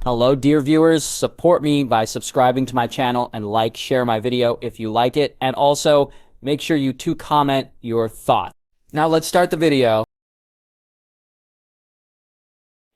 Hello dear viewers, support me by subscribing to my channel and share my video if you like it, and also make sure you comment your thoughts. Now let's start the video.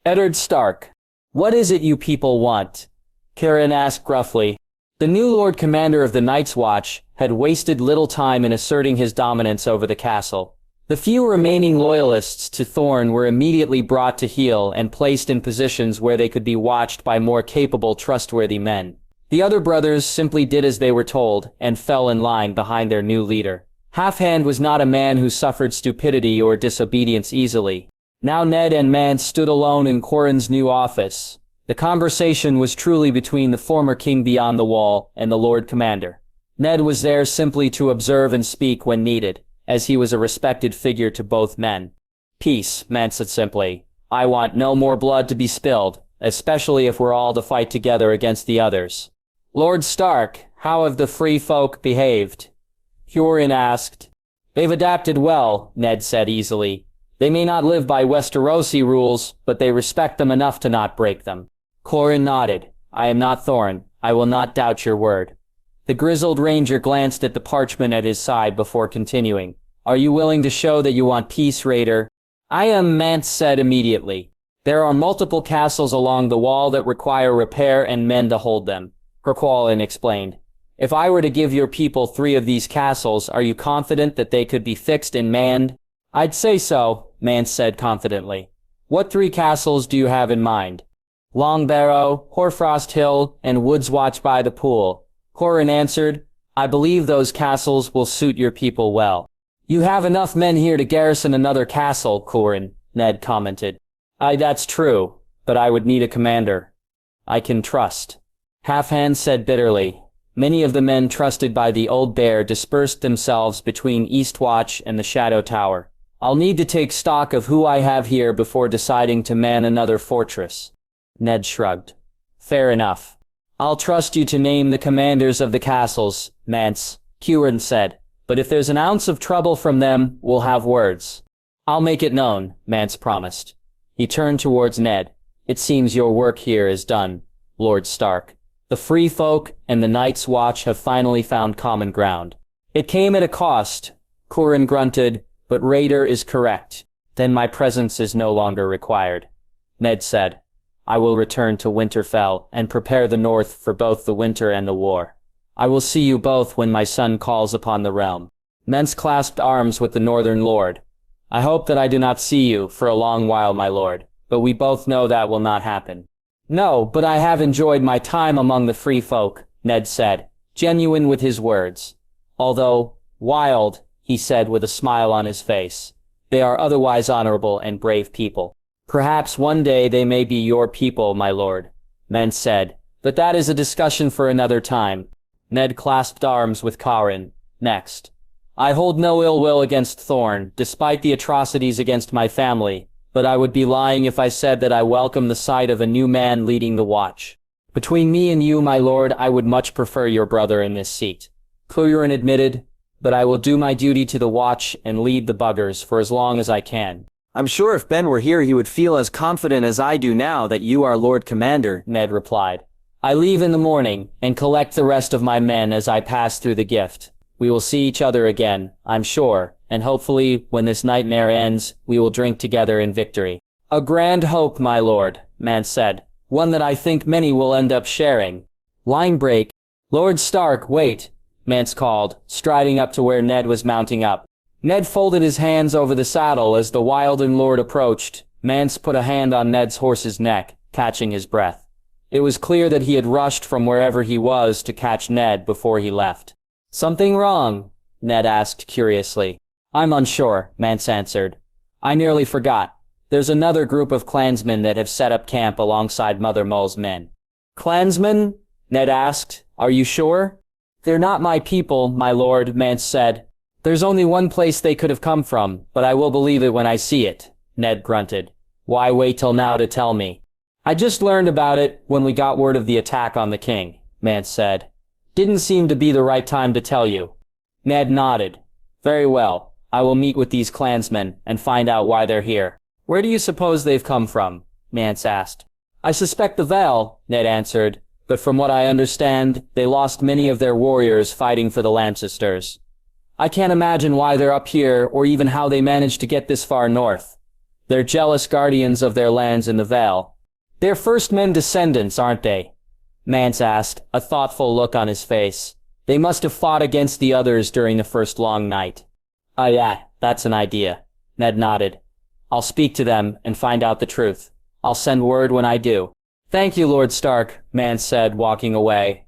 Eddard Stark. What is it you people want? Karen asked gruffly. The new Lord Commander of the Night's Watch had wasted little time in asserting his dominance over the castle. The few remaining loyalists to Thorne were immediately brought to heel and placed in positions where they could be watched by more capable, trustworthy men. The other brothers simply did as they were told and fell in line behind their new leader. Halfhand was not a man who suffered stupidity or disobedience easily. Now Ned and Mance stood alone in Qhorin's new office. The conversation was truly between the former king beyond the wall and the Lord Commander. Ned was there simply to observe and speak when needed, as he was a respected figure to both men. Peace, Mance said simply. I want no more blood to be spilled, especially if we're all to fight together against the others. Lord Stark, how have the free folk behaved? Qhorin asked. They've adapted well, Ned said easily. They may not live by Westerosi rules, but they respect them enough to not break them. Qhorin nodded. I am not Thorne. I will not doubt your word. The grizzled ranger glanced at the parchment at his side before continuing. Are you willing to show that you want peace, Raider? I am, Mance said immediately. There are multiple castles along the wall that require repair and men to hold them, Qhorin explained. If I were to give your people 3 of these castles, are you confident that they could be fixed and manned? I'd say so, Mance said confidently. What 3 castles do you have in mind? Longbarrow, Hoarfrost Hill, and Woodswatch by the Pool. Qhorin answered, I believe those castles will suit your people well. You have enough men here to garrison another castle, Qhorin, Ned commented. Aye, that's true, but I would need a commander I can trust. Halfhand said bitterly. Many of the men trusted by the old bear dispersed themselves between Eastwatch and the Shadow Tower. I'll need to take stock of who I have here before deciding to man another fortress. Ned shrugged. Fair enough. I'll trust you to name the commanders of the castles, Mance, Qhorin said. But if there's an ounce of trouble from them, we'll have words. I'll make it known, Mance promised. He turned towards Ned. It seems your work here is done, Lord Stark. The free folk and the Night's Watch have finally found common ground. It came at a cost, Qhorin grunted, but Raider is correct. Then my presence is no longer required. Ned said. I will return to Winterfell and prepare the North for both the winter and the war. I will see you both when my son calls upon the realm. Mance clasped arms with the Northern Lord. I hope that I do not see you for a long while, my lord, but we both know that will not happen. No, but I have enjoyed my time among the free folk, Ned said, genuine with his words. Although wild, he said with a smile on his face. They are otherwise honorable and brave people. Perhaps one day they may be your people, my lord, Mance said, but that is a discussion for another time. Ned clasped arms with Qhorin. Next. I hold no ill will against Thorne, despite the atrocities against my family, but I would be lying if I said that I welcome the sight of a new man leading the watch. Between me and you, my lord, I would much prefer your brother in this seat. Qhorin admitted, but I will do my duty to the watch and lead the buggers for as long as I can. I'm sure if Ben were here he would feel as confident as I do now that you are Lord Commander, Ned replied. I leave in the morning and collect the rest of my men as I pass through the gift. We will see each other again, I'm sure, and hopefully, when this nightmare ends, we will drink together in victory. A grand hope, my lord, Mance said, one that I think many will end up sharing. Line break. Lord Stark, wait, Mance called, striding up to where Ned was mounting up. Ned folded his hands over the saddle as the Wilden Lord approached. Mance put a hand on Ned's horse's neck, catching his breath. It was clear that he had rushed from wherever he was to catch Ned before he left. Something wrong? Ned asked curiously. I'm unsure, Mance answered. I nearly forgot. There's another group of clansmen that have set up camp alongside Mother Mull's men. Clansmen? Ned asked. Are you sure? They're not my people, my lord, Mance said. There's only one place they could have come from, but I will believe it when I see it, Ned grunted. Why wait till now to tell me? I just learned about it when we got word of the attack on the king, Mance said. Didn't seem to be the right time to tell you. Ned nodded. Very well, I will meet with these clansmen and find out why they're here. Where do you suppose they've come from? Mance asked. I suspect the Vale, Ned answered, but from what I understand, they lost many of their warriors fighting for the Lancesters. I can't imagine why they're up here or even how they managed to get this far north. They're jealous guardians of their lands in the Vale. They're First Men descendants, aren't they? Mance asked, a thoughtful look on his face. They must have fought against the others during the first long night. Oh yeah, that's an idea. Ned nodded. I'll speak to them and find out the truth. I'll send word when I do. Thank you, Lord Stark, Mance said, walking away.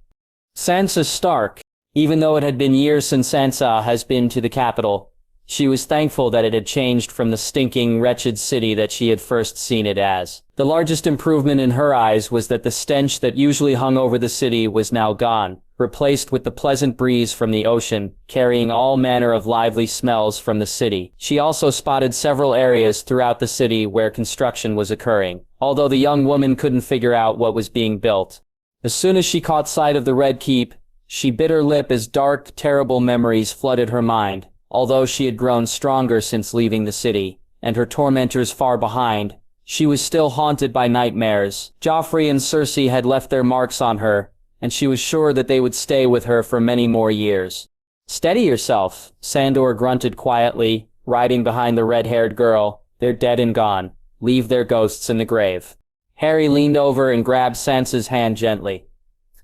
Sansa Stark. Even though it had been years since Sansa has been to the capital, she was thankful that it had changed from the stinking, wretched city that she had first seen it as. The largest improvement in her eyes was that the stench that usually hung over the city was now gone, replaced with the pleasant breeze from the ocean, carrying all manner of lively smells from the city. She also spotted several areas throughout the city where construction was occurring, although the young woman couldn't figure out what was being built. As soon as she caught sight of the Red Keep, she bit her lip as dark, terrible memories flooded her mind. Although she had grown stronger since leaving the city, and her tormentors far behind, she was still haunted by nightmares. Joffrey and Cersei had left their marks on her, and she was sure that they would stay with her for many more years. Steady yourself, Sandor grunted quietly, riding behind the red-haired girl. They're dead and gone. Leave their ghosts in the grave. Harry leaned over and grabbed Sansa's hand gently.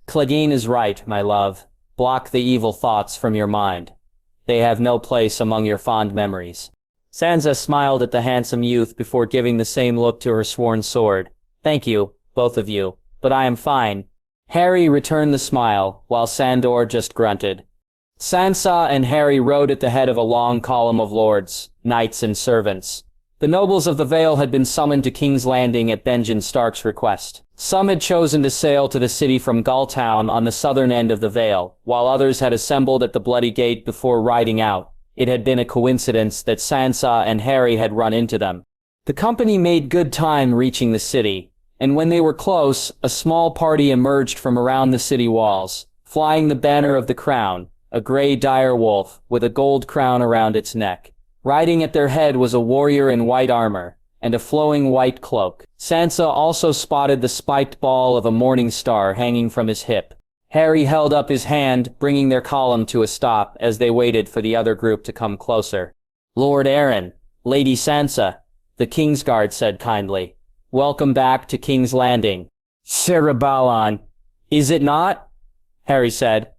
Clegane is right, my love. Block the evil thoughts from your mind. They have no place among your fond memories. Sansa smiled at the handsome youth before giving the same look to her sworn sword. Thank you, both of you, but I am fine. Harry returned the smile, while Sandor just grunted. Sansa and Harry rode at the head of a long column of lords, knights and servants. The nobles of the Vale had been summoned to King's Landing at Benjen Stark's request. Some had chosen to sail to the city from Gulltown on the southern end of the Vale, while others had assembled at the Bloody Gate before riding out. It had been a coincidence that Sansa and Harry had run into them. The company made good time reaching the city, and when they were close, a small party emerged from around the city walls, flying the banner of the crown, a gray dire wolf with a gold crown around its neck. Riding at their head was a warrior in white armor, and a flowing white cloak. Sansa also spotted the spiked ball of a morning star hanging from his hip. Harry held up his hand, bringing their column to a stop as they waited for the other group to come closer. Lord Aaron, Lady Sansa, the Kingsguard said kindly. Welcome back to King's Landing. Sir Balon. Is it not? Harry said.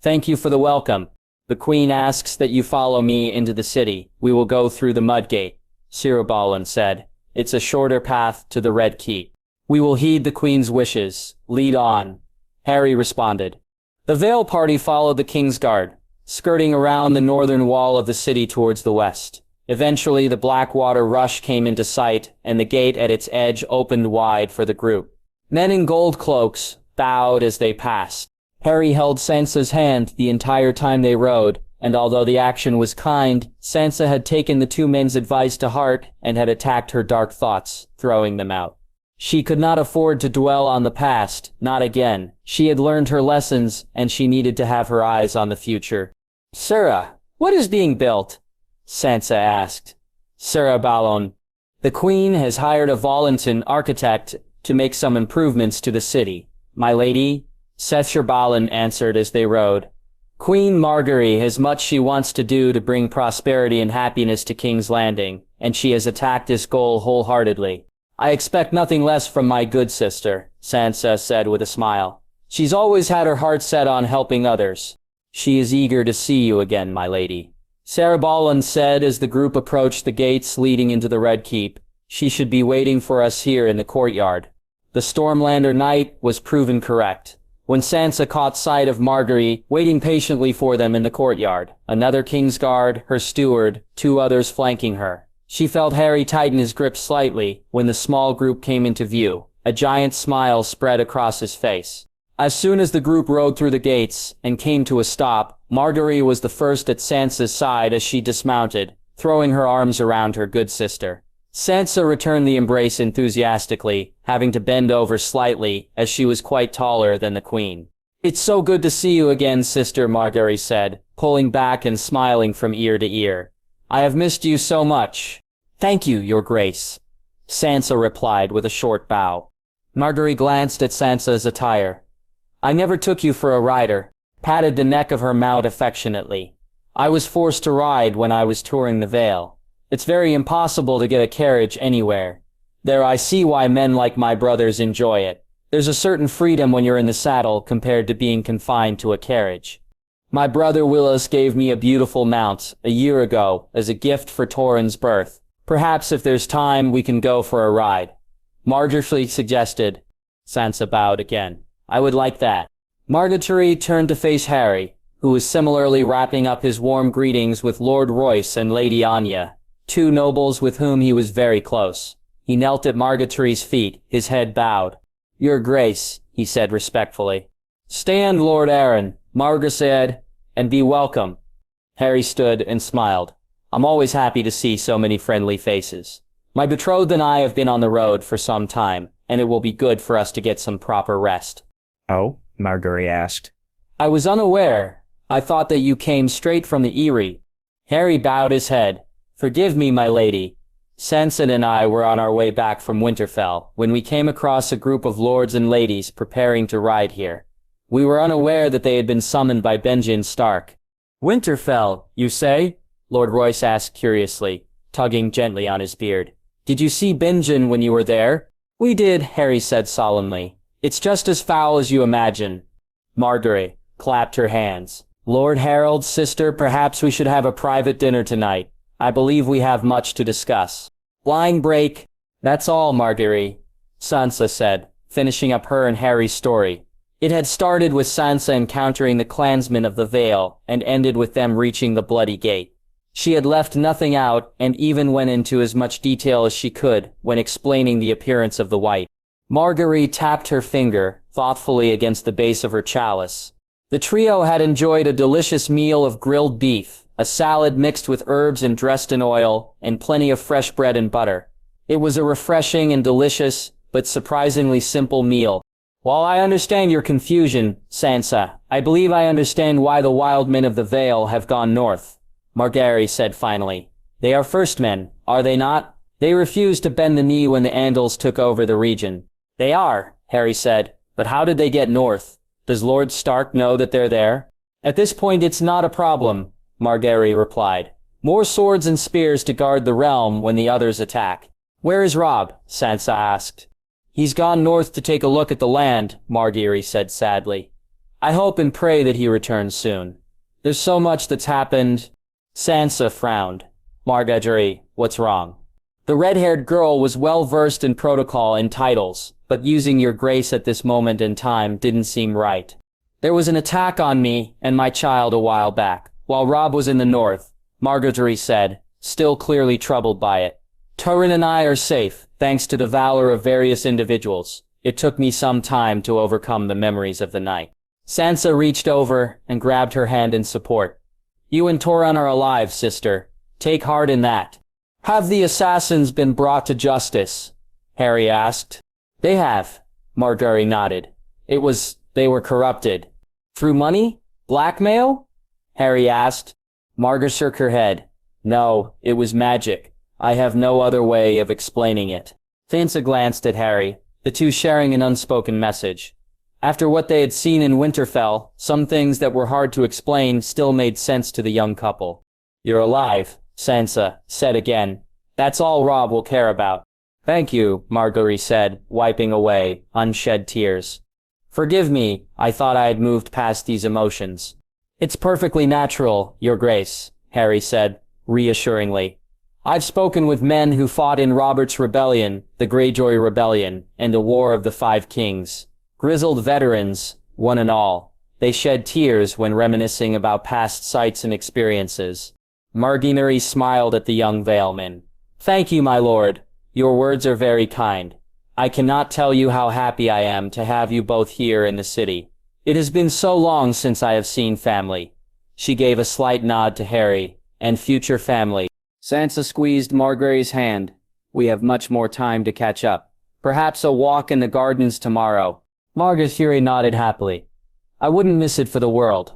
Thank you for the welcome. The Queen asks that you follow me into the city. We will go through the Mudgate, Sir Balon said. It's a shorter path to the Red Keep. We will heed the Queen's wishes. Lead on, Harry responded. The Vale party followed the Kingsguard, skirting around the northern wall of the city towards the west. Eventually, the Blackwater Rush came into sight, and the gate at its edge opened wide for the group. Men in gold cloaks bowed as they passed. Harry held Sansa's hand the entire time they rode, and although the action was kind, Sansa had taken the two men's advice to heart and had attacked her dark thoughts, throwing them out. She could not afford to dwell on the past, not again. She had learned her lessons, and she needed to have her eyes on the future. Sura, what is being built? Sansa asked. Sura Balon. The Queen has hired a Volantin architect to make some improvements to the city. My lady, Sethsher Balon answered as they rode. Queen Margaery has much she wants to do to bring prosperity and happiness to King's Landing, and she has attacked this goal wholeheartedly. I expect nothing less from my good sister, Sansa said with a smile. She's always had her heart set on helping others. She is eager to see you again, my lady. Sara Balon said as the group approached the gates leading into the Red Keep. She should be waiting for us here in the courtyard. The Stormlander Knight was proven correct. When Sansa caught sight of Margaery waiting patiently for them in the courtyard, another Kingsguard, her steward, two others flanking her. She felt Harry tighten his grip slightly when the small group came into view. A giant smile spread across his face. As soon as the group rode through the gates and came to a stop, Margaery was the first at Sansa's side as she dismounted, throwing her arms around her good sister. Sansa returned the embrace enthusiastically, having to bend over slightly as she was quite taller than the Queen. It's so good to see you again, sister, Margaery said, pulling back and smiling from ear to ear. I have missed you so much. Thank you, Your Grace, Sansa replied with a short bow. Margaery glanced at Sansa's attire. I never took you for a rider, patted the neck of her mount affectionately. I was forced to ride when I was touring the Vale. It's very impossible to get a carriage anywhere. There I see why men like my brothers enjoy it. There's a certain freedom when you're in the saddle compared to being confined to a carriage. My brother Willis gave me a beautiful mount a year ago as a gift for Torrhen's birth. Perhaps if there's time we can go for a ride. Marjorie suggested. Sansa bowed again. I would like that. Marjorie turned to face Harry, who was similarly wrapping up his warm greetings with Lord Royce and Lady Anya, two nobles with whom he was very close. He knelt at Marjorie's feet, his head bowed. Your Grace, he said respectfully. Stand, Lord Arryn, Margaret said, and be welcome. Harry stood and smiled. I'm always happy to see so many friendly faces. My betrothed and I have been on the road for some time, and it will be good for us to get some proper rest. Oh? Margaery asked. I was unaware. I thought that you came straight from the Eyrie. Harry bowed his head. Forgive me, my lady. Sansa and I were on our way back from Winterfell when we came across a group of lords and ladies preparing to ride here. We were unaware that they had been summoned by Benjen Stark. Winterfell, you say? Lord Royce asked curiously, tugging gently on his beard. Did you see Benjen when you were there? We did, Harry said solemnly. It's just as foul as you imagine. Margaery clapped her hands. Lord Harold, sister, perhaps we should have a private dinner tonight. I believe we have much to discuss. Line break. That's all, Margaery, Sansa said, finishing up her and Harry's story. It had started with Sansa encountering the clansmen of the Vale and ended with them reaching the Bloody Gate. She had left nothing out and even went into as much detail as she could when explaining the appearance of the White. Margaery tapped her finger thoughtfully against the base of her chalice. The trio had enjoyed a delicious meal of grilled beef, a salad mixed with herbs and dressed in oil, and plenty of fresh bread and butter. It was a refreshing and delicious, but surprisingly simple meal. While I understand your confusion, Sansa, I believe I understand why the wild men of the Vale have gone north, Margaery said finally. They are first men, are they not? They refused to bend the knee when the Andals took over the region. They are, Harry said, but how did they get north? Does Lord Stark know that they're there? At this point it's not a problem, Margaery replied. More swords and spears to guard the realm when the others attack. Where is Robb? Sansa asked. He's gone north to take a look at the land, Margaery said sadly. I hope and pray that he returns soon. There's so much that's happened. Sansa frowned. Margaery, what's wrong? The red-haired girl was well versed in protocol and titles, but using your grace at this moment in time didn't seem right. There was an attack on me and my child a while back, while Robb was in the north, Margaery said, still clearly troubled by it. Torrhen and I are safe, thanks to the valor of various individuals. It took me some time to overcome the memories of the night. Sansa reached over and grabbed her hand in support. You and Torrhen are alive, sister. Take heart in that. Have the assassins been brought to justice? Harry asked. They have, Margaery nodded. They were corrupted. Through money? Blackmail? Harry asked. Margaery shook her head. No, it was magic. I have no other way of explaining it. Sansa glanced at Harry, the two sharing an unspoken message. After what they had seen in Winterfell, some things that were hard to explain still made sense to the young couple. You're alive, Sansa said again. That's all Robb will care about. Thank you, Margaery said, wiping away unshed tears. Forgive me, I thought I had moved past these emotions. It's perfectly natural, Your Grace, Harry said, reassuringly. I've spoken with men who fought in Robert's Rebellion, the Greyjoy Rebellion, and the War of the Five Kings. Grizzled veterans, one and all. They shed tears when reminiscing about past sights and experiences. Margaery smiled at the young Valeman. Thank you, my lord. Your words are very kind. I cannot tell you how happy I am to have you both here in the city. It has been so long since I have seen family. She gave a slight nod to Harry, and future family. Sansa squeezed Margaery's hand. We have much more time to catch up. Perhaps a walk in the gardens tomorrow. Margaery nodded happily. I wouldn't miss it for the world.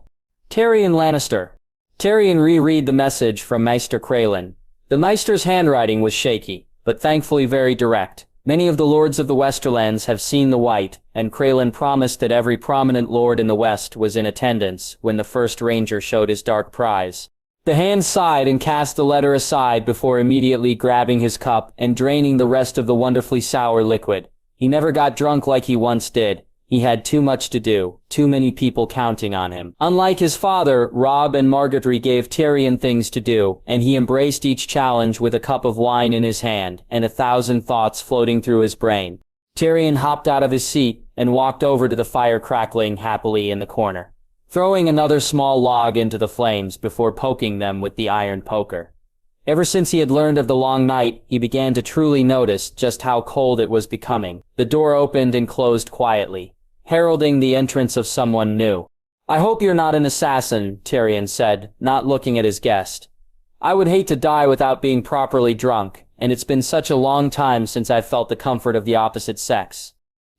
Tyrion Lannister. Tyrion reread the message from Maester Crelin. The Maester's handwriting was shaky, but thankfully very direct. Many of the lords of the Westerlands have seen the white, and Crelin promised that every prominent lord in the West was in attendance when the first ranger showed his dark prize. The hand sighed and cast the letter aside before immediately grabbing his cup and draining the rest of the wonderfully sour liquid. He never got drunk like he once did. He had too much to do, too many people counting on him. Unlike his father, Robb and Margaery gave Tyrion things to do, and he embraced each challenge with a cup of wine in his hand and 1,000 thoughts floating through his brain. Tyrion hopped out of his seat and walked over to the fire crackling happily in the corner, throwing another small log into the flames before poking them with the iron poker. Ever since he had learned of the long night, he began to truly notice just how cold it was becoming. The door opened and closed quietly, heralding the entrance of someone new. "I hope you're not an assassin," Tyrion said, not looking at his guest. "I would hate to die without being properly drunk, and it's been such a long time since I've felt the comfort of the opposite sex."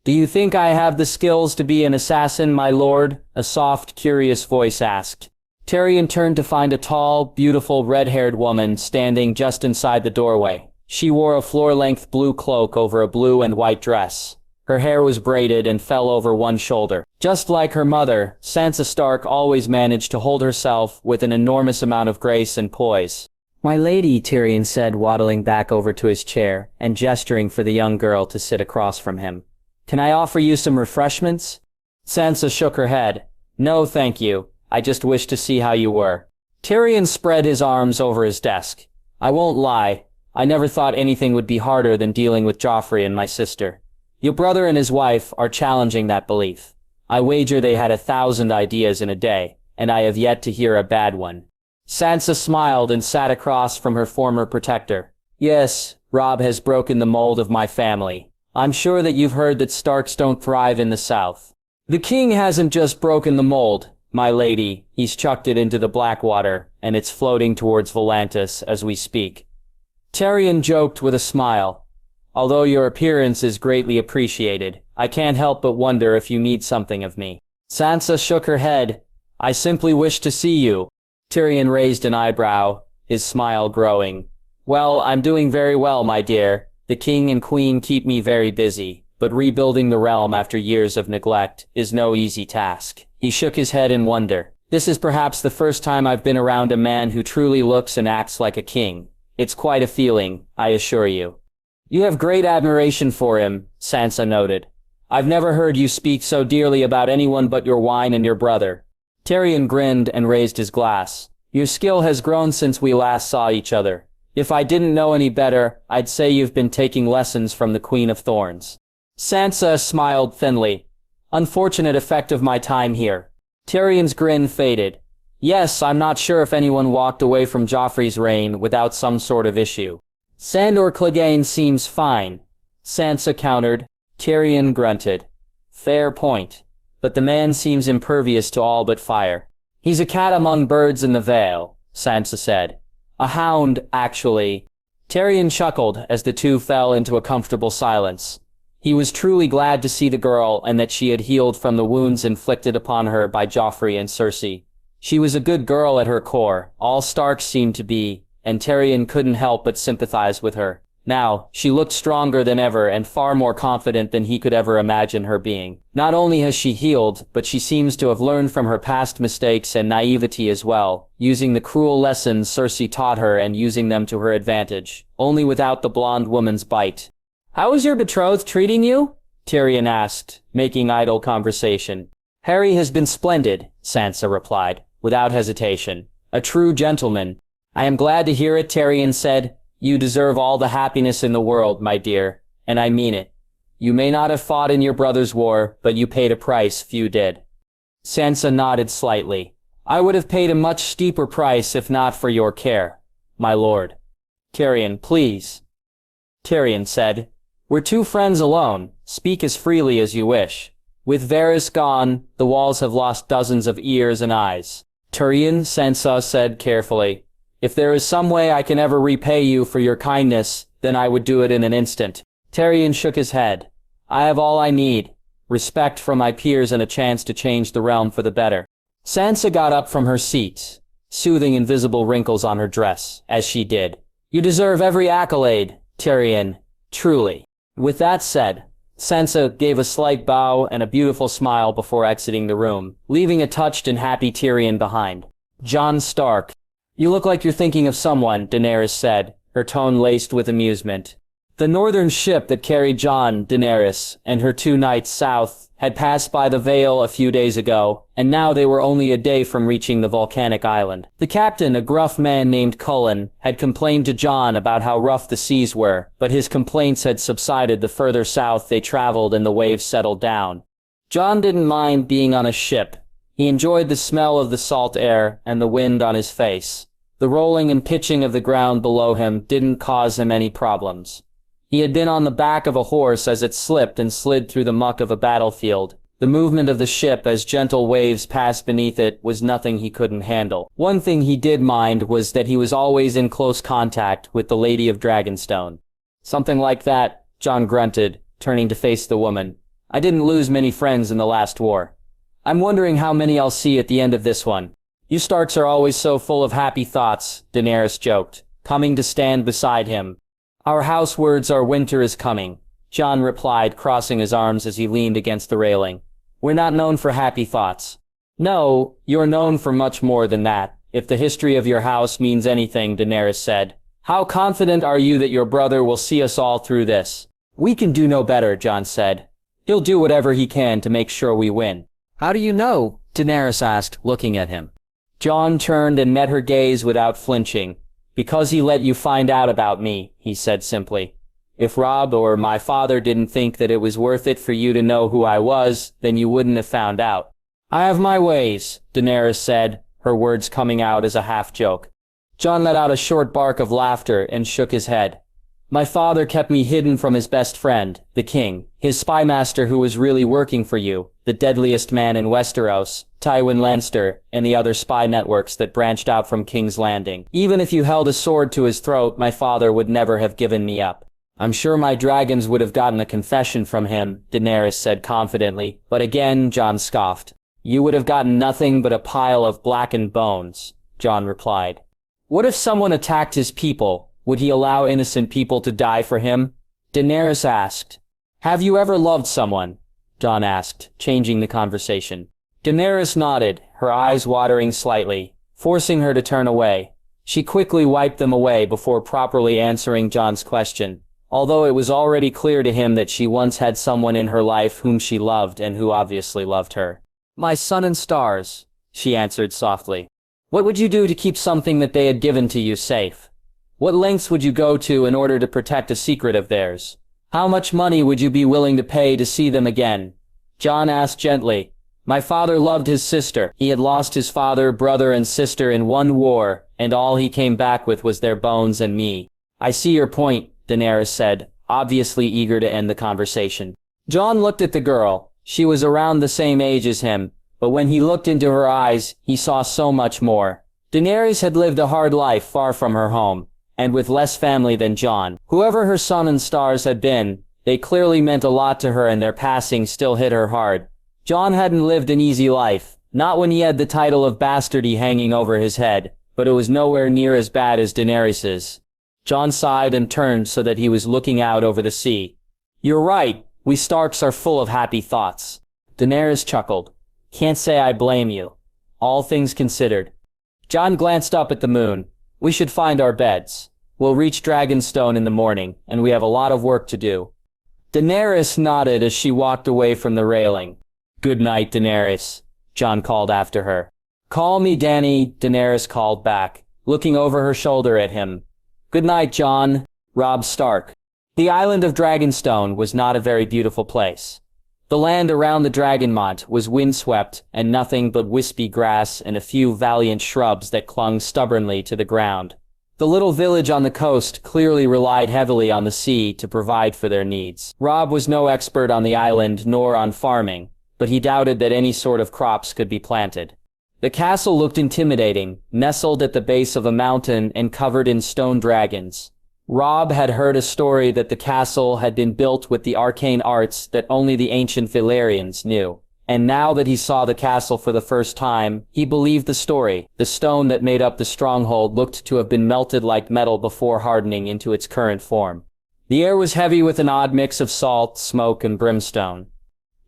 "Do you think I have the skills to be an assassin, my lord?" a soft, curious voice asked. Tyrion turned to find a tall, beautiful, red-haired woman standing just inside the doorway. She wore a floor-length blue cloak over a blue and white dress. Her hair was braided and fell over one shoulder. Just like her mother, Sansa Stark always managed to hold herself with an enormous amount of grace and poise. "My lady," Tyrion said, waddling back over to his chair and gesturing for the young girl to sit across from him. "Can I offer you some refreshments?" Sansa shook her head. "No, thank you. I just wished to see how you were." Tyrion spread his arms over his desk. "I won't lie. I never thought anything would be harder than dealing with Joffrey and my sister. Your brother and his wife are challenging that belief. I wager they had 1,000 ideas in a day, and I have yet to hear a bad one." Sansa smiled and sat across from her former protector. "Yes, Robb has broken the mold of my family. I'm sure that you've heard that Starks don't thrive in the South. The king hasn't just broken the mold, my lady. He's chucked it into the Blackwater, and it's floating towards Volantis as we speak." Tyrion joked with a smile. "Although your appearance is greatly appreciated, I can't help but wonder if you need something of me." Sansa shook her head. "I simply wish to see you." Tyrion raised an eyebrow, his smile growing. "Well, I'm doing very well, my dear. The king and queen keep me very busy, but rebuilding the realm after years of neglect is no easy task." He shook his head in wonder. "This is perhaps the first time I've been around a man who truly looks and acts like a king. It's quite a feeling, I assure you." "You have great admiration for him," Sansa noted. "I've never heard you speak so dearly about anyone but your wine and your brother." Tyrion grinned and raised his glass. "Your skill has grown since we last saw each other. If I didn't know any better, I'd say you've been taking lessons from the Queen of Thorns." Sansa smiled thinly. "Unfortunate effect of my time here." Tyrion's grin faded. "Yes, I'm not sure if anyone walked away from Joffrey's reign without some sort of issue." "Sandor Clegane seems fine," Sansa countered. Tyrion grunted. "Fair point. But the man seems impervious to all but fire." "He's a cat among birds in the Vale," Sansa said. "A hound, actually." Tyrion chuckled as the two fell into a comfortable silence. He was truly glad to see the girl and that she had healed from the wounds inflicted upon her by Joffrey and Cersei. She was a good girl at her core, all Starks seemed to be, and Tyrion couldn't help but sympathize with her. Now, she looked stronger than ever and far more confident than he could ever imagine her being. Not only has she healed, but she seems to have learned from her past mistakes and naivety as well, using the cruel lessons Cersei taught her and using them to her advantage, only without the blonde woman's bite. "How is your betrothed treating you?" Tyrion asked, making idle conversation. "Harry has been splendid," Sansa replied, without hesitation. "A true gentleman." "I am glad to hear it," Tyrion said. "You deserve all the happiness in the world, my dear, and I mean it. You may not have fought in your brother's war, but you paid a price few did." Sansa nodded slightly. "I would have paid a much steeper price if not for your care, my lord." "Tyrion, please," Tyrion said. "We're two friends alone. Speak as freely as you wish. With Varys gone, the walls have lost dozens of ears and eyes." "Tyrion," Sansa said carefully, "if there is some way I can ever repay you for your kindness, then I would do it in an instant." Tyrion shook his head. "I have all I need. Respect from my peers and a chance to change the realm for the better." Sansa got up from her seat, soothing invisible wrinkles on her dress, as she did. "You deserve every accolade, Tyrion. Truly." With that said, Sansa gave a slight bow and a beautiful smile before exiting the room, leaving a touched and happy Tyrion behind. Jon Stark. You look like you're thinking of someone, Daenerys said, her tone laced with amusement. The northern ship that carried Jon, Daenerys, and her 2 knights south had passed by the Vale a few days ago, and now they were only a day from reaching the volcanic island. The captain, a gruff man named Cullen, had complained to Jon about how rough the seas were, but his complaints had subsided the further south they traveled and the waves settled down. Jon didn't mind being on a ship. He enjoyed the smell of the salt air and the wind on his face. The rolling and pitching of the ground below him didn't cause him any problems. He had been on the back of a horse as it slipped and slid through the muck of a battlefield. The movement of the ship as gentle waves passed beneath it was nothing he couldn't handle. One thing he did mind was that he was always in close contact with the Lady of Dragonstone. Something like that, Jon grunted, turning to face the woman. I didn't lose many friends in the last war. I'm wondering how many I'll see at the end of this one. You Starks are always so full of happy thoughts, Daenerys joked, coming to stand beside him. Our house words are winter is coming, Jon replied, crossing his arms as he leaned against the railing. We're not known for happy thoughts. No, you're known for much more than that, if the history of your house means anything, Daenerys said. How confident are you that your brother will see us all through this? We can do no better, Jon said. He'll do whatever he can to make sure we win. How do you know? Daenerys asked, looking at him. Jon turned and met her gaze without flinching. Because he let you find out about me, he said simply. If Robb or my father didn't think that it was worth it for you to know who I was, then you wouldn't have found out. I have my ways, Daenerys said, her words coming out as a half-joke. Jon let out a short bark of laughter and shook his head. My father kept me hidden from his best friend, the king, his spymaster who was really working for you, the deadliest man in Westeros, Tywin Lannister, and the other spy networks that branched out from King's Landing. Even if you held a sword to his throat, my father would never have given me up. I'm sure my dragons would have gotten a confession from him, Daenerys said confidently, but again Jon scoffed. You would have gotten nothing but a pile of blackened bones, Jon replied. What if someone attacked his people? Would he allow innocent people to die for him? Daenerys asked. Have you ever loved someone? Jon asked, changing the conversation. Daenerys nodded, her eyes watering slightly, forcing her to turn away. She quickly wiped them away before properly answering Jon's question, although it was already clear to him that she once had someone in her life whom she loved and who obviously loved her. My sun and stars, she answered softly. What would you do to keep something that they had given to you safe? What lengths would you go to in order to protect a secret of theirs? How much money would you be willing to pay to see them again? Jon asked gently. My father loved his sister. He had lost his father, brother, and sister in one war, and all he came back with was their bones and me. I see your point, Daenerys said, obviously eager to end the conversation. Jon looked at the girl. She was around the same age as him, but when he looked into her eyes, he saw so much more. Daenerys had lived a hard life far from her home, and with less family than Jon. Whoever her sun and stars had been, they clearly meant a lot to her, and their passing still hit her hard. Jon hadn't lived an easy life, not when he had the title of bastardy hanging over his head, but it was nowhere near as bad as Daenerys's. Jon sighed and turned so that he was looking out over the sea. You're right, we Starks are full of happy thoughts. Daenerys chuckled. Can't say I blame you. All things considered. Jon glanced up at the moon. We should find our beds. We'll reach Dragonstone in the morning, and we have a lot of work to do. Daenerys nodded as she walked away from the railing. Good night, Daenerys, Jon called after her. Call me Dany, Daenerys called back, looking over her shoulder at him. Good night, Jon. Robb Stark. The island of Dragonstone was not a very beautiful place. The land around the Dragonmont was windswept and nothing but wispy grass and a few valiant shrubs that clung stubbornly to the ground. The little village on the coast clearly relied heavily on the sea to provide for their needs. Robb was no expert on the island nor on farming, but he doubted that any sort of crops could be planted. The castle looked intimidating, nestled at the base of a mountain and covered in stone dragons. Robb had heard a story that the castle had been built with the arcane arts that only the ancient Valyrians knew. And now that he saw the castle for the first time, he believed the story. The stone that made up the stronghold looked to have been melted like metal before hardening into its current form. The air was heavy with an odd mix of salt, smoke, and brimstone.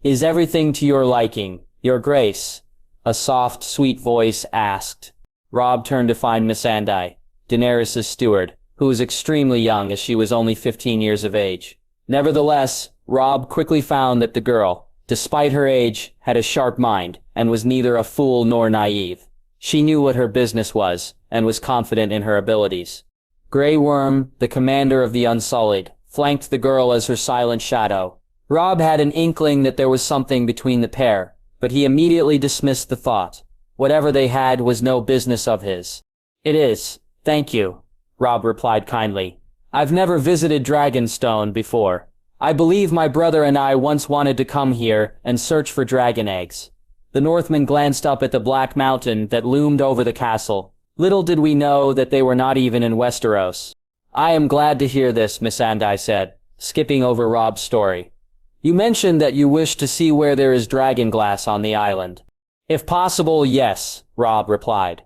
"Is everything to your liking, your grace?" a soft, sweet voice asked. Robb turned to find Missandei, Daenerys' steward, who was extremely young as she was only 15 years of age. Nevertheless, Robb quickly found that the girl, despite her age, had a sharp mind, and was neither a fool nor naive. She knew what her business was, and was confident in her abilities. Grey Worm, the commander of the Unsullied, flanked the girl as her silent shadow. Robb had an inkling that there was something between the pair, but he immediately dismissed the thought. Whatever they had was no business of his. "It is, thank you," Robb replied kindly. "I've never visited Dragonstone before. I believe my brother and I once wanted to come here and search for dragon eggs." The Northman glanced up at the black mountain that loomed over the castle. Little did we know that they were not even in Westeros. "I am glad to hear this," Missandei said, skipping over Robb's story. "You mentioned that you wish to see where there is dragonglass on the island." "If possible, yes," Robb replied.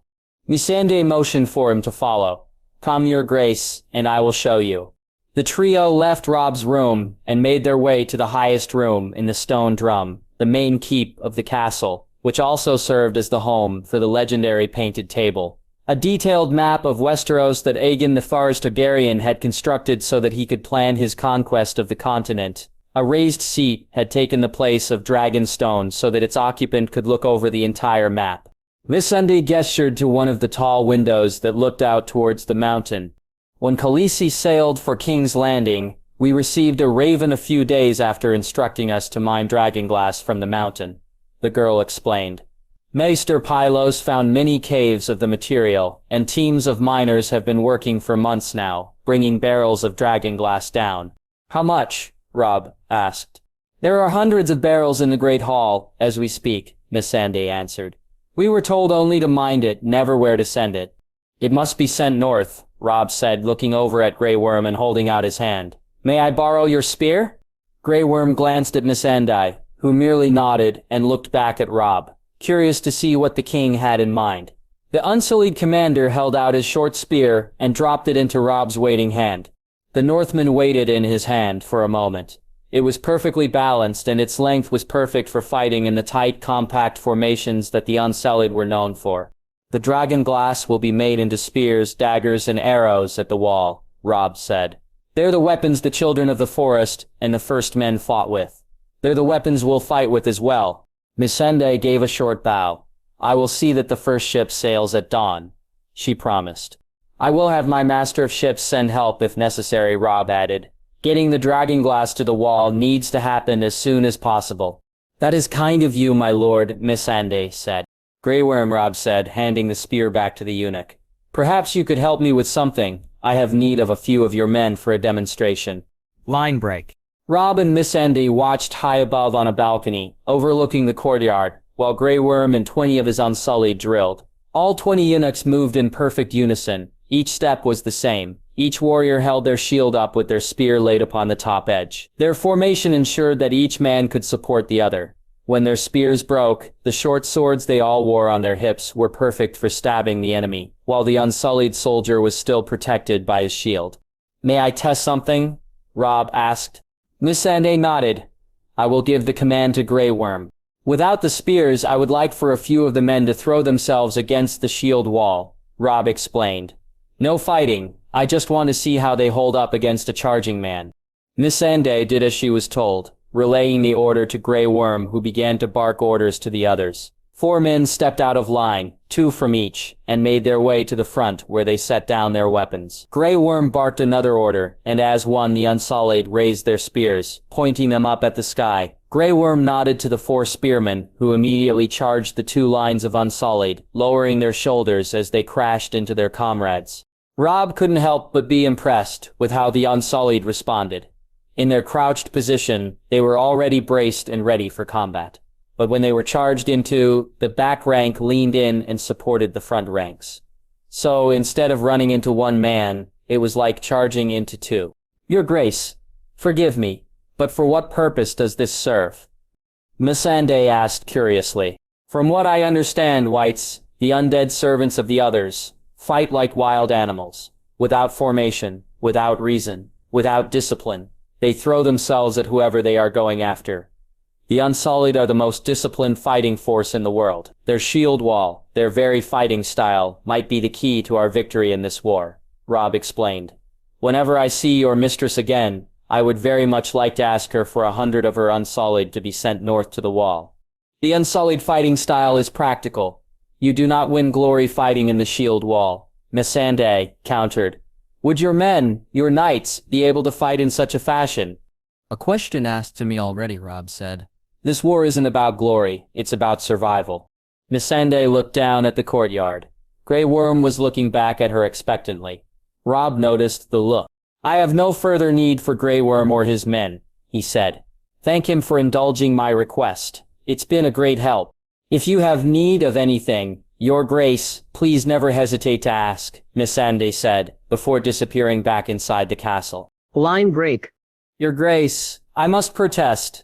Missandei motioned for him to follow. "Come, your grace, and I will show you." The trio left Robb's room and made their way to the highest room in the stone drum, the main keep of the castle, which also served as the home for the legendary painted table. A detailed map of Westeros that Aegon the First Targaryen had constructed so that he could plan his conquest of the continent. A raised seat had taken the place of Dragonstone so that its occupant could look over the entire map. Missandei gestured to one of the tall windows that looked out towards the mountain. "When Khaleesi sailed for King's Landing, we received a raven a few days after instructing us to mine dragonglass from the mountain," the girl explained. "Maester Pylos found many caves of the material, and teams of miners have been working for months now, bringing barrels of dragonglass down." "How much?" Robb asked. "There are hundreds of barrels in the Great Hall, as we speak," Missandei answered. "We were told only to mine it, never where to send it." "It must be sent north," Robb said, looking over at Grey Worm and holding out his hand. "May I borrow your spear?" Grey Worm glanced at Missandei, who merely nodded and looked back at Robb, curious to see what the king had in mind. The Unsullied commander held out his short spear and dropped it into Robb's waiting hand. The Northman waited in his hand for a moment. It was perfectly balanced, and its length was perfect for fighting in the tight, compact formations that the Unsullied were known for. "The dragonglass will be made into spears, daggers, and arrows at the wall," Robb said. "They're the weapons the children of the forest and the first men fought with. They're the weapons we'll fight with as well." Missandei gave a short bow. "I will see that the first ship sails at dawn," she promised. "I will have my master of ships send help if necessary," Robb added. "Getting the dragonglass to the wall needs to happen as soon as possible." "That is kind of you, my lord," Missandei said. "Grey Worm," Robb said, handing the spear back to the eunuch. "Perhaps you could help me with something. I have need of a few of your men for a demonstration." Line break. Robb and Missandei watched high above on a balcony, overlooking the courtyard, while Grey Worm and 20 of his Unsullied drilled. All 20 eunuchs moved in perfect unison. Each step was the same. Each warrior held their shield up with their spear laid upon the top edge. Their formation ensured that each man could support the other. When their spears broke, the short swords they all wore on their hips were perfect for stabbing the enemy, while the Unsullied soldier was still protected by his shield. "May I test something?" Robb asked. Missandei nodded. "I will give the command to Grey Worm. Without the spears, I would like for a few of the men to throw themselves against the shield wall," Robb explained. "No fighting. I just want to see how they hold up against a charging man." Missandei did as she was told, relaying the order to Grey Worm, who began to bark orders to the others. 4 men stepped out of line, 2 from each, and made their way to the front where they set down their weapons. Grey Worm barked another order, and as one, the Unsullied raised their spears, pointing them up at the sky. Grey Worm nodded to the 4 spearmen, who immediately charged the 2 lines of Unsullied, lowering their shoulders as they crashed into their comrades. Robb couldn't help but be impressed with how the Unsullied responded. In their crouched position, they were already braced and ready for combat. But when they were charged into, the back rank leaned in and supported the front ranks. So instead of running into 1 man, it was like charging into 2. "Your Grace, forgive me, but for what purpose does this serve?" Missandei asked curiously. "From what I understand, whites, the undead servants of the others, fight like wild animals, without formation, without reason. Without discipline, they throw themselves at whoever they are going after. The Unsullied are the most disciplined fighting force in the world. Their shield wall, their very fighting style, might be the key to our victory in this war, Robb explained. Whenever I see your mistress again, I would very much like to ask her for 100 of her Unsullied to be sent north to the wall. The Unsullied fighting style is practical. You do not win glory fighting in the shield wall, Missandei countered. Would your men, your knights, be able to fight in such a fashion? A question asked to me already, Robb said. This war isn't about glory, it's about survival. Missandei looked down at the courtyard. Grey Worm was looking back at her expectantly. Robb noticed the look. I have no further need for Grey Worm or his men, he said. Thank him for indulging my request. It's been a great help. If you have need of anything, your grace, please never hesitate to ask, Missandei said, before disappearing back inside the castle. Line break. Your grace, I must protest.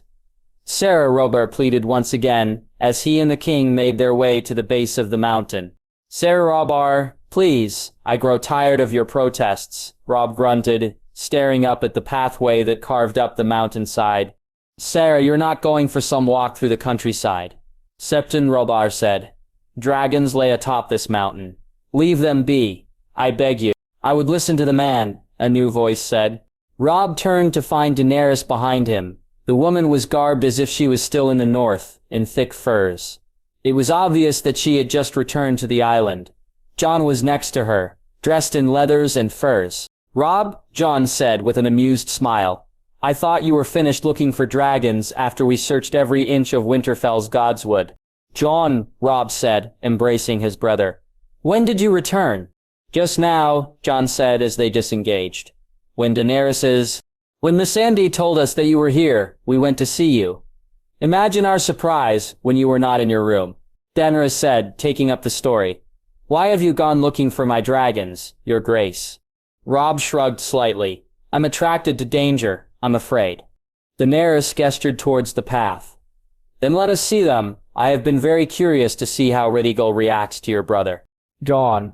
Sarah Robert pleaded once again, as he and the king made their way to the base of the mountain. Sarah Robbar, please, I grow tired of your protests, Robb grunted, staring up at the pathway that carved up the mountainside. Sarah, you're not going for some walk through the countryside. Septon Robbar said. Dragons lay atop this mountain. Leave them be, I beg you. I would listen to the man, a new voice said. Robb turned to find Daenerys behind him. The woman was garbed as if she was still in the north, in thick furs. It was obvious that she had just returned to the island. Jon was next to her, dressed in leathers and furs. Robb, Jon said with an amused smile. I thought you were finished looking for dragons after we searched every inch of Winterfell's godswood. Jon, Robb said, embracing his brother. When did you return? Just now, Jon said as they disengaged. When Missandei told us that you were here, we went to see you. Imagine our surprise when you were not in your room. Daenerys said, taking up the story. Why have you gone looking for my dragons, your grace? Robb shrugged slightly. I'm attracted to danger, I'm afraid. Daenerys gestured towards the path. Then let us see them. I have been very curious to see how Rhaegal reacts to your brother. Jon.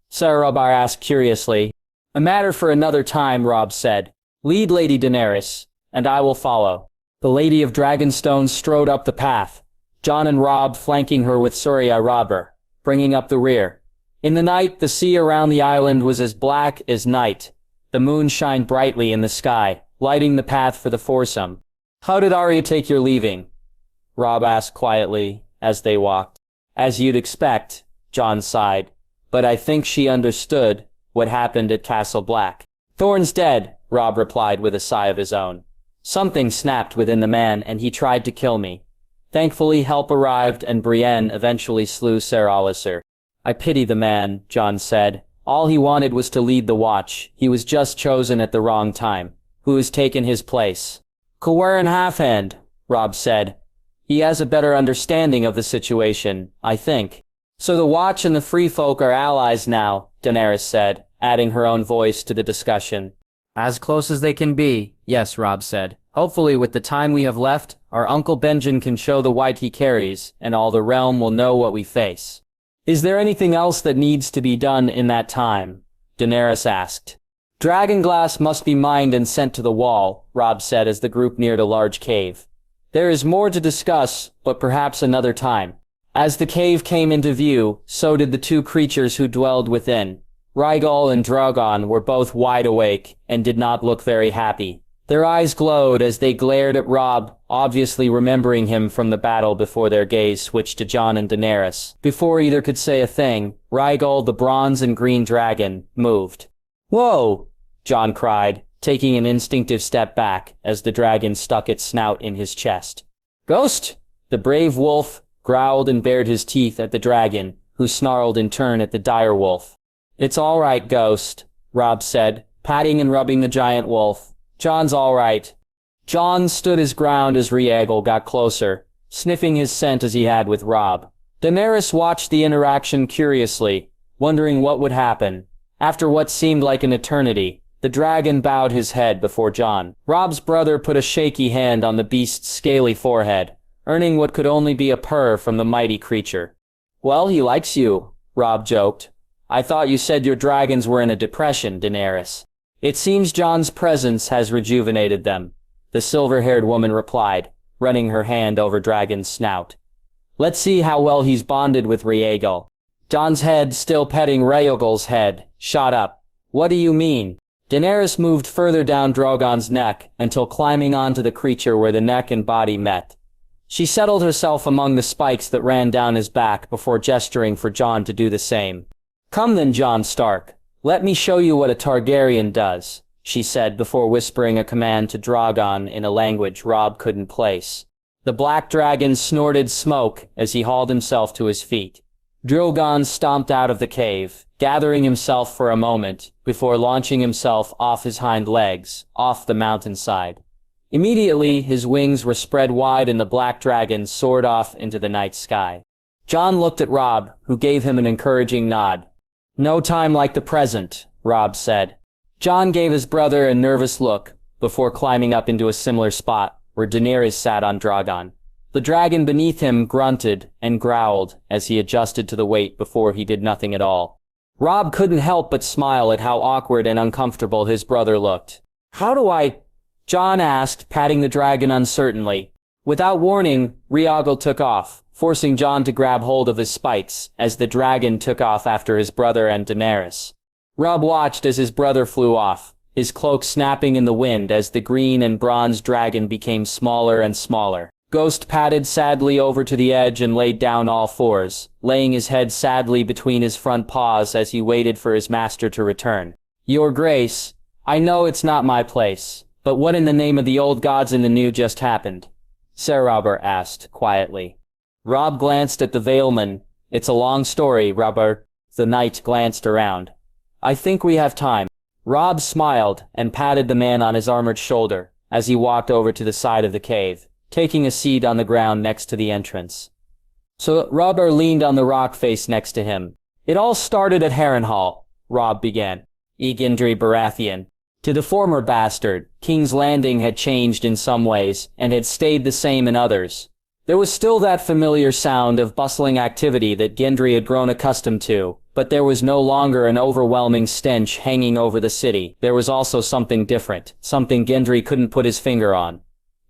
Sarah Robbar asked curiously. A matter for another time, Robb said. Lead Lady Daenerys, and I will follow. The Lady of Dragonstone strode up the path, Jon and Robb flanking her with Surya Robber, bringing up the rear. In the night, the sea around the island was as black as night. The moon shined brightly in the sky, lighting the path for the foursome. How did Arya take your leaving? Robb asked quietly, as they walked. As you'd expect, Jon sighed. But I think she understood what happened at Castle Black. Thorne's dead, Robb replied with a sigh of his own. Something snapped within the man and he tried to kill me. Thankfully help arrived and Brienne eventually slew Ser Alliser. I pity the man, Jon said. All he wanted was to lead the watch. He was just chosen at the wrong time. Who has taken his place? Cweren Halfhand, Robb said. He has a better understanding of the situation, I think. So the Watch and the Free Folk are allies now, Daenerys said, adding her own voice to the discussion. As close as they can be, yes, Robb said. Hopefully with the time we have left, our Uncle Benjen can show the white he carries, and all the realm will know what we face. Is there anything else that needs to be done in that time? Daenerys asked. Dragonglass must be mined and sent to the wall, Robb said as the group neared a large cave. There is more to discuss, but perhaps another time. As the cave came into view, so did the two creatures who dwelled within. Rhaegal and Drogon were both wide awake and did not look very happy. Their eyes glowed as they glared at Robb, obviously remembering him from the battle before their gaze switched to Jon and Daenerys. Before either could say a thing, Rhaegal, the bronze and green dragon, moved. Whoa! Jon cried, taking an instinctive step back as the dragon stuck its snout in his chest. Ghost! The brave wolf growled and bared his teeth at the dragon, who snarled in turn at the dire wolf. It's all right, Ghost, Robb said, patting and rubbing the giant wolf. Jon's all right. Jon stood his ground as Rhaegal got closer, sniffing his scent as he had with Robb. Daenerys watched the interaction curiously, wondering what would happen. After what seemed like an eternity, the dragon bowed his head before Jon. Robb's brother put a shaky hand on the beast's scaly forehead, earning what could only be a purr from the mighty creature. Well, he likes you, Robb joked. I thought you said your dragons were in a depression, Daenerys. It seems Jon's presence has rejuvenated them, the silver-haired woman replied, running her hand over Dragon's snout. Let's see how well he's bonded with Rhaegal. Jon's head, still petting Rhaegal's head, shot up. What do you mean? Daenerys moved further down Drogon's neck until climbing onto the creature where the neck and body met. She settled herself among the spikes that ran down his back before gesturing for Jon to do the same. Come then, Jon Stark. Let me show you what a Targaryen does, she said before whispering a command to Drogon in a language Robb couldn't place. The black dragon snorted smoke as he hauled himself to his feet. Drogon stomped out of the cave, gathering himself for a moment, before launching himself off his hind legs, off the mountainside. Immediately, his wings were spread wide and the black dragon soared off into the night sky. Jon looked at Robb, who gave him an encouraging nod. No time like the present, Robb said. Jon gave his brother a nervous look, before climbing up into a similar spot, where Daenerys sat on Drogon. The dragon beneath him grunted and growled as he adjusted to the weight before he did nothing at all. Robb couldn't help but smile at how awkward and uncomfortable his brother looked. How do I? Jon asked, patting the dragon uncertainly. Without warning, Rhaegal took off, forcing Jon to grab hold of his spikes as the dragon took off after his brother and Daenerys. Robb watched as his brother flew off, his cloak snapping in the wind as the green and bronze dragon became smaller and smaller. Ghost padded sadly over to the edge and laid down all fours, laying his head sadly between his front paws as he waited for his master to return. Your Grace, I know it's not my place, but what in the name of the old gods and the new just happened? Ser Robber asked, quietly. Robb glanced at the Valeman. It's a long story, Robber. The knight glanced around. I think we have time. Robb smiled and patted the man on his armored shoulder as he walked over to the side of the cave, taking a seat on the ground next to the entrance. So Robber leaned on the rock face next to him. It all started at Harrenhal, Robb began. Gendry Baratheon. To the former bastard, King's Landing had changed in some ways and had stayed the same in others. There was still that familiar sound of bustling activity that Gendry had grown accustomed to, but there was no longer an overwhelming stench hanging over the city. There was also something different, something Gendry couldn't put his finger on.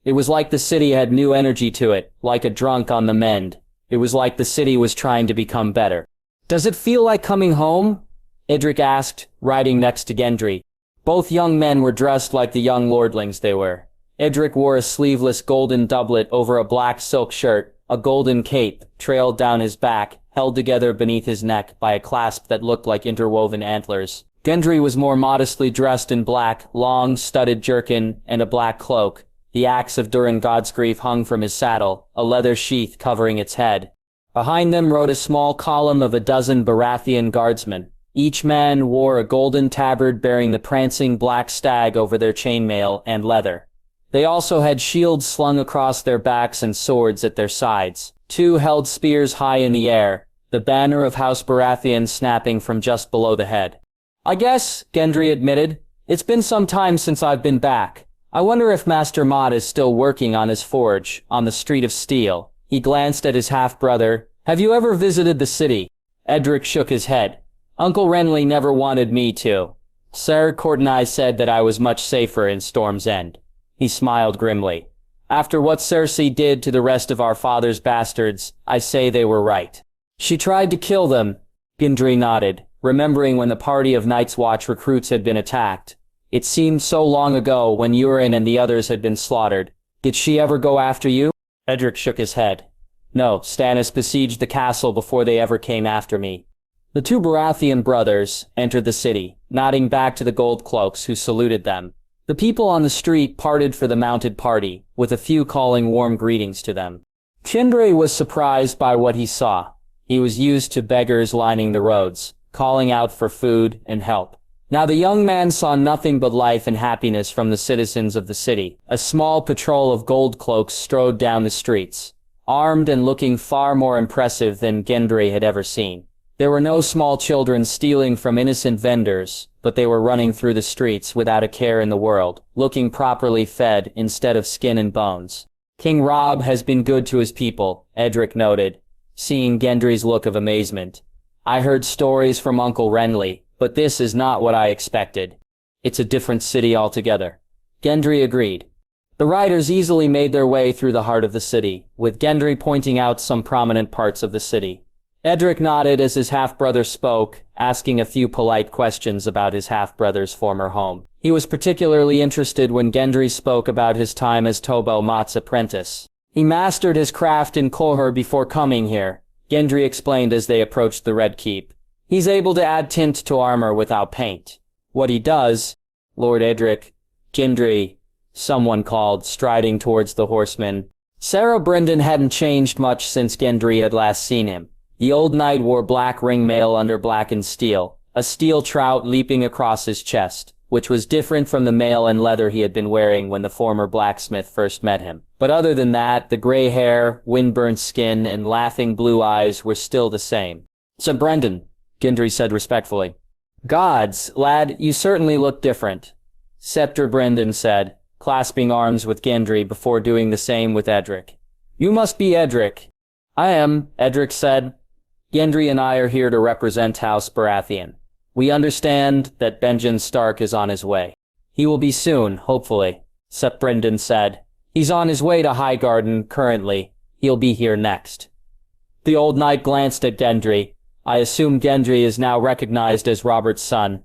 It was like the city had new energy to it, like a drunk on the mend. It was like the city was trying to become better. Does it feel like coming home? Edric asked, riding next to Gendry. Both young men were dressed like the young lordlings they were. Edric wore a sleeveless golden doublet over a black silk shirt. A golden cape trailed down his back, held together beneath his neck by a clasp that looked like interwoven antlers. Gendry was more modestly dressed in black, long, studded jerkin and a black cloak. The axe of Durin Godsgrief hung from his saddle, a leather sheath covering its head. Behind them rode a small column of a dozen Baratheon guardsmen. Each man wore a golden tabard bearing the prancing black stag over their chainmail and leather. They also had shields slung across their backs and swords at their sides. Two held spears high in the air, the banner of House Baratheon snapping from just below the head. I guess, Gendry admitted, it's been some time since I've been back. I wonder if Master Mod is still working on his forge, on the Street of Steel. He glanced at his half-brother. Have you ever visited the city? Edric shook his head. Uncle Renly never wanted me to. Ser Cortnai said that I was much safer in Storm's End. He smiled grimly. After what Cersei did to the rest of our father's bastards, I say they were right. She tried to kill them. Gendry nodded, remembering when the party of Night's Watch recruits had been attacked. It seemed so long ago when Euron and the others had been slaughtered. Did she ever go after you? Edric shook his head. No, Stannis besieged the castle before they ever came after me. The two Baratheon brothers entered the city, nodding back to the gold cloaks who saluted them. The people on the street parted for the mounted party, with a few calling warm greetings to them. Gendry was surprised by what he saw. He was used to beggars lining the roads, calling out for food and help. Now the young man saw nothing but life and happiness from the citizens of the city. A small patrol of gold cloaks strode down the streets, armed and looking far more impressive than Gendry had ever seen. There were no small children stealing from innocent vendors, but they were running through the streets without a care in the world, looking properly fed instead of skin and bones. King Robb has been good to his people, Edric noted, seeing Gendry's look of amazement. I heard stories from Uncle Renly, but this is not what I expected. It's a different city altogether. Gendry agreed. The riders easily made their way through the heart of the city, with Gendry pointing out some prominent parts of the city. Edric nodded as his half-brother spoke, asking a few polite questions about his half-brother's former home. He was particularly interested when Gendry spoke about his time as Tobo Mott's apprentice. He mastered his craft in Qohor before coming here, Gendry explained as they approached the Red Keep. He's able to add tint to armor without paint. What he does, Lord Edric, Gendry, someone called, striding towards the horsemen. Sarah Brynden hadn't changed much since Gendry had last seen him. The old knight wore black ring mail under blackened steel, a steel trout leaping across his chest, which was different from the mail and leather he had been wearing when the former blacksmith first met him. But other than that, the gray hair, wind-burnt skin, and laughing blue eyes were still the same. "Sir Brynden," Gendry said respectfully. "Gods, lad, you certainly look different," Scepter Brynden said, clasping arms with Gendry before doing the same with Edric. "You must be Edric." "I am," Edric said. "Gendry and I are here to represent House Baratheon. We understand that Benjen Stark is on his way. He will be soon, hopefully," Sep Brynden said. "He's on his way to Highgarden currently. He'll be here next." The old knight glanced at Gendry. "I assume Gendry is now recognized as Robert's son."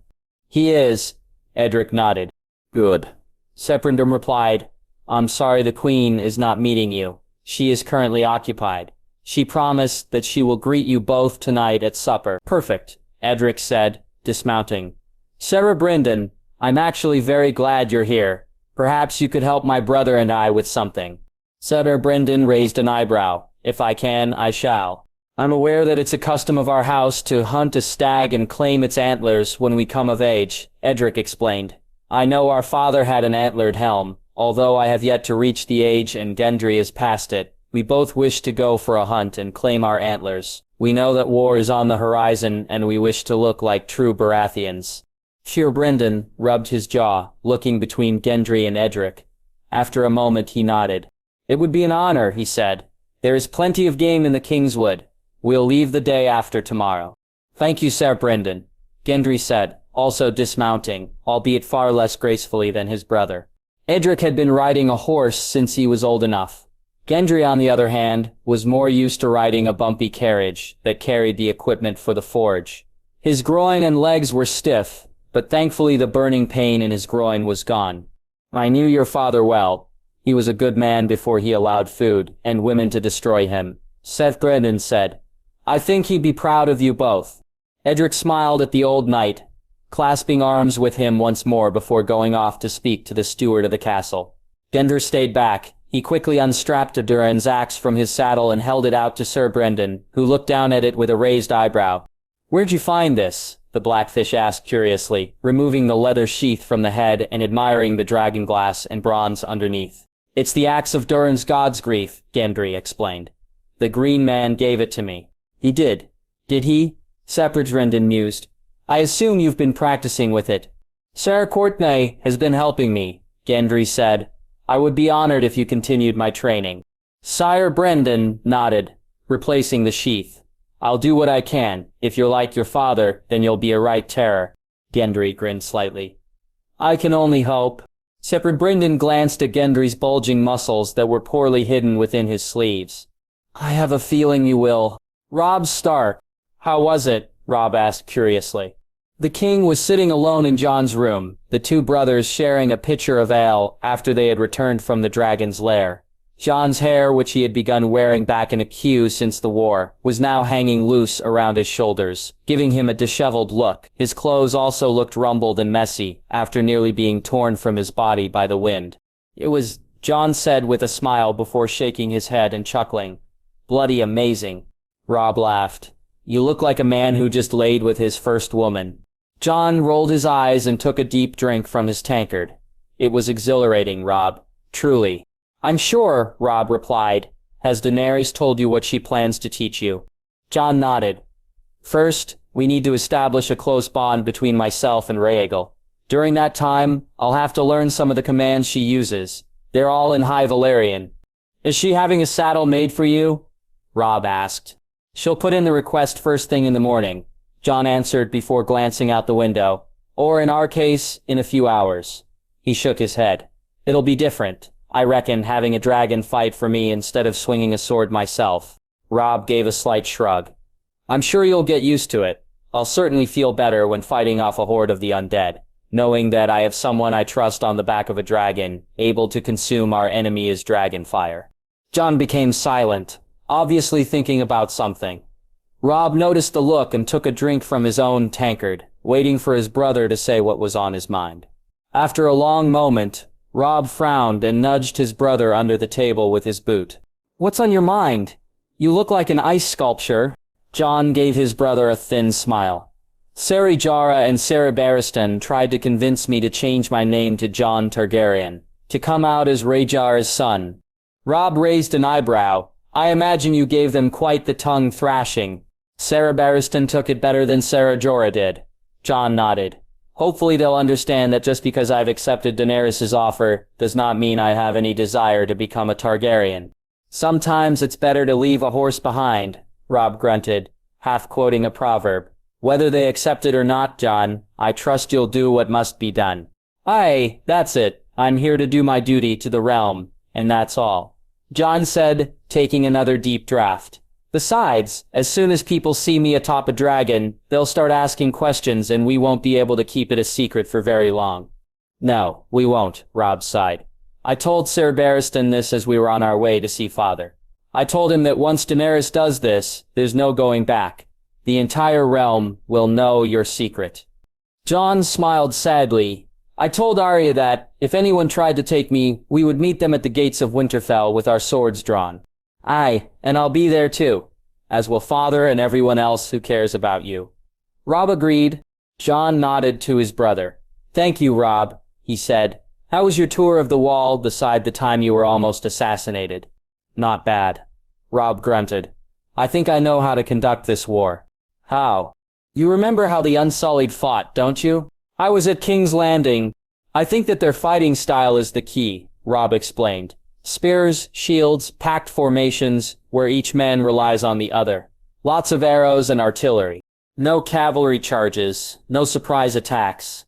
"He is," Edric nodded. "Good," Sep Brynden replied. "I'm sorry the Queen is not meeting you. She is currently occupied. She promised that she will greet you both tonight at supper." "Perfect," Edric said, dismounting. "Sarah Brynden, I'm actually very glad you're here. Perhaps you could help my brother and I with something." Sarah Brynden raised an eyebrow. "If I can, I shall. I'm aware that it's a custom of our house to hunt a stag and claim its antlers when we come of age," Edric explained. "I know our father had an antlered helm, although I have yet to reach the age and Gendry is past it. We both wish to go for a hunt and claim our antlers. We know that war is on the horizon and we wish to look like true Baratheons." Sir Brynden rubbed his jaw, looking between Gendry and Edric. After a moment he nodded. "It would be an honor," he said. "There is plenty of game in the Kingswood. We'll leave the day after tomorrow." "Thank you, Sir Brynden," Gendry said, also dismounting, albeit far less gracefully than his brother. Edric had been riding a horse since he was old enough. Gendry, on the other hand, was more used to riding a bumpy carriage that carried the equipment for the forge. His groin and legs were stiff, but thankfully the burning pain in his groin was gone. "I knew your father well. He was a good man before he allowed food and women to destroy him," Seth Brynden said. "I think he'd be proud of you both." Edric smiled at the old knight, clasping arms with him once more before going off to speak to the steward of the castle. Gendry stayed back. He quickly unstrapped Durin's axe from his saddle and held it out to Sir Brynden, who looked down at it with a raised eyebrow. "Where'd you find this?" the Blackfish asked curiously, removing the leather sheath from the head and admiring the dragon glass and bronze underneath. "It's the axe of Durin's God's Grief," Gendry explained. "The Green Man gave it to me." "He did. Did he?" Scepter Brynden mused. "I assume you've been practicing with it." "Sir Courtenay has been helping me," Gendry said. "I would be honored if you continued my training." Sire Brynden nodded, replacing the sheath. "I'll do what I can. If you're like your father, then you'll be a right terror." Gendry grinned slightly. "I can only hope." Scepter Brynden glanced at Gendry's bulging muscles that were poorly hidden within his sleeves. "I have a feeling you will." "Robb Stark. How was it?" Robb asked curiously. The king was sitting alone in Jon's room, the two brothers sharing a pitcher of ale after they had returned from the dragon's lair. Jon's hair, which he had begun wearing back in a queue since the war, was now hanging loose around his shoulders, giving him a disheveled look. His clothes also looked rumpled and messy, after nearly being torn from his body by the wind. "It was," Jon said with a smile before shaking his head and chuckling. "Bloody amazing." Robb laughed. "You look like a man who just laid with his first woman." Jon rolled his eyes and took a deep drink from his tankard. "It was exhilarating, Robb. Truly." "I'm sure," Robb replied. "Has Daenerys told you what she plans to teach you?" Jon nodded. "First, we need to establish a close bond between myself and Rhaegal. During that time, I'll have to learn some of the commands she uses. They're all in High Valyrian." "Is she having a saddle made for you?" Robb asked. "She'll put in the request first thing in the morning," Jon answered before glancing out the window. Or in our case, in a few hours. He shook his head. It'll be different, I reckon, having a dragon fight for me instead of swinging a sword myself. Robb gave a slight shrug. I'm sure you'll get used to it. I'll certainly feel better when fighting off a horde of the undead, knowing that I have someone I trust on the back of a dragon, able to consume our enemy's dragon fire. Jon became silent, obviously thinking about something. Robb noticed the look and took a drink from his own tankard, waiting for his brother to say what was on his mind. After a long moment, Robb frowned and nudged his brother under the table with his boot. What's on your mind? You look like an ice sculpture. Jon gave his brother a thin smile. Sari Jorah and Sarah Barristan tried to convince me to change my name to Jon Targaryen, to come out as Rhaegar's son. Robb raised an eyebrow. I imagine you gave them quite the tongue thrashing. Sarah Barristan took it better than Sarah Jorah did. Jon nodded. Hopefully they'll understand that just because I've accepted Daenerys' offer does not mean I have any desire to become a Targaryen. Sometimes it's better to leave a horse behind, Robb grunted, half quoting a proverb. Whether they accept it or not, Jon, I trust you'll do what must be done. Aye, that's it. I'm here to do my duty to the realm, and that's all. Jon said, taking another deep draught. Besides, as soon as people see me atop a dragon, they'll start asking questions and we won't be able to keep it a secret for very long. No, we won't, Robb sighed. I told Ser Barristan this as we were on our way to see Father. I told him that once Daenerys does this, there's no going back. The entire realm will know your secret. Jon smiled sadly. I told Arya that, if anyone tried to take me, we would meet them at the gates of Winterfell with our swords drawn. Aye, and I'll be there too, as will Father and everyone else who cares about you. Robb agreed. Jon nodded to his brother. Thank you, Robb, he said. How was your tour of the Wall beside the time you were almost assassinated? Not bad. Robb grunted. I think I know how to conduct this war. How? You remember how the Unsullied fought, don't you? I was at King's Landing. I think that their fighting style is the key, Robb explained. Spears, shields, packed formations, where each man relies on the other. Lots of arrows and artillery. No cavalry charges, no surprise attacks.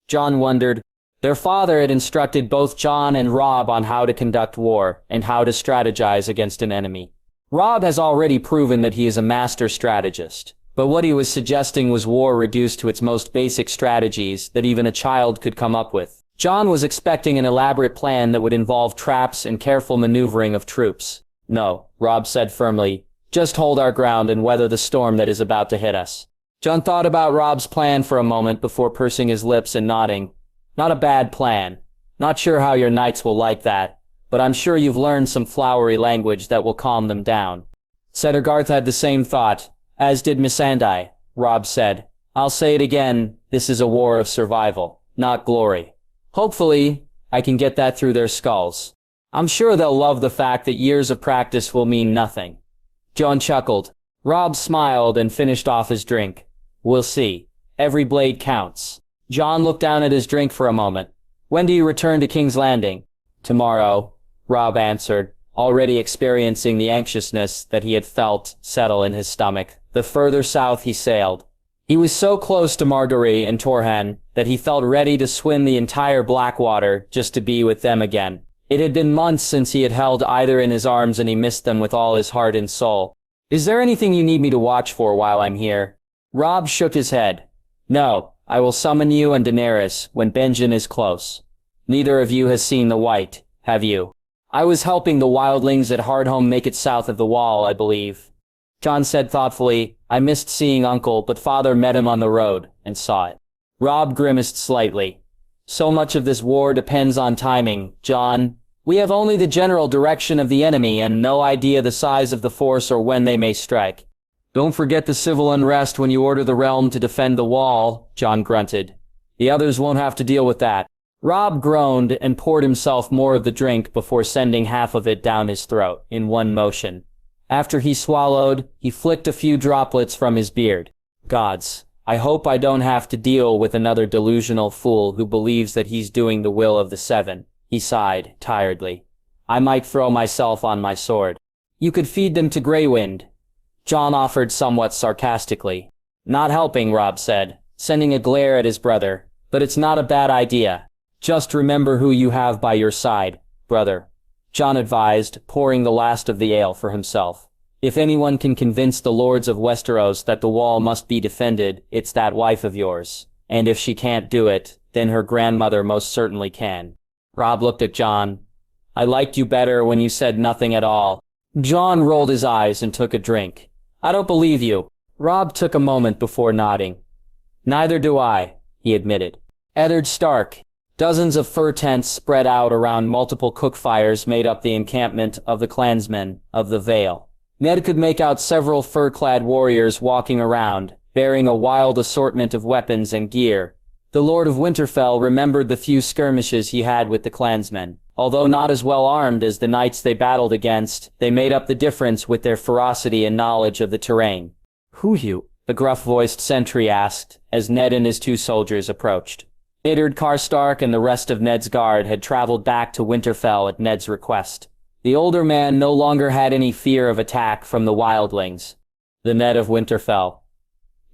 Jon wondered. Their father had instructed both Jon and Robb on how to conduct war and how to strategize against an enemy. Robb has already proven that he is a master strategist, but what he was suggesting was war reduced to its most basic strategies that even a child could come up with. Jon was expecting an elaborate plan that would involve traps and careful maneuvering of troops. No, Robb said firmly, just hold our ground and weather the storm that is about to hit us. Jon thought about Robb's plan for a moment before pursing his lips and nodding. Not a bad plan. Not sure how your knights will like that, but I'm sure you've learned some flowery language that will calm them down. Settergarth had the same thought, as did Missandei. Robb said, I'll say it again, this is a war of survival, not glory. Hopefully, I can get that through their skulls. I'm sure they'll love the fact that years of practice will mean nothing. Jon chuckled. Robb smiled and finished off his drink. We'll see. Every blade counts. Jon looked down at his drink for a moment. When do you return to King's Landing? Tomorrow, Robb answered, already experiencing the anxiousness that he had felt settle in his stomach. The further south he sailed. He was so close to Margaery and Torhan that he felt ready to swim the entire Blackwater just to be with them again. It had been months since he had held either in his arms and he missed them with all his heart and soul. Is there anything you need me to watch for while I'm here? Robb shook his head. No, I will summon you and Daenerys when Benjen is close. Neither of you has seen the White, have you? I was helping the wildlings at Hardhome make it south of the Wall, I believe. Jon said thoughtfully, I missed seeing Uncle, but Father met him on the road and saw it. Robb grimaced slightly. So much of this war depends on timing, Jon. We have only the general direction of the enemy and no idea the size of the force or when they may strike. Don't forget the civil unrest when you order the realm to defend the Wall, Jon grunted. The others won't have to deal with that. Robb groaned and poured himself more of the drink before sending half of it down his throat in one motion. After he swallowed, he flicked a few droplets from his beard. Gods, I hope I don't have to deal with another delusional fool who believes that he's doing the will of the Seven. He sighed, tiredly. I might throw myself on my sword. You could feed them to Greywind. Jon offered somewhat sarcastically. Not helping, Robb said, sending a glare at his brother. But it's not a bad idea. Just remember who you have by your side, brother. Jon advised, pouring the last of the ale for himself. If anyone can convince the lords of Westeros that the wall must be defended, it's that wife of yours. And if she can't do it, then her grandmother most certainly can. Robb looked at Jon. I liked you better when you said nothing at all. Jon rolled his eyes and took a drink. I don't believe you. Robb took a moment before nodding. Neither do I, he admitted. Eddard Stark. Dozens of fur tents spread out around multiple cook fires made up the encampment of the clansmen of the Vale. Ned could make out several fur-clad warriors walking around, bearing a wild assortment of weapons and gear. The Lord of Winterfell remembered the few skirmishes he had with the clansmen. Although not as well armed as the knights they battled against, they made up the difference with their ferocity and knowledge of the terrain. Who you? The gruff-voiced sentry asked, as Ned and his two soldiers approached. Eddard Stark and the rest of Ned's guard had traveled back to Winterfell at Ned's request. The older man no longer had any fear of attack from the wildlings. The Ned of Winterfell.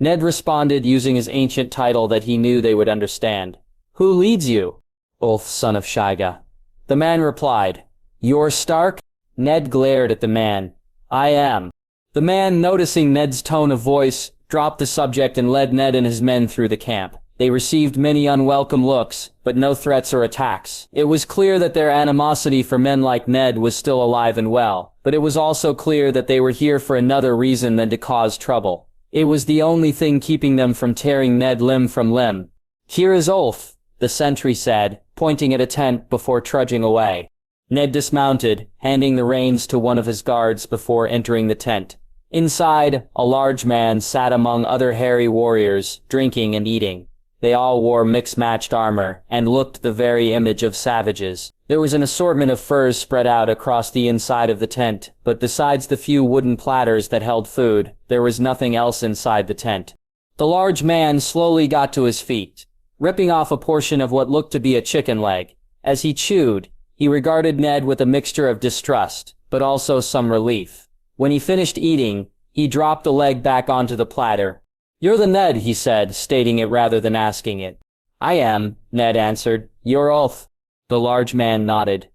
Ned responded using his ancient title that he knew they would understand. Who leads you? Ulf, son of Shaiga. The man replied. You're Stark? Ned glared at the man. I am. The man, noticing Ned's tone of voice, dropped the subject and led Ned and his men through the camp. They received many unwelcome looks, but no threats or attacks. It was clear that their animosity for men like Ned was still alive and well, but it was also clear that they were here for another reason than to cause trouble. It was the only thing keeping them from tearing Ned limb from limb. Here is Ulf, the sentry said, pointing at a tent before trudging away. Ned dismounted, handing the reins to one of his guards before entering the tent. Inside, a large man sat among other hairy warriors, drinking and eating. They all wore mixed-matched armor, and looked the very image of savages. There was an assortment of furs spread out across the inside of the tent, but besides the few wooden platters that held food, there was nothing else inside the tent. The large man slowly got to his feet, ripping off a portion of what looked to be a chicken leg. As he chewed, he regarded Ned with a mixture of distrust, but also some relief. When he finished eating, he dropped the leg back onto the platter. You're the Ned, he said, stating it rather than asking it. I am, Ned answered. You're Ulf. The large man nodded.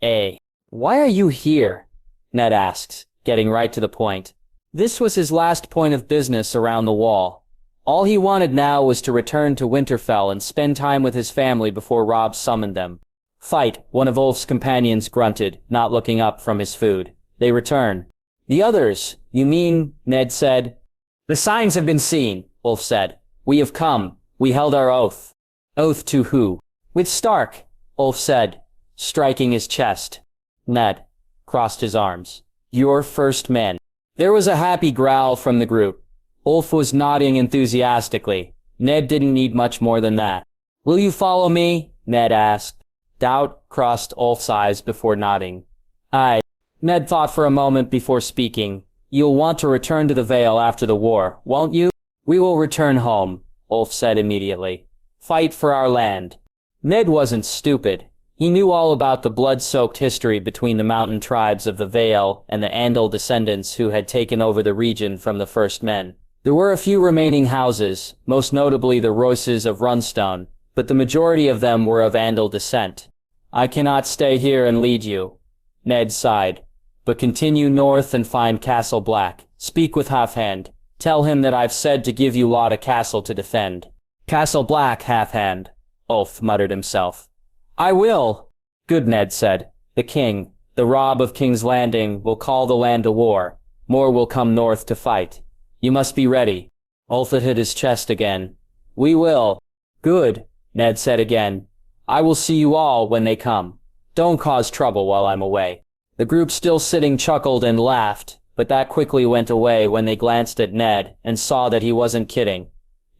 Why are you here? Ned asked, getting right to the point. This was his last point of business around the wall. All he wanted now was to return to Winterfell and spend time with his family before Robb summoned them. Fight, one of Ulf's companions grunted, not looking up from his food. They return. The others, you mean? Ned said. The signs have been seen, Ulf said. We have come. We held our oath. Oath to who? With Stark, Ulf said, striking his chest. Ned crossed his arms. Your first men. There was a happy growl from the group. Ulf was nodding enthusiastically. Ned didn't need much more than that. Will you follow me? Ned asked. Doubt crossed Ulf's eyes before nodding. Aye. Ned thought for a moment before speaking. You'll want to return to the Vale after the war, won't you? We will return home, Ulf said immediately. Fight for our land. Ned wasn't stupid. He knew all about the blood-soaked history between the mountain tribes of the Vale and the Andal descendants who had taken over the region from the first men. There were a few remaining houses, most notably the Royces of Runstone, but the majority of them were of Andal descent. I cannot stay here and lead you, Ned sighed. But continue north and find Castle Black. Speak with Halfhand. Tell him that I've said to give you lot a castle to defend. Castle Black, Halfhand, Ulf muttered himself. I will. Good, Ned said. The king, the Robb of King's Landing, will call the land to war. More will come north to fight. You must be ready. Ulf hit his chest again. We will. Good, Ned said again. I will see you all when they come. Don't cause trouble while I'm away. The group still sitting chuckled and laughed, but that quickly went away when they glanced at Ned and saw that he wasn't kidding.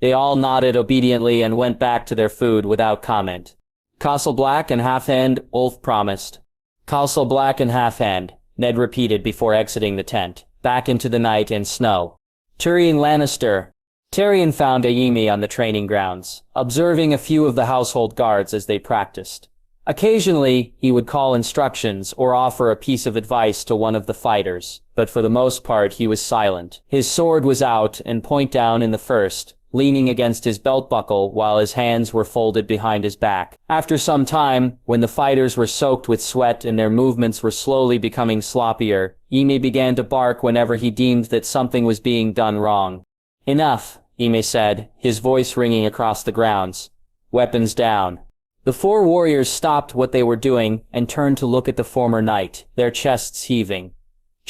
They all nodded obediently and went back to their food without comment. Castle Black and Halfhand, Ulf promised. Castle Black and Halfhand, Ned repeated before exiting the tent, back into the night and snow. Tyrion Lannister. Tyrion found Aemi on the training grounds, observing a few of the household guards as they practiced. Occasionally, he would call instructions or offer a piece of advice to one of the fighters, but for the most part he was silent. His sword was out and point down in the first, leaning against his belt buckle while his hands were folded behind his back. After some time, when the fighters were soaked with sweat and their movements were slowly becoming sloppier, Ime began to bark whenever he deemed that something was being done wrong. "Enough," Ime said, his voice ringing across the grounds. "Weapons down." The four warriors stopped what they were doing and turned to look at the former knight, their chests heaving.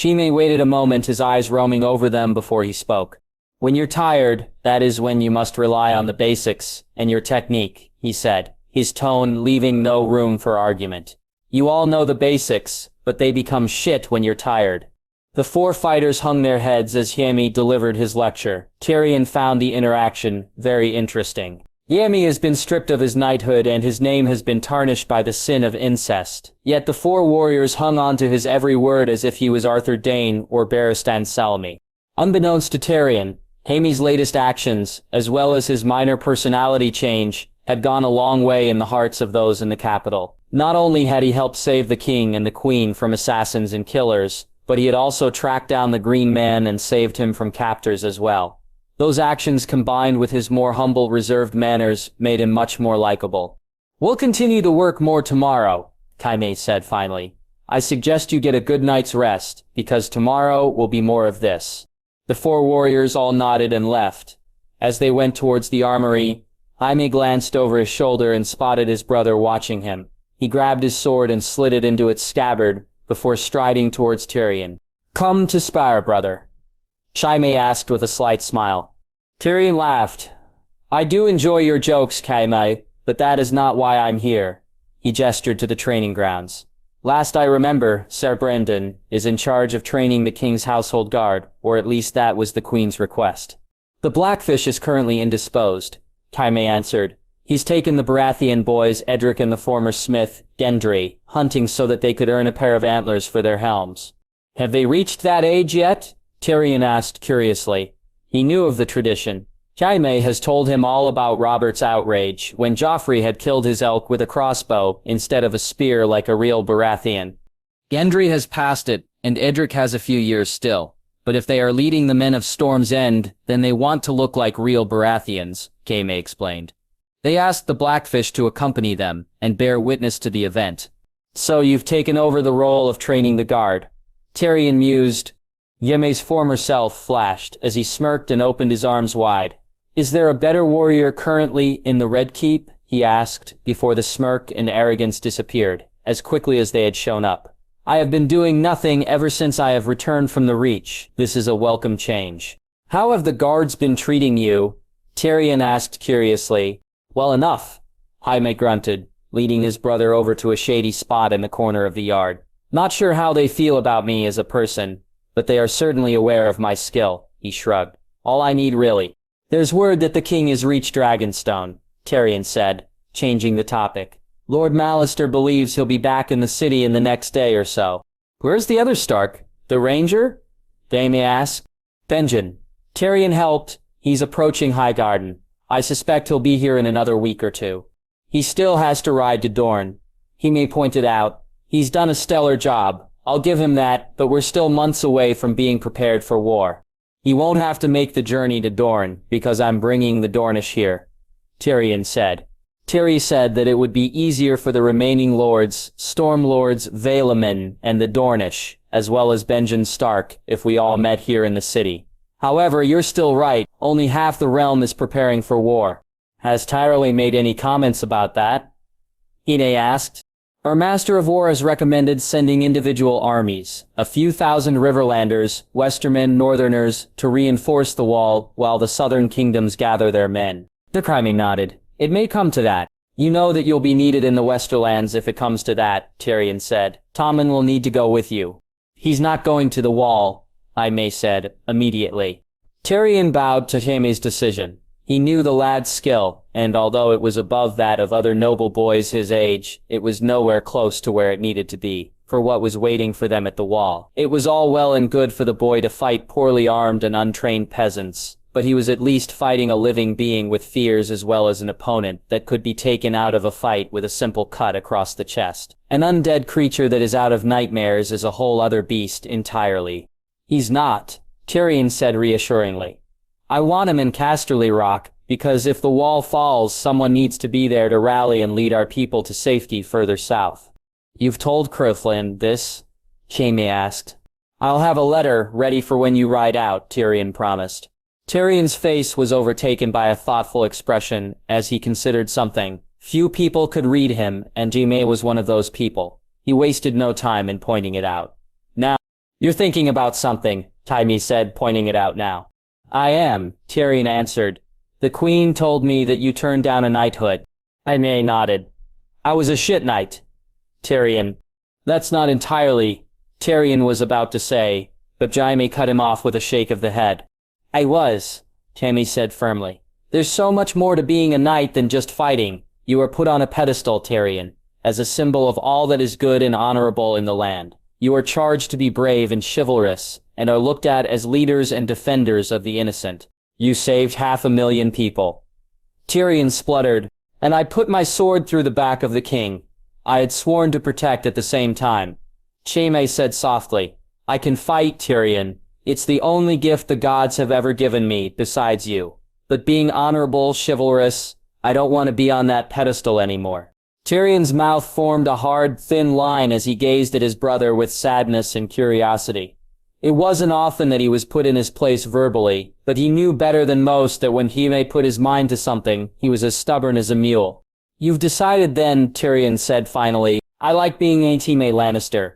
Ime waited a moment, his eyes roaming over them before he spoke. "When you're tired, that is when you must rely on the basics and your technique," he said, his tone leaving no room for argument. "You all know the basics, but they become shit when you're tired." The four fighters hung their heads as Jaime delivered his lecture. Tyrion found the interaction very interesting. Jaime has been stripped of his knighthood and his name has been tarnished by the sin of incest. Yet the four warriors hung on to his every word as if he was Arthur Dane or Barristan Selmy. Unbeknownst to Tyrion, Jaime's latest actions, as well as his minor personality change, had gone a long way in the hearts of those in the capital. Not only had he helped save the king and the queen from assassins and killers, but he had also tracked down the Green Man and saved him from captors as well. Those actions combined with his more humble, reserved manners made him much more likable. "We'll continue to work more tomorrow," Jaime said finally. "I suggest you get a good night's rest, because tomorrow will be more of this." The four warriors all nodded and left. As they went towards the armory, Jaime glanced over his shoulder and spotted his brother watching him. He grabbed his sword and slid it into its scabbard before striding towards Tyrion. "Come to spar, brother?" Jaime asked with a slight smile. Tyrion laughed. "I do enjoy your jokes, Jaime, but that is not why I'm here." He gestured to the training grounds. "Last I remember, Ser Brandon is in charge of training the king's household guard, or at least that was the queen's request." "The Blackfish is currently indisposed," Jaime answered. "He's taken the Baratheon boys, Edric and the former smith, Gendry, hunting so that they could earn a pair of antlers for their helms." "Have they reached that age yet?" Tyrion asked curiously. He knew of the tradition. Jaime has told him all about Robert's outrage when Joffrey had killed his elk with a crossbow instead of a spear like a real Baratheon. Gendry has passed it, and Edric has a few years still. But if they are leading the men of Storm's End, then they want to look like real Baratheons, Jaime explained. They asked the Blackfish to accompany them and bear witness to the event. "So you've taken over the role of training the guard," Tyrion mused. Yemme's former self flashed as he smirked and opened his arms wide. "Is there a better warrior currently in the Red Keep?" he asked, before the smirk and arrogance disappeared, as quickly as they had shown up. "I have been doing nothing ever since I have returned from the Reach. This is a welcome change." "How have the guards been treating you?" Tyrion asked curiously. "Well enough," Jaime grunted, leading his brother over to a shady spot in the corner of the yard. "Not sure how they feel about me as a person, but they are certainly aware of my skill," he shrugged. "All I need really." "There's word that the king has reached Dragonstone," Tyrion said, changing the topic. "Lord Mallister believes he'll be back in the city in the next day or so." "Where's the other Stark? The Ranger?" Jaime asked. "Benjen." Tyrion helped. "He's approaching Highgarden. I suspect he'll be here in another week or two. He still has to ride to Dorne." Jaime pointed out. "He's done a stellar job. I'll give him that, but we're still months away from being prepared for war. He won't have to make the journey to Dorne, because I'm bringing the Dornish here," Tyrion said. Tyrion said that it would be easier for the remaining lords, Storm Lords Vaelamin and the Dornish, as well as Benjen Stark, if we all met here in the city. "However, you're still right, only half the realm is preparing for war." "Has Tyrell made any comments about that?" Ine asked. "Our Master of War has recommended sending individual armies, a few thousand Riverlanders, Westermen, Northerners, to reinforce the wall while the southern kingdoms gather their men." Jaime nodded. "It may come to that. You know that you'll be needed in the Westerlands if it comes to that," Tyrion said. "Tommen will need to go with you." "He's not going to the wall," Jaime said, immediately. Tyrion bowed to Jaime's decision. He knew the lad's skill, and although it was above that of other noble boys his age, it was nowhere close to where it needed to be, for what was waiting for them at the wall. It was all well and good for the boy to fight poorly armed and untrained peasants, but he was at least fighting a living being with fears as well as an opponent that could be taken out of a fight with a simple cut across the chest. An undead creature that is out of nightmares is a whole other beast entirely. "He's not," Tyrion said reassuringly. I want him in Casterly Rock, because if the wall falls, someone needs to be there to rally and lead our people to safety further south. You've told Croflin this? Jaime asked. I'll have a letter ready for when you ride out, Tyrion promised. Tyrion's face was overtaken by a thoughtful expression as he considered something. Few people could read him, and Jaime was one of those people. He wasted no time in pointing it out. Now, you're thinking about something, Jaime said, pointing it out now. I am, Tyrion answered. The Queen told me that you turned down a knighthood. Jaime nodded. I was a shit knight. Tyrion. That's not entirely, Tyrion was about to say, but Jaime cut him off with a shake of the head. I was, Jaime said firmly. There's so much more to being a knight than just fighting. You are put on a pedestal, Tyrion, as a symbol of all that is good and honorable in the land. You are charged to be brave and chivalrous, and are looked at as leaders and defenders of the innocent. You saved 500,000 people. Tyrion spluttered, and I put my sword through the back of the king. I had sworn to protect at the same time. Jaime said softly, I can fight, Tyrion. It's the only gift the gods have ever given me, besides you. But being honorable, chivalrous, I don't want to be on that pedestal anymore. Tyrion's mouth formed a hard, thin line as he gazed at his brother with sadness and curiosity. It wasn't often that he was put in his place verbally, but he knew better than most that when Jaime put his mind to something, he was as stubborn as a mule. You've decided then, Tyrion said finally. I like being a Jaime Lannister.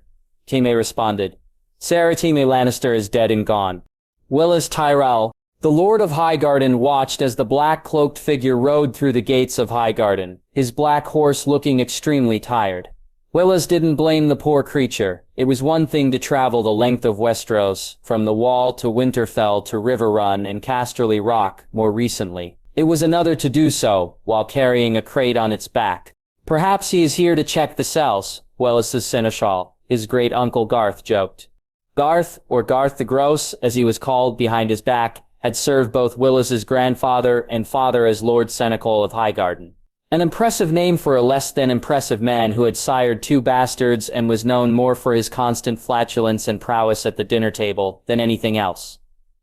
Jaime responded. Sarah Jaime Lannister is dead and gone. Willis Tyrell, the Lord of Highgarden, watched as the black-cloaked figure rode through the gates of Highgarden, his black horse looking extremely tired. Willis didn't blame the poor creature. It was one thing to travel the length of Westeros, from the Wall to Winterfell to Riverrun and Casterly Rock more recently. It was another to do so, while carrying a crate on its back. Perhaps he is here to check the cells, Willis's seneschal, his great-uncle Garth joked. Garth, or Garth the Gross, as he was called behind his back, had served both Willis's grandfather and father as Lord Senecal of Highgarden. An impressive name for a less than impressive man who had sired 2 bastards and was known more for his constant flatulence and prowess at the dinner table than anything else.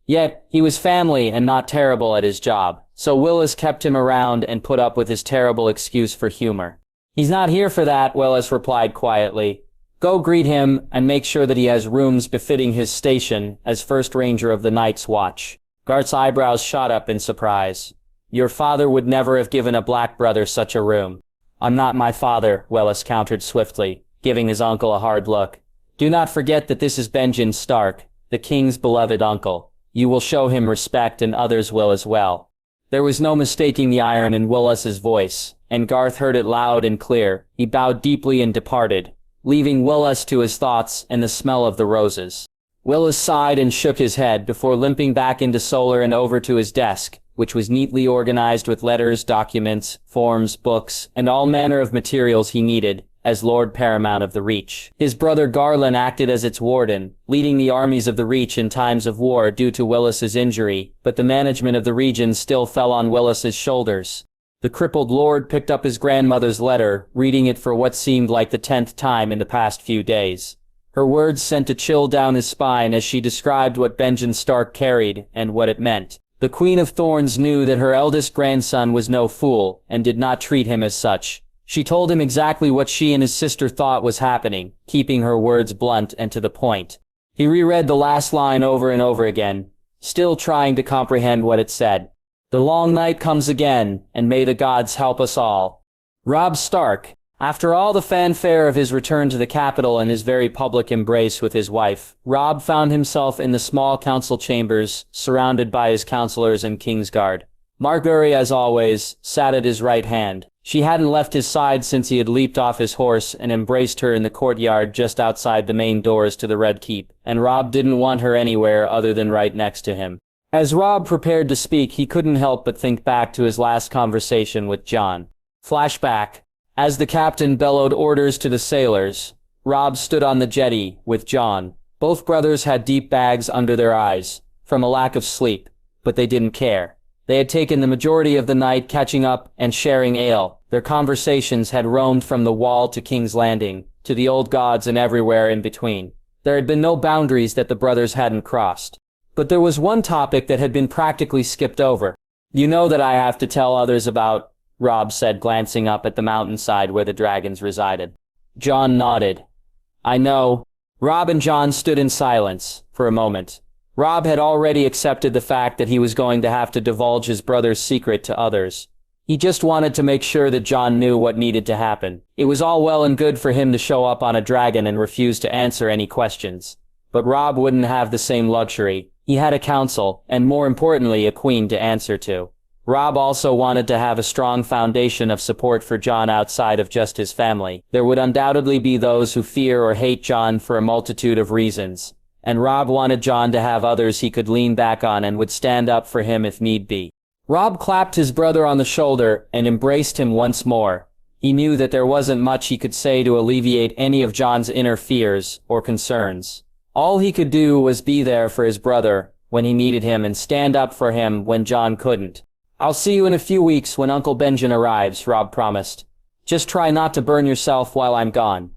Yet, he was family and not terrible at his job, so Willis kept him around and put up with his terrible excuse for humor. He's not here for that, Willis replied quietly. Go greet him and make sure that he has rooms befitting his station as First Ranger of the Night's Watch. Garth's eyebrows shot up in surprise. Your father would never have given a black brother such a room. I'm not my father, Willis countered swiftly, giving his uncle a hard look. Do not forget that this is Benjen Stark, the king's beloved uncle. You will show him respect and others will as well. There was no mistaking the iron in Willis's voice, and Garth heard it loud and clear. He bowed deeply and departed, leaving Willis to his thoughts and the smell of the roses. Willis sighed and shook his head before limping back into Solar and over to his desk, which was neatly organized with letters, documents, forms, books, and all manner of materials he needed, as Lord Paramount of the Reach. His brother Garland acted as its warden, leading the armies of the Reach in times of war due to Willis's injury, but the management of the region still fell on Willis's shoulders. The crippled lord picked up his grandmother's letter, reading it for what seemed like the 10th time in the past few days. Her words sent a chill down his spine as she described what Benjen Stark carried and what it meant. The Queen of Thorns knew that her eldest grandson was no fool, and did not treat him as such. She told him exactly what she and his sister thought was happening, keeping her words blunt and to the point. He reread the last line over and over again, still trying to comprehend what it said. The long night comes again, and may the gods help us all. Robb Stark. After all the fanfare of his return to the capital and his very public embrace with his wife, Robb found himself in the small council chambers, surrounded by his counselors and Kingsguard. Margaery, as always, sat at his right hand. She hadn't left his side since he had leaped off his horse and embraced her in the courtyard just outside the main doors to the Red Keep, and Robb didn't want her anywhere other than right next to him. As Robb prepared to speak, he couldn't help but think back to his last conversation with Jon. Flashback. As the captain bellowed orders to the sailors, Robb stood on the jetty with Jon. Both brothers had deep bags under their eyes, from a lack of sleep, but they didn't care. They had taken the majority of the night catching up and sharing ale. Their conversations had roamed from the Wall to King's Landing, to the old gods and everywhere in between. There had been no boundaries that the brothers hadn't crossed. But there was one topic that had been practically skipped over. You know that I have to tell others about, Robb said, glancing up at the mountainside where the dragons resided. Jon nodded. I know. Robb and Jon stood in silence for a moment. Robb had already accepted the fact that he was going to have to divulge his brother's secret to others. He just wanted to make sure that Jon knew what needed to happen. It was all well and good for him to show up on a dragon and refuse to answer any questions. But Robb wouldn't have the same luxury. He had a council, and more importantly, a queen to answer to. Robb also wanted to have a strong foundation of support for Jon outside of just his family. There would undoubtedly be those who fear or hate Jon for a multitude of reasons. And Robb wanted Jon to have others he could lean back on and would stand up for him if need be. Robb clapped his brother on the shoulder and embraced him once more. He knew that there wasn't much he could say to alleviate any of Jon's inner fears or concerns. All he could do was be there for his brother when he needed him and stand up for him when Jon couldn't. I'll see you in a few weeks when Uncle Benjen arrives, Robb promised. Just try not to burn yourself while I'm gone.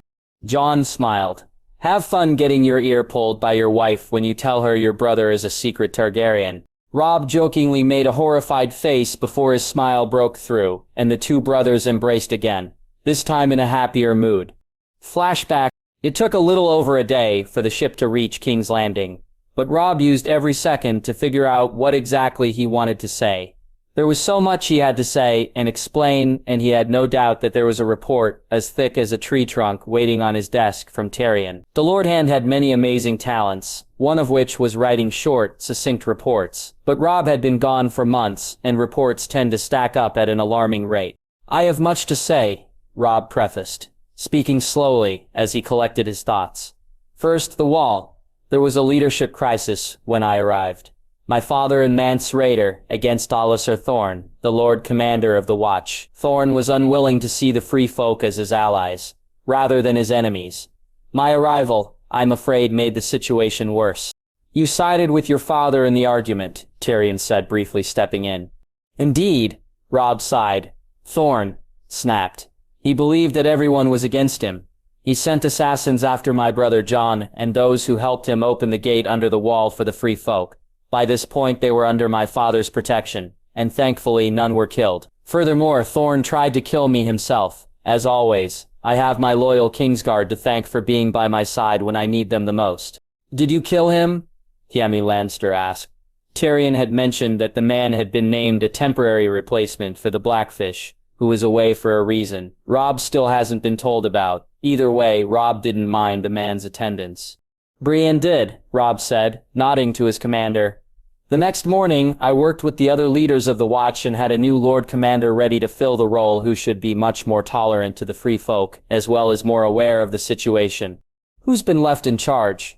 Jon smiled. Have fun getting your ear pulled by your wife when you tell her your brother is a secret Targaryen. Robb jokingly made a horrified face before his smile broke through, and the two brothers embraced again, this time in a happier mood. Flashback. It took a little over a day for the ship to reach King's Landing, but Robb used every second to figure out what exactly he wanted to say. There was so much he had to say and explain, and he had no doubt that there was a report as thick as a tree trunk waiting on his desk from Tyrion. The Lord Hand had many amazing talents, one of which was writing short, succinct reports. But Robb had been gone for months, and reports tend to stack up at an alarming rate. I have much to say, Robb prefaced, speaking slowly as he collected his thoughts. First, the Wall. There was a leadership crisis when I arrived. My father and Mance Rayder against Olyser Thorne, the Lord Commander of the Watch. Thorne was unwilling to see the Free Folk as his allies, rather than his enemies. My arrival, I'm afraid, made the situation worse. You sided with your father in the argument, Tyrion said, briefly stepping in. Indeed, Robb sighed. Thorne snapped. He believed that everyone was against him. He sent assassins after my brother Jon and those who helped him open the gate under the wall for the Free Folk. By this point they were under my father's protection, and thankfully none were killed. Furthermore, Thorne tried to kill me himself. As always, I have my loyal Kingsguard to thank for being by my side when I need them the most. Did you kill him? Jaime Lannister asked. Tyrion had mentioned that the man had been named a temporary replacement for the Blackfish, who was away for a reason. Robb still hasn't been told about. Either way, Robb didn't mind the man's attendance. Brienne did, Robb said, nodding to his commander. The next morning, I worked with the other leaders of the Watch and had a new Lord Commander ready to fill the role who should be much more tolerant to the Free Folk, as well as more aware of the situation. Who's been left in charge?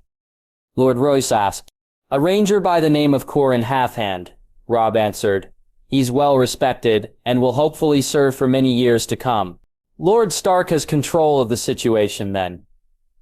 Lord Royce asked. A ranger by the name of Corin Halfhand, Robb answered. He's well respected, and will hopefully serve for many years to come. Lord Stark has control of the situation then.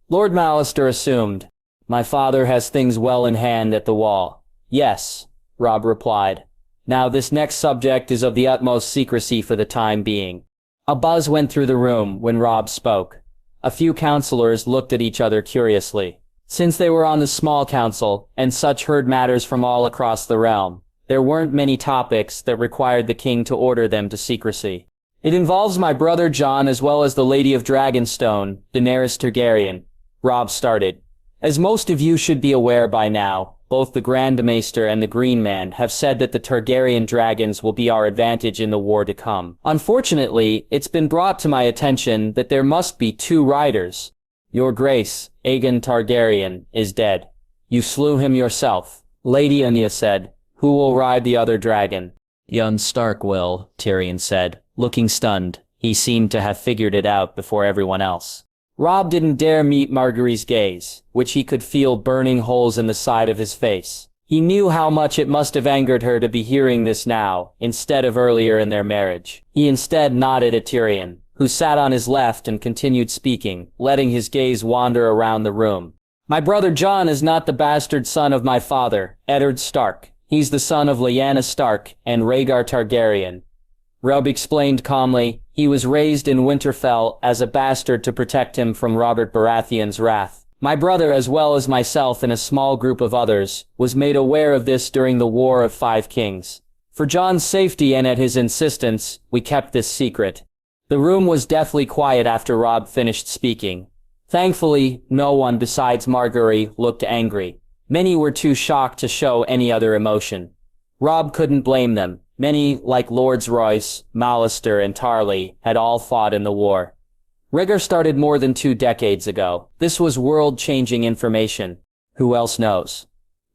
Lord Mallister assumed. My father has things well in hand at the Wall. Yes, Robb replied. Now this next subject is of the utmost secrecy for the time being. A buzz went through the room when Robb spoke. A few counselors looked at each other curiously. Since they were on the small council, and such heard matters from all across the realm, there weren't many topics that required the king to order them to secrecy. It involves my brother Jon as well as the Lady of Dragonstone, Daenerys Targaryen, Robb started. As most of you should be aware by now, both the Grand Maester and the Green Man have said that the Targaryen dragons will be our advantage in the war to come. Unfortunately, it's been brought to my attention that there must be two riders. Your Grace, Aegon Targaryen, is dead. You slew him yourself. Lady Anya said. Who will ride the other dragon? Young Stark will, Tyrion said, looking stunned. He seemed to have figured it out before everyone else. Robb didn't dare meet Margaery's gaze, which he could feel burning holes in the side of his face. He knew how much it must have angered her to be hearing this now, instead of earlier in their marriage. He instead nodded at Tyrion, who sat on his left and continued speaking, letting his gaze wander around the room. My brother Jon is not the bastard son of my father, Eddard Stark. He's the son of Lyanna Stark and Rhaegar Targaryen. Robb explained calmly. He was raised in Winterfell as a bastard to protect him from Robert Baratheon's wrath. My brother, as well as myself and a small group of others, was made aware of this during the War of Five Kings. For Jon's safety and at his insistence, we kept this secret. The room was deathly quiet after Robb finished speaking. Thankfully, no one besides Margaery looked angry. Many were too shocked to show any other emotion. Robb couldn't blame them. Many, like Lords Royce, Mallister, and Tarly, had all fought in the war. Rhaegar started more than 2 decades ago. This was world-changing information. Who else knows?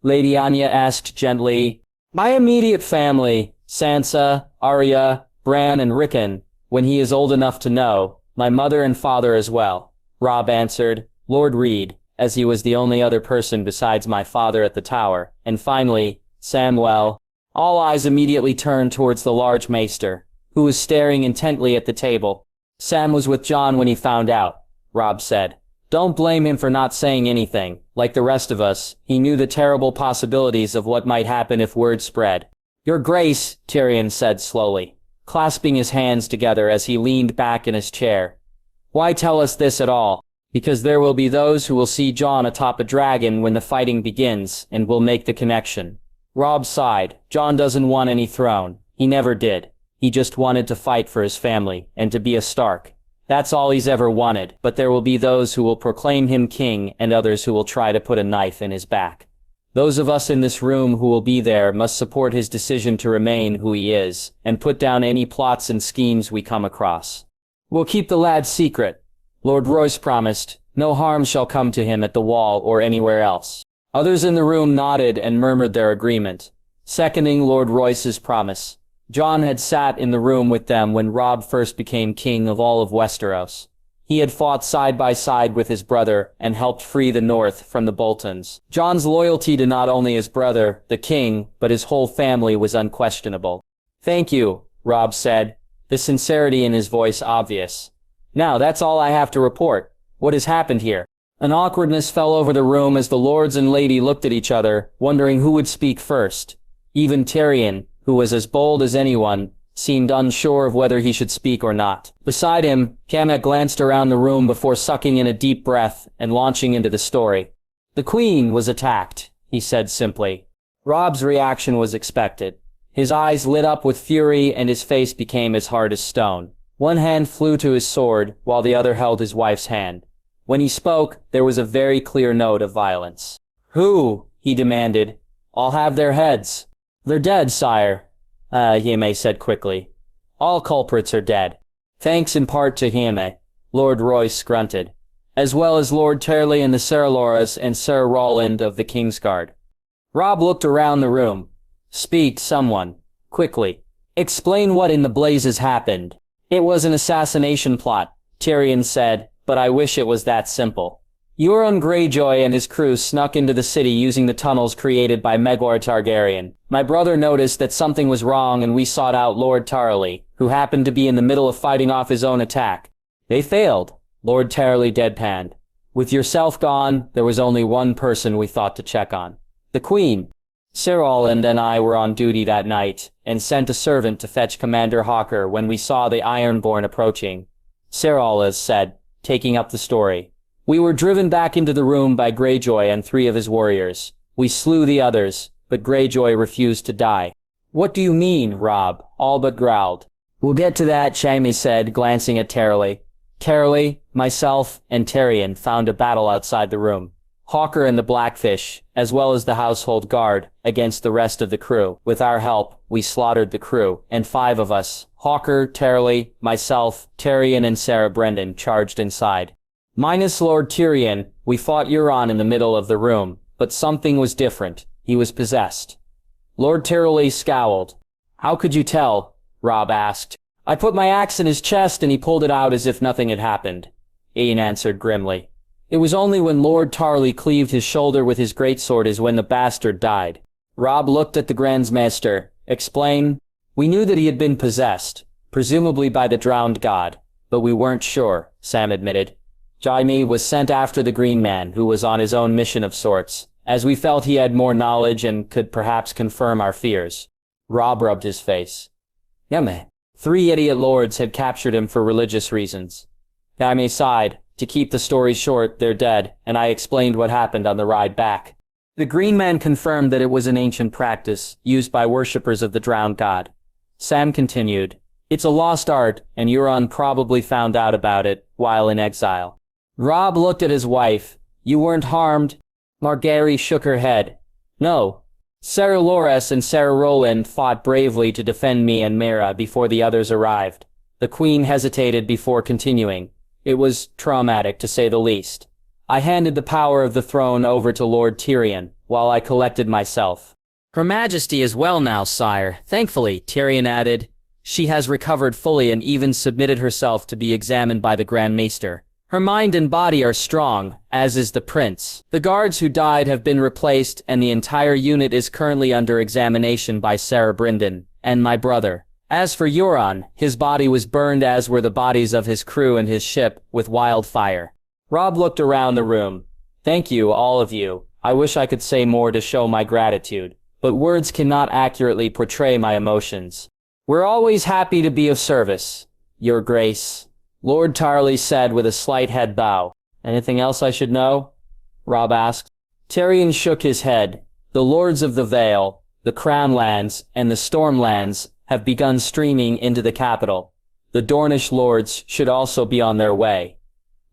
Lady Anya asked gently. My immediate family, Sansa, Arya, Bran, and Rickon, when he is old enough to know, my mother and father as well, Robb answered. Lord Reed, as he was the only other person besides my father at the tower, and finally, Samwell. All eyes immediately turned towards the large maester, who was staring intently at the table. Sam was with Jon when he found out, Robb said. Don't blame him for not saying anything. Like the rest of us, he knew the terrible possibilities of what might happen if word spread. Your Grace, Tyrion said slowly, clasping his hands together as he leaned back in his chair. Why tell us this at all? Because there will be those who will see Jon atop a dragon when the fighting begins, and will make the connection. Robb sighed. Jon doesn't want any throne. He never did. He just wanted to fight for his family, and to be a Stark. That's all he's ever wanted, but there will be those who will proclaim him king and others who will try to put a knife in his back. Those of us in this room who will be there must support his decision to remain who he is, and put down any plots and schemes we come across. We'll keep the lad secret, Lord Royce promised. No harm shall come to him at the Wall or anywhere else. Others in the room nodded and murmured their agreement, seconding Lord Royce's promise. Jon had sat in the room with them when Robb first became king of all of Westeros. He had fought side by side with his brother and helped free the North from the Boltons. Jon's loyalty to not only his brother, the king, but his whole family was unquestionable. Thank you, Robb said, the sincerity in his voice obvious. Now that's all I have to report. What has happened here? An awkwardness fell over the room as the lords and lady looked at each other, wondering who would speak first. Even Tyrion, who was as bold as anyone, seemed unsure of whether he should speak or not. Beside him, Cama glanced around the room before sucking in a deep breath and launching into the story. The Queen was attacked, he said simply. Robb's reaction was expected. His eyes lit up with fury and his face became as hard as stone. One hand flew to his sword, while the other held his wife's hand. When he spoke, there was a very clear note of violence. Who? He demanded. I'll have their heads. They're dead, sire, Jaime said quickly. All culprits are dead. Thanks in part to Jaime, Lord Royce grunted, as well as Lord Tarly and the Saraloras and Sir Rowland of the Kingsguard. Robb looked around the room. Speak, someone. Quickly. Explain what in the blazes happened. It was an assassination plot, Tyrion said, but I wish it was that simple. Euron Greyjoy and his crew snuck into the city using the tunnels created by Maegor Targaryen. My brother noticed that something was wrong and we sought out Lord Tarly, who happened to be in the middle of fighting off his own attack. They failed, Lord Tarly deadpanned. With yourself gone, there was only one person we thought to check on. The Queen. Sir Rowland and I were on duty that night, and sent a servant to fetch Commander Hawker when we saw the Ironborn approaching. Sir Rowland said, taking up the story. We were driven back into the room by Greyjoy and 3 of his warriors. We slew the others, but Greyjoy refused to die. What do you mean, Robb? All but growled. We'll get to that, Jaime said, glancing at Tarly. Tarly, myself, and Tyrion found a battle outside the room. Hawker and the Blackfish, as well as the household guard, against the rest of the crew. With our help, we slaughtered the crew, and 5 of us, Hawker, Tarly, myself, Tyrion, and Sarah Brendan, charged inside. Minus Lord Tyrion, we fought Euron in the middle of the room, but something was different. He was possessed. Lord Tarly scowled. How could you tell? Robb asked. I put my axe in his chest and he pulled it out as if nothing had happened. Ian answered grimly. It was only when Lord Tarly cleaved his shoulder with his greatsword is when the bastard died. Robb looked at the Grandsmaster. Explain. We knew that he had been possessed, presumably by the drowned god, but we weren't sure, Sam admitted. Jaime was sent after the Green Man, who was on his own mission of sorts, as we felt he had more knowledge and could perhaps confirm our fears. Robb rubbed his face. Jaime. 3 idiot lords had captured him for religious reasons. Jaime sighed. To keep the story short, they're dead, and I explained what happened on the ride back. The Green Man confirmed that it was an ancient practice, used by worshippers of the drowned god. Sam continued, "It's a lost art, and Euron probably found out about it while in exile." Robb looked at his wife. "You weren't harmed?" Margaery shook her head. "No. Sarah Loras and Sarah Rowland fought bravely to defend me and Mera before the others arrived." The Queen hesitated before continuing. "It was traumatic, to say the least. I handed the power of the throne over to Lord Tyrion, while I collected myself." Her Majesty is well now, sire. Thankfully, Tyrion added. She has recovered fully and even submitted herself to be examined by the Grand Maester. Her mind and body are strong, as is the prince. The guards who died have been replaced, and the entire unit is currently under examination by Sarah Brynden and my brother. As for Euron, his body was burned, as were the bodies of his crew and his ship, with wildfire. Robb looked around the room. "Thank you, all of you. I wish I could say more to show my gratitude, but words cannot accurately portray my emotions. We're always happy to be of service, Your Grace," Lord Tarly said with a slight head bow. "Anything else I should know?" Robb asked. Tyrion shook his head. "The Lords of the Vale, the Crownlands, and the Stormlands have begun streaming into the capital. The Dornish lords should also be on their way.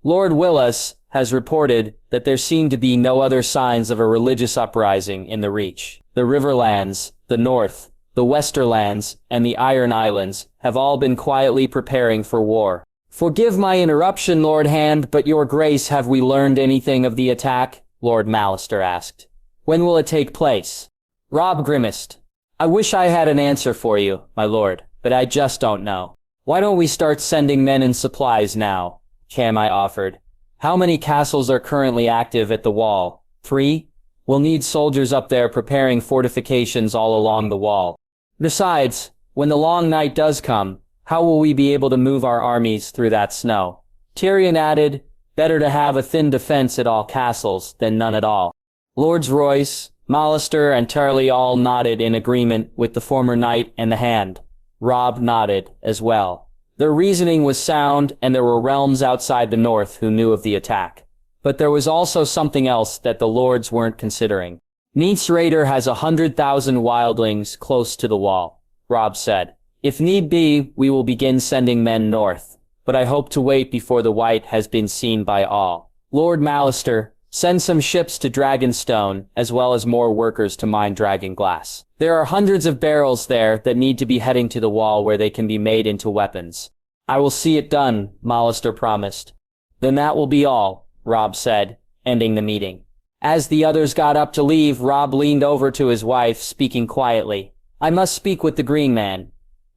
Lord Willis has reported that there seem to be no other signs of a religious uprising in the Reach. The Riverlands, the North, the Westerlands, and the Iron Islands have all been quietly preparing for war." "Forgive my interruption, Lord Hand, but Your Grace, have we learned anything of the attack?" Lord Mallister asked. "When will it take place?" Robb grimaced. "I wish I had an answer for you, my lord, but I just don't know." "Why don't we start sending men and supplies now?" Camai offered. "How many castles are currently active at the wall? 3? We'll need soldiers up there preparing fortifications all along the wall. Besides, when the long night does come, how will we be able to move our armies through that snow?" Tyrion added, "Better to have a thin defense at all castles than none at all." Lords Royce, Mallister, and Tarly all nodded in agreement with the former knight and the Hand. Robb nodded as well. Their reasoning was sound, and there were realms outside the north who knew of the attack. But there was also something else that the lords weren't considering. "Neith's Raider has 100,000 wildlings close to the wall," Robb said. "If need be, we will begin sending men north, but I hope to wait before the White has been seen by all. Lord Mallister, send some ships to Dragonstone, as well as more workers to mine Dragonglass. There are hundreds of barrels there that need to be heading to the wall where they can be made into weapons." "I will see it done," Mallister promised. "Then that will be all," Robb said, ending the meeting. As the others got up to leave, Robb leaned over to his wife, speaking quietly. "I must speak with the Green Man.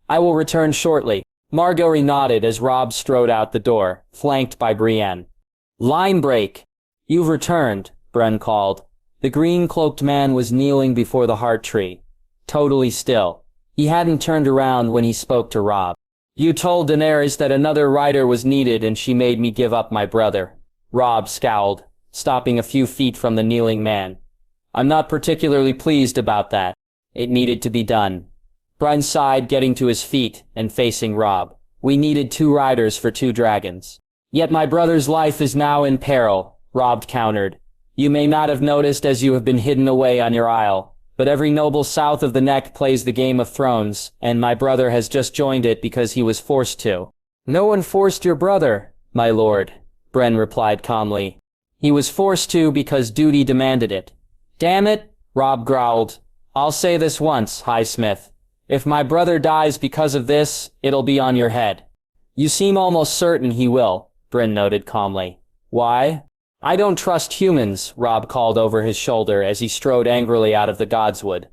I will return shortly." Margaery nodded as Robb strode out the door, flanked by Brienne. "Line break! You've returned," Bren called. The green-cloaked man was kneeling before the heart tree, totally still. He hadn't turned around when he spoke to Robb. "You told Daenerys that another rider was needed and she made me give up my brother." Robb scowled, stopping a few feet from the kneeling man. "I'm not particularly pleased about that. It needed to be done." Bren sighed, getting to his feet and facing Robb. "We needed 2 riders for 2 dragons. Yet my brother's life is now in peril," Robb countered. "You may not have noticed as you have been hidden away on your isle, but every noble south of the Neck plays the Game of Thrones, and my brother has just joined it because he was forced to." "No one forced your brother, my lord," Bren replied calmly. "He was forced to because duty demanded it." "Damn it," Robb growled. "I'll say this once, Highsmith. If my brother dies because of this, it'll be on your head." "You seem almost certain he will," Bren noted calmly. "Why?" "I don't trust humans," Robb called over his shoulder as he strode angrily out of the Godswood.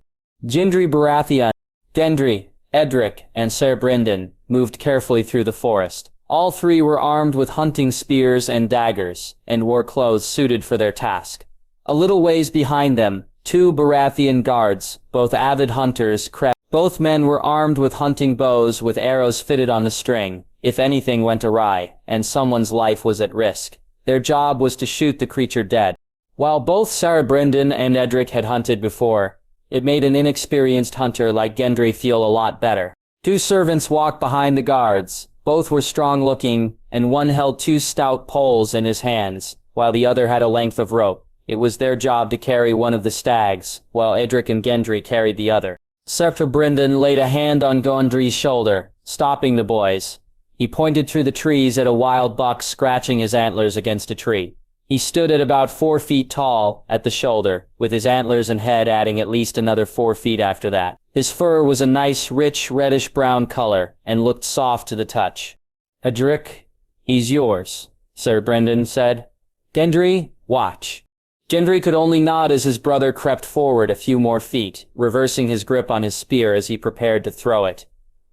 Gendry Baratheon, Gendry, Edric, and Ser Brynden moved carefully through the forest. All 3 were armed with hunting spears and daggers, and wore clothes suited for their task. A little ways behind them, 2 Baratheon guards, both avid hunters, crept. Both men were armed with hunting bows with arrows fitted on the string, if anything went awry, and someone's life was at risk. Their job was to shoot the creature dead. While both Sarah Brynden and Edric had hunted before, it made an inexperienced hunter like Gendry feel a lot better. 2 servants walked behind the guards, Both were strong-looking, and one held 2 stout poles in his hands, while the other had a length of rope. It was their job to carry one of the stags, while Edric and Gendry carried the other. Ser Brynden laid a hand on Gendry's shoulder, stopping the boys. He pointed through the trees at a wild buck scratching his antlers against a tree. He stood at about 4 feet tall at the shoulder, with his antlers and head adding at least another 4 feet after that. His fur was a nice, rich, reddish-brown color, and looked soft to the touch. "Edric, he's yours," Ser Brynden said. "Gendry, watch." Gendry could only nod as his brother crept forward a few more feet, reversing his grip on his spear as he prepared to throw it.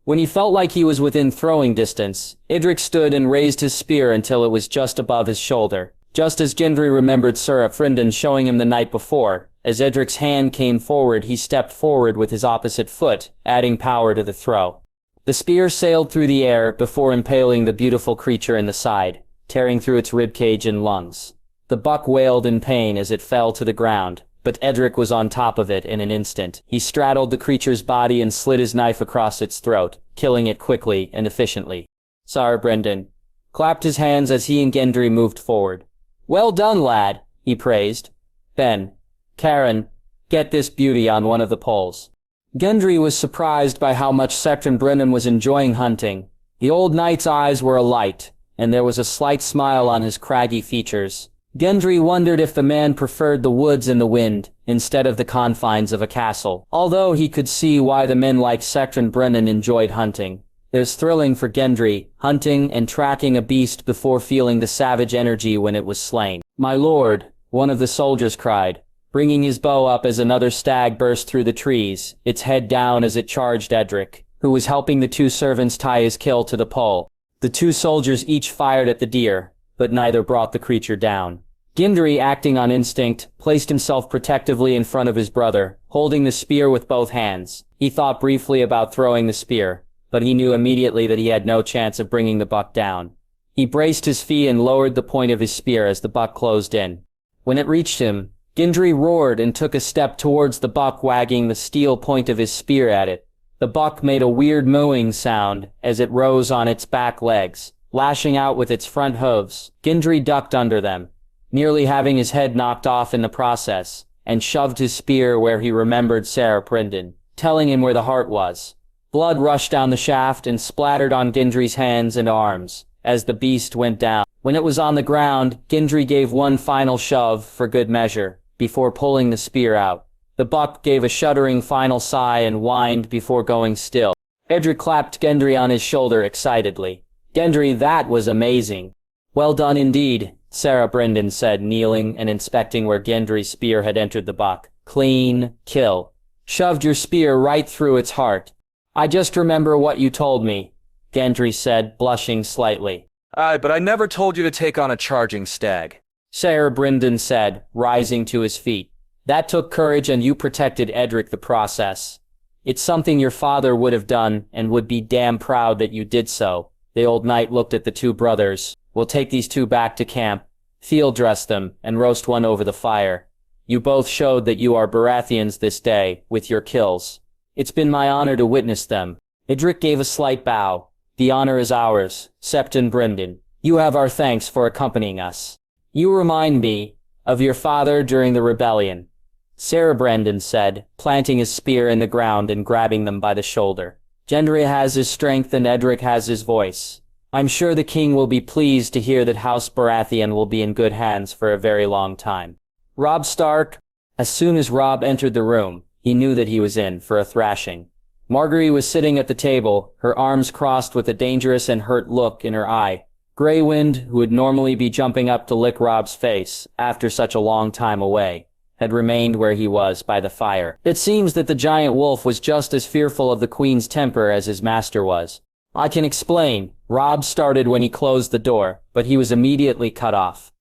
When he felt like he was within throwing distance, Edric stood and raised his spear until it was just above his shoulder. Just as Gendry remembered Ser Brynden showing him the night before, as Edric's hand came forward, he stepped forward with his opposite foot, adding power to the throw. The spear sailed through the air before impaling the beautiful creature in the side, tearing through its ribcage and lungs. The buck wailed in pain as it fell to the ground, but Edric was on top of it in an instant. He straddled the creature's body and slid his knife across its throat, killing it quickly and efficiently. Ser Brynden clapped his hands as he and Gendry moved forward. "Well done, lad," he praised. "Ben, Karen, get this beauty on one of the poles." Gendry was surprised by how much Ser Brynden was enjoying hunting. The old knight's eyes were alight, and there was a slight smile on his craggy features. Gendry wondered if the man preferred the woods and the wind, instead of the confines of a castle. Although he could see why the men like Ser Brynden enjoyed hunting. It was thrilling for Gendry, hunting and tracking a beast before feeling the savage energy when it was slain. "My lord," one of the soldiers cried, bringing his bow up as another stag burst through the trees, its head down as it charged Edric, who was helping the 2 servants tie his kill to the pole. The 2 soldiers each fired at the deer, but neither brought the creature down. Gendry, acting on instinct, placed himself protectively in front of his brother, holding the spear with both hands. He thought briefly about throwing the spear, but he knew immediately that he had no chance of bringing the buck down. He braced his feet and lowered the point of his spear as the buck closed in. When it reached him, Gendry roared and took a step towards the buck, wagging the steel point of his spear at it. The buck made a weird mooing sound as it rose on its back legs, lashing out with its front hooves. Gendry ducked under them, nearly having his head knocked off in the process, and shoved his spear where he remembered Ser Brynden, telling him where the heart was. Blood rushed down the shaft and splattered on Gendry's hands and arms as the beast went down. When it was on the ground, Gendry gave one final shove for good measure, before pulling the spear out. The buck gave a shuddering final sigh and whined before going still. Edric clapped Gendry on his shoulder excitedly. "Gendry, that was amazing." "Well done indeed," Ser Brynden said, kneeling and inspecting where Gendry's spear had entered the buck. "Clean kill. Shoved your spear right through its heart." "I just remember what you told me," Gendry said, blushing slightly. "Aye, but I never told you to take on a charging stag," Ser Brynden said, rising to his feet. "That took courage, and you protected Edric the process. It's something your father would have done, and would be damn proud that you did so." The old knight looked at the 2 brothers. "We'll take these 2 back to camp, field dress them, and roast one over the fire. You both showed that you are Baratheons this day, with your kills. It's been my honor to witness them." Edric gave a slight bow. "The honor is ours, Ser Brynden. You have our thanks for accompanying us. You remind me of your father during the rebellion," Ser Brynden said, planting his spear in the ground and grabbing them by the shoulder. "Gendry has his strength and Edric has his voice. I'm sure the king will be pleased to hear that House Baratheon will be in good hands for a very long time." Robb Stark. As soon as Robb entered the room, he knew that he was in for a thrashing. Margaery was sitting at the table, her arms crossed with a dangerous and hurt look in her eye. Greywind, who would normally be jumping up to lick Robb's face after such a long time away, had remained where he was by the fire. It seems that the giant wolf was just as fearful of the queen's temper as his master was. "I can explain," Robb started when he closed the door, but he was immediately cut off.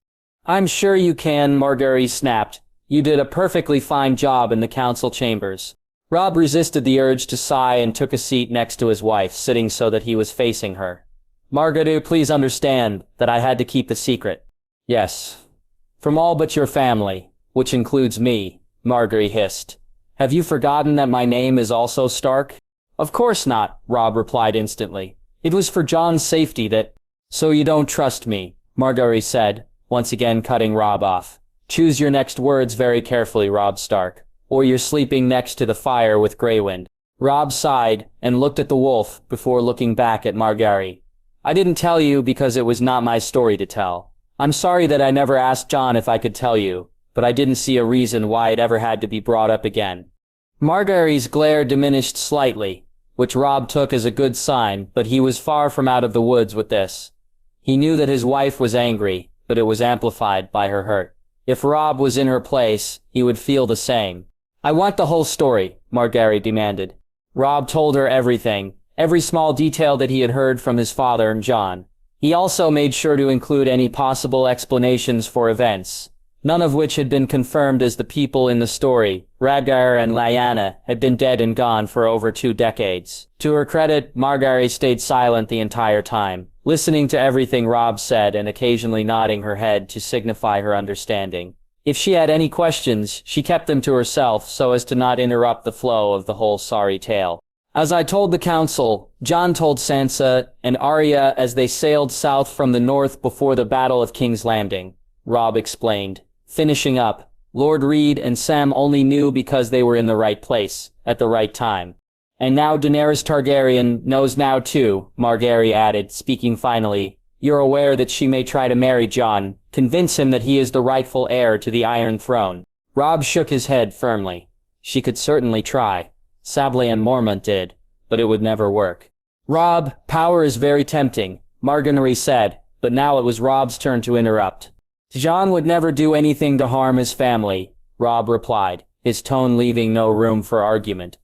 "I'm sure you can," Margaery snapped. "You did a perfectly fine job in the council chambers." Robb resisted the urge to sigh and took a seat next to his wife, sitting so that he was facing her. "Margaery, please understand that I had to keep the secret." "Yes. From all but your family, which includes me," Margaery hissed. "Have you forgotten that my name is also Stark?" "Of course not," Robb replied instantly. It was for Jon's safety that— So you don't trust me, Margaery said, once again cutting Robb off. Choose your next words very carefully, Robb Stark, or you're sleeping next to the fire with Greywind. Robb sighed and looked at the wolf before looking back at Margaery. I didn't tell you because it was not my story to tell. I'm sorry that I never asked Jon if I could tell you, but I didn't see a reason why it ever had to be brought up again. Margaery's glare diminished slightly, which Robb took as a good sign, but he was far from out of the woods with this. He knew that his wife was angry, but it was amplified by her hurt. If Robb was in her place, he would feel the same. I want the whole story, Margaery demanded. Robb told her everything, every small detail that he had heard from his father and Jon. He also made sure to include any possible explanations for events, none of which had been confirmed, as the people in the story, Rhaegar and Lyanna, had been dead and gone for over 2 decades. To her credit, Margaery stayed silent the entire time, listening to everything Robb said and occasionally nodding her head to signify her understanding. If she had any questions, she kept them to herself so as to not interrupt the flow of the whole sorry tale. As I told the council, Jon told Sansa and Arya as they sailed south from the north before the Battle of King's Landing, Robb explained. Finishing up, Lord Reed and Sam only knew because they were in the right place, at the right time. And now Daenerys Targaryen knows now too, Margaery added, speaking finally. You're aware that she may try to marry Jon, convince him that he is the rightful heir to the Iron Throne. Robb shook his head firmly. She could certainly try. Sable and Mormont did, but it would never work. Robb, power is very tempting, Margaery said, but now it was Robb's turn to interrupt. Jon would never do anything to harm his family, Robb replied, his tone leaving no room for argument.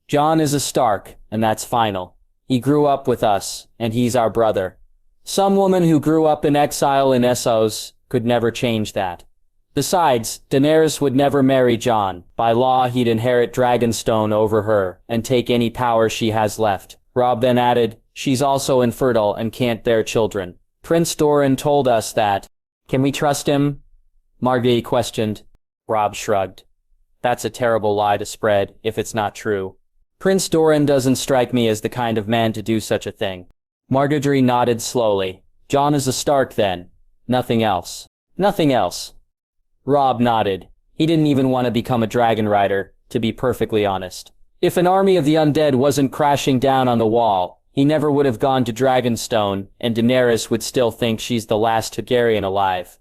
Jon is a Stark, and that's final. He grew up with us, and he's our brother. Some woman who grew up in exile in Essos could never change that. Besides, Daenerys would never marry Jon. By law, he'd inherit Dragonstone over her and take any power she has left. Robb then added, she's also infertile and can't bear children. Prince Doran told us that. Can we trust him? Margaery questioned. Robb shrugged. That's a terrible lie to spread, if it's not true. Prince Doran doesn't strike me as the kind of man to do such a thing. Margaery nodded slowly. Jon is a Stark then. Nothing else. Nothing else. Robb nodded. He didn't even want to become a dragon rider, to be perfectly honest. If an army of the undead wasn't crashing down on the wall, he never would have gone to Dragonstone, and Daenerys would still think she's the last Targaryen alive.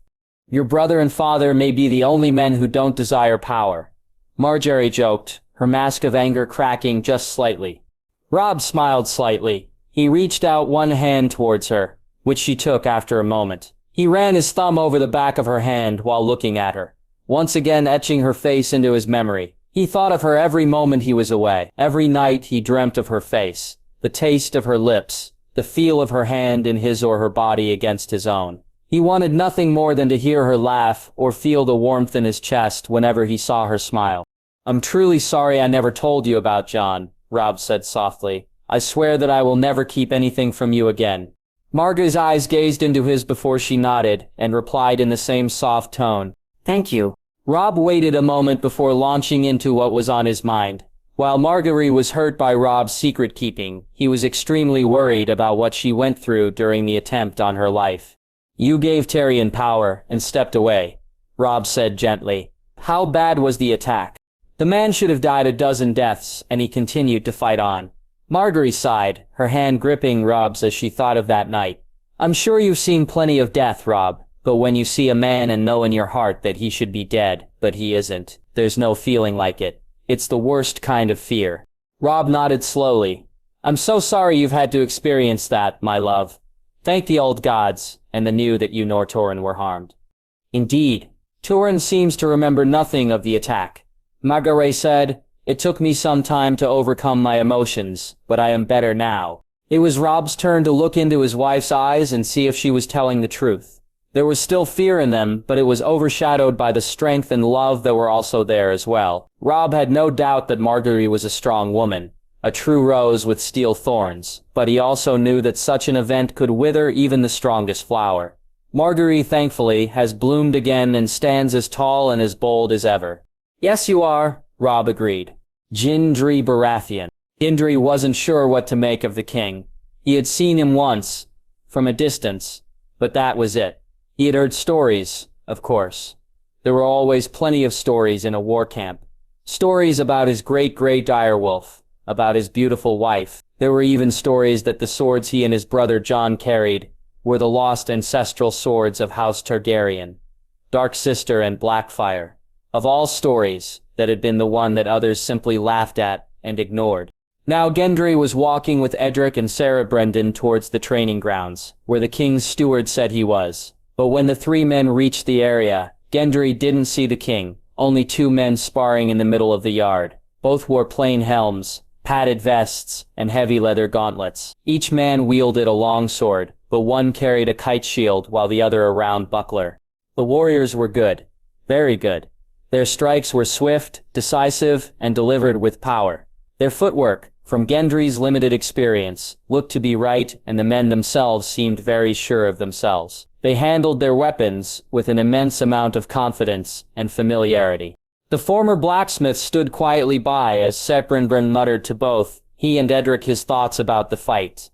Your brother and father may be the only men who don't desire power. Margaery joked, her mask of anger cracking just slightly. Robb smiled slightly. He reached out one hand towards her, which she took after a moment. He ran his thumb over the back of her hand while looking at her, once again etching her face into his memory. He thought of her every moment he was away. Every night he dreamt of her face, the taste of her lips, the feel of her hand in his or her body against his own. He wanted nothing more than to hear her laugh or feel the warmth in his chest whenever he saw her smile. I'm truly sorry I never told you about Jon, Robb said softly. I swear that I will never keep anything from you again. Marga's eyes gazed into his before she nodded, and replied in the same soft tone. Thank you. Robb waited a moment before launching into what was on his mind. While Margaery was hurt by Robb's secret-keeping, he was extremely worried about what she went through during the attempt on her life. You gave Tyrion power, and stepped away, Robb said gently. How bad was the attack? The man should have died a dozen deaths, and he continued to fight on. Margaery sighed, her hand gripping Robb's as she thought of that night. I'm sure you've seen plenty of death, Robb, but when you see a man and know in your heart that he should be dead, but he isn't, there's no feeling like it. It's the worst kind of fear. Robb nodded slowly. I'm so sorry you've had to experience that, my love. Thank the old gods, and the new that you nor Torrhen were harmed. Indeed, Torrhen seems to remember nothing of the attack. Margaery said, It took me some time to overcome my emotions, but I am better now. It was Robb's turn to look into his wife's eyes and see if she was telling the truth. There was still fear in them, but it was overshadowed by the strength and love that were also there as well. Robb had no doubt that Margaery was a strong woman, a true rose with steel thorns, but he also knew that such an event could wither even the strongest flower. Margaery, thankfully, has bloomed again and stands as tall and as bold as ever. Yes, you are, Robb agreed. Gendry Baratheon. Gendry wasn't sure what to make of the king. He had seen him once, from a distance, but that was it. He had heard stories, of course. There were always plenty of stories in a war camp. Stories about his great-great direwolf, about his beautiful wife. There were even stories that the swords he and his brother Jon carried were the lost ancestral swords of House Targaryen, Dark Sister and Blackfire. Of all stories, that had been the one that others simply laughed at and ignored. Now Gendry was walking with Edric and Sarah Brendan towards the training grounds, where the king's steward said he was. But when the three men reached the area, Gendry didn't see the king, only two men sparring in the middle of the yard. Both wore plain helms, padded vests, and heavy leather gauntlets. Each man wielded a long sword, but one carried a kite shield while the other a round buckler. The warriors were good. Very good. Their strikes were swift, decisive, and delivered with power. Their footwork, from Gendry's limited experience, looked to be right, and the men themselves seemed very sure of themselves. They handled their weapons with an immense amount of confidence and familiarity. The former blacksmith stood quietly by as Seprenbrun muttered to both he and Edric his thoughts about the fight.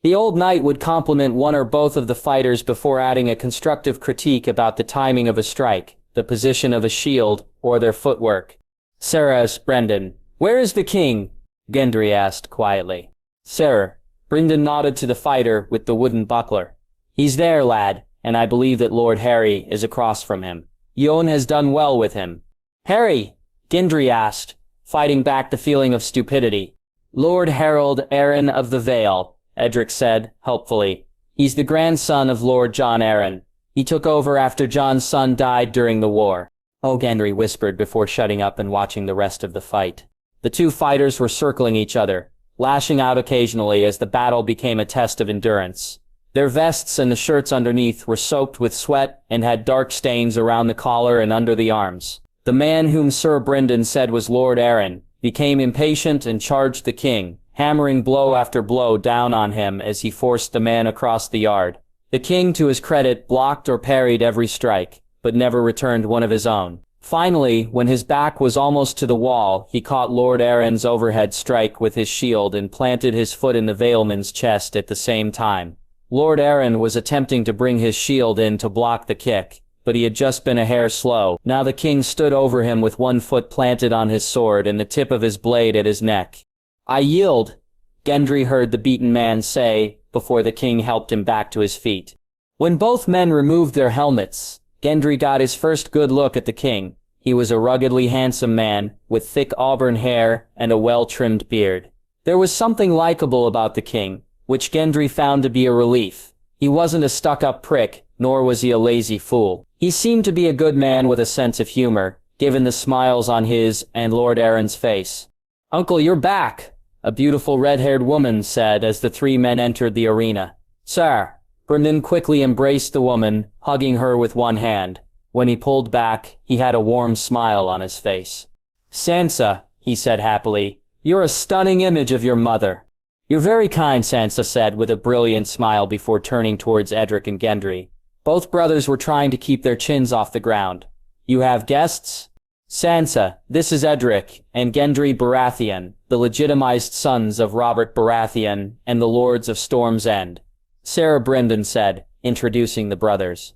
The old knight would compliment one or both of the fighters before adding a constructive critique about the timing of a strike, the position of a shield, or their footwork. Sarah Brendan, "Where is the king?" Gendry asked quietly. Sarah Brendan nodded to the fighter with the wooden buckler. "He's there, lad, and I believe that Lord Harry is across from him. Jon has done well with him." "Harry?" Gendry asked, fighting back the feeling of stupidity. "Lord Harold Arryn of the Vale," Edric said, helpfully. "He's the grandson of Lord Jon Arryn. He took over after Jon's son died during the war." "Oh," Gendry whispered before shutting up and watching the rest of the fight. The two fighters were circling each other, lashing out occasionally as the battle became a test of endurance. Their vests and the shirts underneath were soaked with sweat and had dark stains around the collar and under the arms. The man whom Sir Brendan said was Lord Arryn became impatient and charged the king, hammering blow after blow down on him as he forced the man across the yard. The king, to his credit, blocked or parried every strike, but never returned one of his own. Finally, when his back was almost to the wall, he caught Lord Arryn's overhead strike with his shield and planted his foot in the Valeman's chest at the same time. Lord Arryn was attempting to bring his shield in to block the kick, but he had just been a hair slow. Now the king stood over him with one foot planted on his sword and the tip of his blade at his neck. "I yield," Gendry heard the beaten man say, before the king helped him back to his feet. When both men removed their helmets, Gendry got his first good look at the king. He was a ruggedly handsome man, with thick auburn hair and a well-trimmed beard. There was something likable about the king, which Gendry found to be a relief. He wasn't a stuck-up prick, nor was he a lazy fool. He seemed to be a good man with a sense of humor, given the smiles on his and Lord Arryn's face. "Uncle, you're back," a beautiful red-haired woman said as the three men entered the arena. "Sir." Brendan quickly embraced the woman, hugging her with one hand. When he pulled back, he had a warm smile on his face. "Sansa," he said happily, "you're a stunning image of your mother." "You're very kind," Sansa said with a brilliant smile before turning towards Edric and Gendry. Both brothers were trying to keep their chins off the ground. "You have guests?" "Sansa, this is Edric and Gendry Baratheon, the legitimized sons of Robert Baratheon and the Lords of Storm's End," Sarah Brendan said, introducing the brothers.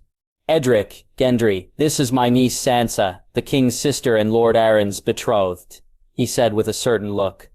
"Edric, Gendry, this is my niece Sansa, the king's sister and Lord Arryn's betrothed," he said with a certain look.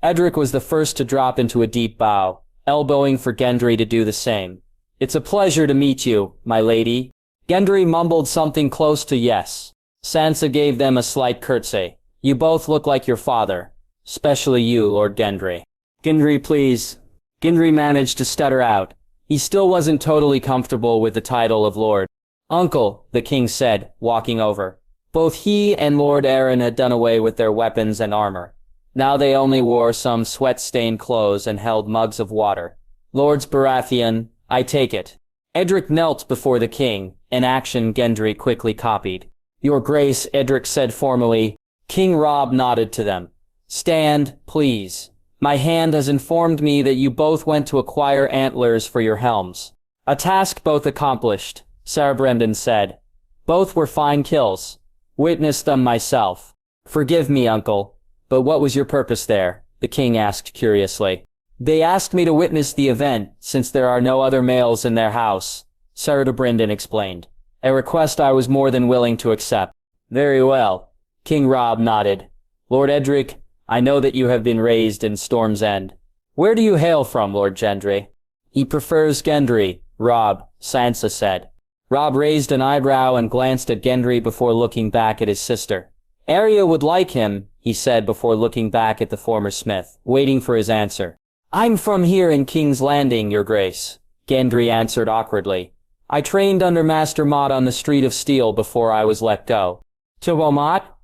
Edric was the first to drop into a deep bow, elbowing for Gendry to do the same. "It's a pleasure to meet you, my lady." Gendry mumbled something close to yes. Sansa gave them a slight curtsy. "You both look like your father. Especially you, Lord Gendry." "Gendry, please." Gendry managed to stutter out. He still wasn't totally comfortable with the title of Lord. "Uncle," the king said, walking over. Both he and Lord Arryn had done away with their weapons and armor. Now they only wore some sweat-stained clothes and held mugs of water. "Lords Baratheon, I take it." Edric knelt before the king, an action Gendry quickly copied. "Your Grace," Edric said formally. King Robb nodded to them. "Stand, please. My hand has informed me that you both went to acquire antlers for your helms." "A task both accomplished," Sarah Brendan said. "Both were fine kills. Witnessed them myself." "Forgive me, uncle, but what was your purpose there?" the king asked curiously. They asked me to witness the event, since there are no other males in their house, Sir Brynden explained. A request I was more than willing to accept. Very well. King Robb nodded. Lord Edric, I know that you have been raised in Storm's End. Where do you hail from, Lord Gendry? He prefers Gendry, Robb, Sansa said. Robb raised an eyebrow and glanced at Gendry before looking back at his sister. Arya would like him, he said before looking back at the former smith, waiting for his answer. I'm from here in King's Landing, Your Grace, Gendry answered awkwardly. I trained under Master Mott on the Street of Steel before I was let go. To Mott?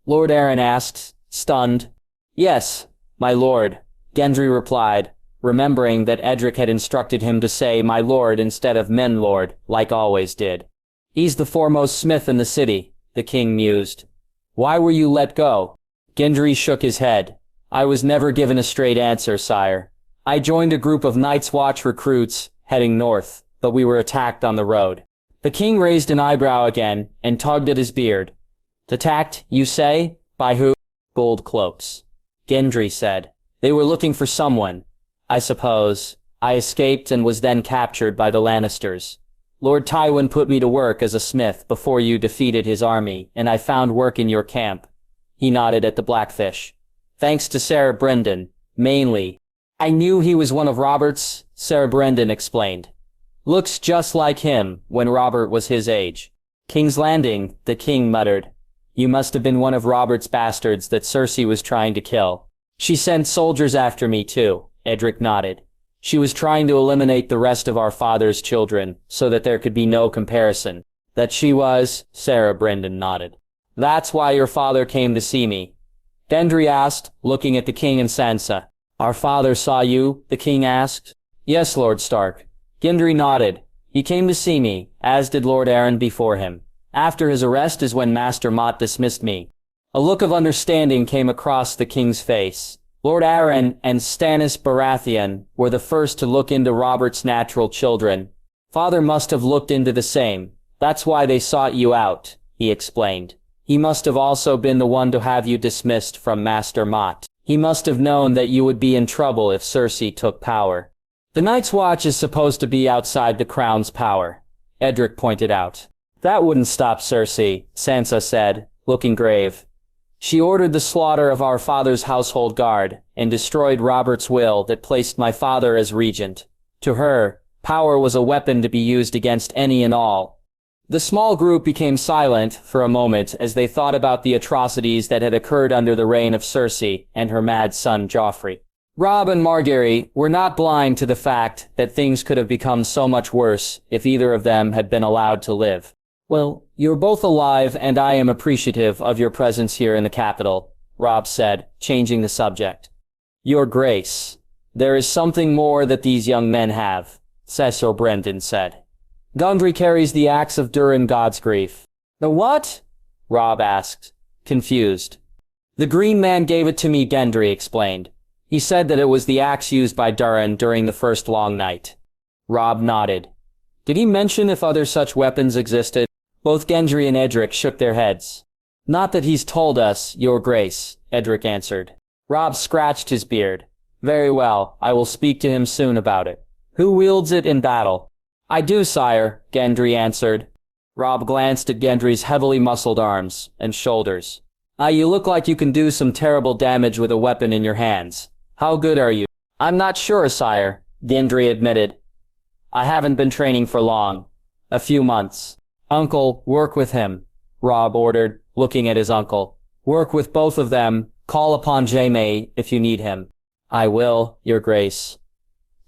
Lord Arryn asked, stunned. Yes, my lord, Gendry replied, remembering that Edric had instructed him to say my lord instead of men lord, like always did. He's the foremost smith in the city, the king mused. Why were you let go? Gendry shook his head. I was never given a straight answer, sire. I joined a group of Night's Watch recruits, heading north, but we were attacked on the road. The king raised an eyebrow again, and tugged at his beard. Attacked, you say? By who? Gold cloaks. Gendry said. They were looking for someone. I suppose. I escaped and was then captured by the Lannisters. Lord Tywin put me to work as a smith before you defeated his army, and I found work in your camp. He nodded at the Blackfish. Thanks to Sir Brynden, mainly. I knew he was one of Robert's, Sir Brynden explained. Looks just like him when Robert was his age. King's Landing, the king muttered. You must have been one of Robert's bastards that Cersei was trying to kill. She sent soldiers after me too, Edric nodded. She was trying to eliminate the rest of our father's children so that there could be no comparison. That she was, Sir Brynden nodded. That's why your father came to see me. Gendry asked, looking at the king and Sansa. Our father saw you, the king asked. Yes, Lord Stark. Gendry nodded. He came to see me, as did Lord Arryn before him. After his arrest is when Master Mott dismissed me. A look of understanding came across the king's face. Lord Arryn and Stannis Baratheon were the first to look into Robert's natural children. Father must have looked into the same. That's why they sought you out, he explained. He must have also been the one to have you dismissed from Master Mott. He must have known that you would be in trouble if Cersei took power. The Night's Watch is supposed to be outside the crown's power, Edric pointed out. That wouldn't stop Cersei, Sansa said, looking grave. She ordered the slaughter of our father's household guard, and destroyed Robert's will that placed my father as regent. To her, power was a weapon to be used against any and all. The small group became silent for a moment as they thought about the atrocities that had occurred under the reign of Cersei and her mad son Joffrey. Robb and Margaery were not blind to the fact that things could have become so much worse if either of them had been allowed to live. Well, you're both alive and I am appreciative of your presence here in the capital, Robb said, changing the subject. Your Grace, there is something more that these young men have, Sir Brynden said. Gendry carries the axe of Durin Godsgrief. The what? Robb asked, confused. The Green Man gave it to me, Gendry explained. He said that it was the axe used by Durin during the first long night. Robb nodded. Did he mention if other such weapons existed? Both Gendry and Edric shook their heads. Not that he's told us, Your Grace, Edric answered. Robb scratched his beard. Very well, I will speak to him soon about it. Who wields it in battle? I do, sire, Gendry answered. Robb glanced at Gendry's heavily muscled arms and shoulders. You look like you can do some terrible damage with a weapon in your hands. How good are you? I'm not sure, sire, Gendry admitted. I haven't been training for long. A few months. Uncle, work with him, Robb ordered, looking at his uncle. Work with both of them. Call upon Jaime if you need him. I will, Your Grace.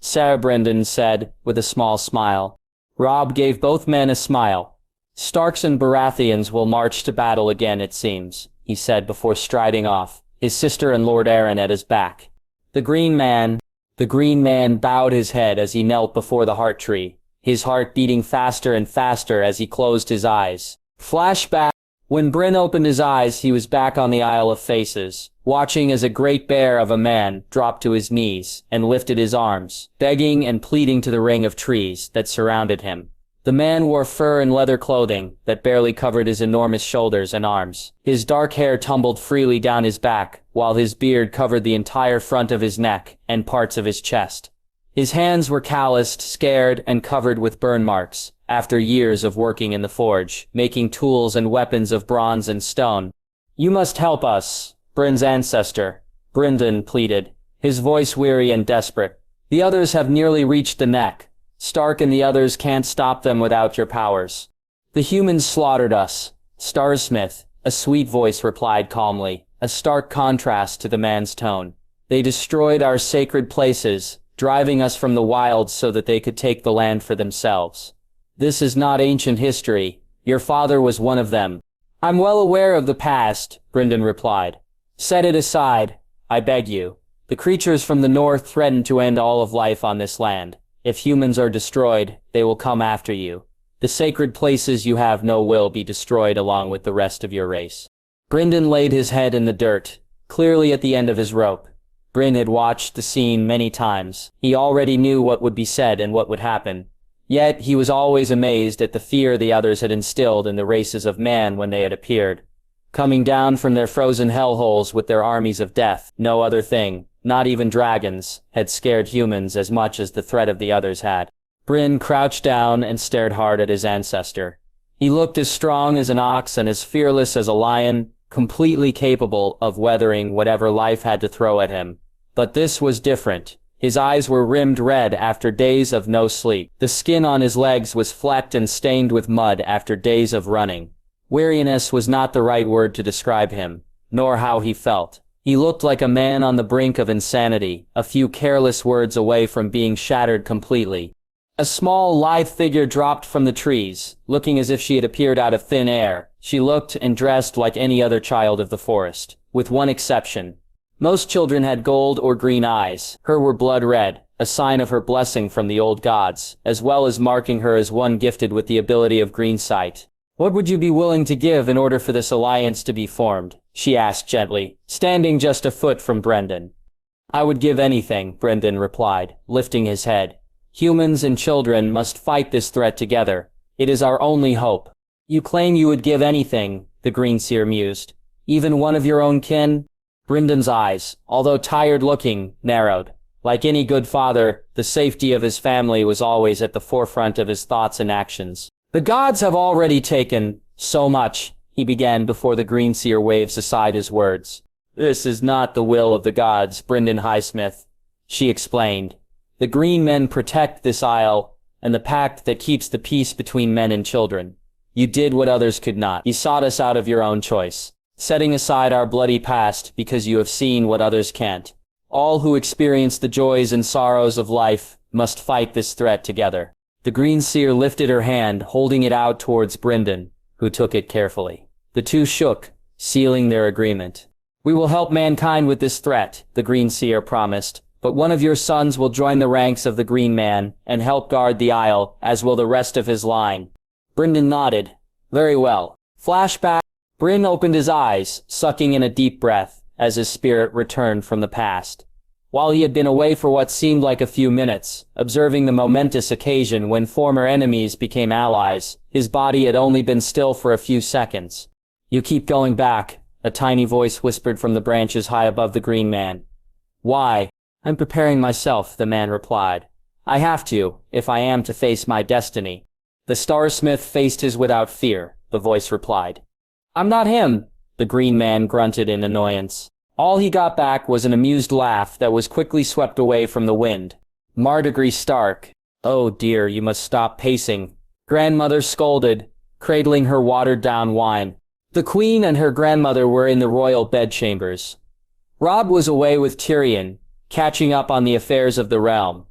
Sir Brynden said, with a small smile. Robb gave both men a smile. Starks and Baratheons will march to battle again, it seems, he said before striding off, his sister and Lord Arryn at his back. The Green Man bowed his head as he knelt before the heart tree, his heart beating faster and faster as he closed his eyes. Flashback. When Bryn opened his eyes, he was back on the Isle of Faces, watching as a great bear of a man dropped to his knees and lifted his arms, begging and pleading to the ring of trees that surrounded him. The man wore fur and leather clothing that barely covered his enormous shoulders and arms. His dark hair tumbled freely down his back, while his beard covered the entire front of his neck and parts of his chest. His hands were calloused, scared, and covered with burn marks, after years of working in the forge, making tools and weapons of bronze and stone. "You must help us, Bryn's ancestor," Brynden pleaded, his voice weary and desperate. "The others have nearly reached the neck. Stark and the others can't stop them without your powers." "The humans slaughtered us," Starsmith, a sweet voice replied calmly, a stark contrast to the man's tone. "They destroyed our sacred places, driving us from the wilds so that they could take the land for themselves. This is not ancient history. Your father was one of them." "I'm well aware of the past," Brynden replied. "Set it aside, I beg you. The creatures from the north threaten to end all of life on this land. If humans are destroyed, they will come after you. The sacred places you have no will be destroyed along with the rest of your race." Brynden laid his head in the dirt, clearly at the end of his rope. Bryn had watched the scene many times. He already knew what would be said and what would happen. Yet he was always amazed at the fear the others had instilled in the races of man when they had appeared. Coming down from their frozen hellholes with their armies of death, no other thing, not even dragons, had scared humans as much as the threat of the others had. Bryn crouched down and stared hard at his ancestor. He looked as strong as an ox and as fearless as a lion, completely capable of weathering whatever life had to throw at him. But this was different. His eyes were rimmed red after days of no sleep. The skin on his legs was flecked and stained with mud after days of running. Weariness was not the right word to describe him, nor how he felt. He looked like a man on the brink of insanity, a few careless words away from being shattered completely. A small, lithe figure dropped from the trees, looking as if she had appeared out of thin air. She looked and dressed like any other child of the forest, with one exception. Most children had gold or green eyes. Her were blood red, a sign of her blessing from the old gods, as well as marking her as one gifted with the ability of green sight. "What would you be willing to give in order for this alliance to be formed?" she asked gently, standing just a foot from Brynden. "I would give anything," Brynden replied, lifting his head. "Humans and children must fight this threat together. It is our only hope." "You claim you would give anything," the Greenseer mused. "Even one of your own kin?" Brynden's eyes, although tired-looking, narrowed. Like any good father, the safety of his family was always at the forefront of his thoughts and actions. "The gods have already taken so much," he began before the Greenseer waves aside his words. "This is not the will of the gods, Brynden Highsmith," she explained. "The green men protect this isle, and the pact that keeps the peace between men and children. You did what others could not. You sought us out of your own choice, setting aside our bloody past because you have seen what others can't. All who experience the joys and sorrows of life must fight this threat together." The Greenseer lifted her hand, holding it out towards Brynden, who took it carefully. The two shook, sealing their agreement. "We will help mankind with this threat," the Greenseer promised, "but one of your sons will join the ranks of the Green Man and help guard the Isle, as will the rest of his line." Brynden nodded. "Very well." Flashback. Bryn opened his eyes, sucking in a deep breath, as his spirit returned from the past. While he had been away for what seemed like a few minutes, observing the momentous occasion when former enemies became allies, his body had only been still for a few seconds. "You keep going back," a tiny voice whispered from the branches high above the Green Man. "Why?" "I'm preparing myself," the man replied. "I have to, if I am to face my destiny." "The Starsmith faced his without fear," the voice replied. "I'm not him," the Green Man grunted in annoyance. All he got back was an amused laugh that was quickly swept away from the wind. "Margaery Stark." "Oh dear, you must stop pacing," grandmother scolded, cradling her watered-down wine. The queen and her grandmother were in the royal bedchambers. Robb was away with Tyrion, catching up on the affairs of the realm.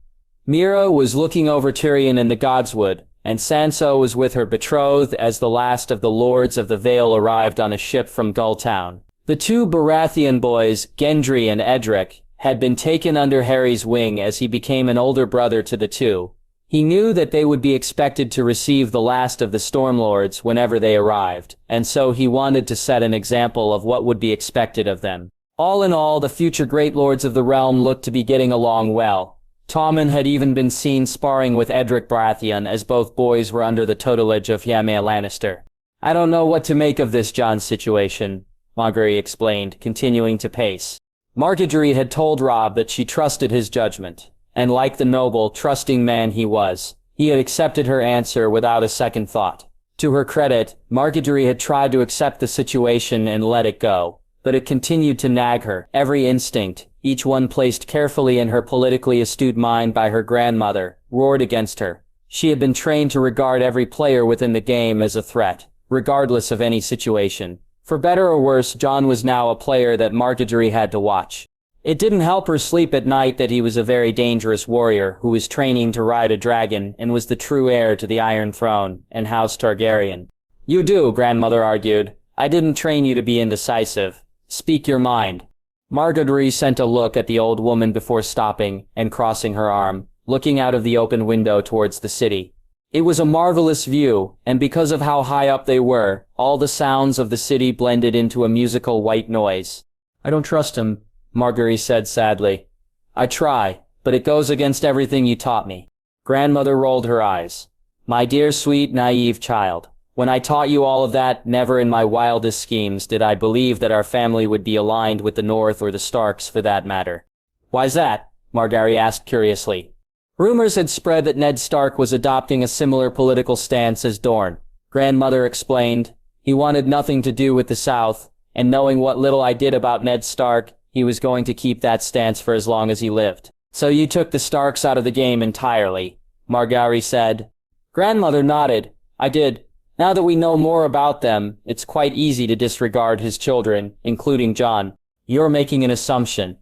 Mira was looking over Tyrion in the Godswood, and Sansa was with her betrothed as the last of the Lords of the Vale arrived on a ship from Gulltown. The two Baratheon boys, Gendry and Edric, had been taken under Harry's wing as he became an older brother to the two. He knew that they would be expected to receive the last of the Stormlords whenever they arrived, and so he wanted to set an example of what would be expected of them. All in all, the future Great Lords of the realm looked to be getting along well. Tommen had even been seen sparring with Eddard Baratheon as both boys were under the tutelage of Jaime Lannister. I don't know what to make of this Jon situation, Margaery explained, continuing to pace. Margaery had told Robb that she trusted his judgment, and like the noble, trusting man he was, he had accepted her answer without a second thought. To her credit, Margaery had tried to accept the situation and let it go, but it continued to nag her. Every instinct, each one placed carefully in her politically astute mind by her grandmother, roared against her. She had been trained to regard every player within the game as a threat, regardless of any situation. For better or worse, Jon was now a player that Margaery had to watch. It didn't help her sleep at night that he was a very dangerous warrior who was training to ride a dragon and was the true heir to the Iron Throne and House Targaryen. You do, grandmother argued. I didn't train you to be indecisive. Speak your mind. Margaery sent a look at the old woman before stopping and crossing her arm, looking out of the open window towards the city. It was a marvelous view, and because of how high up they were, all the sounds of the city blended into a musical white noise. I don't trust him, Margaery said sadly. I try, but it goes against everything you taught me. Grandmother rolled her eyes. My dear, sweet, naive child. When I taught you all of that, never in my wildest schemes did I believe that our family would be aligned with the North or the Starks for that matter. Why's that? Margaery asked curiously. Rumors had spread that Ned Stark was adopting a similar political stance as Dorne. Grandmother explained. He wanted nothing to do with the South, and knowing what little I did about Ned Stark, he was going to keep that stance for as long as he lived. So you took the Starks out of the game entirely, Margaery said. Grandmother nodded. I did. Now that we know more about them, it's quite easy to disregard his children, including Jon. You're making an assumption,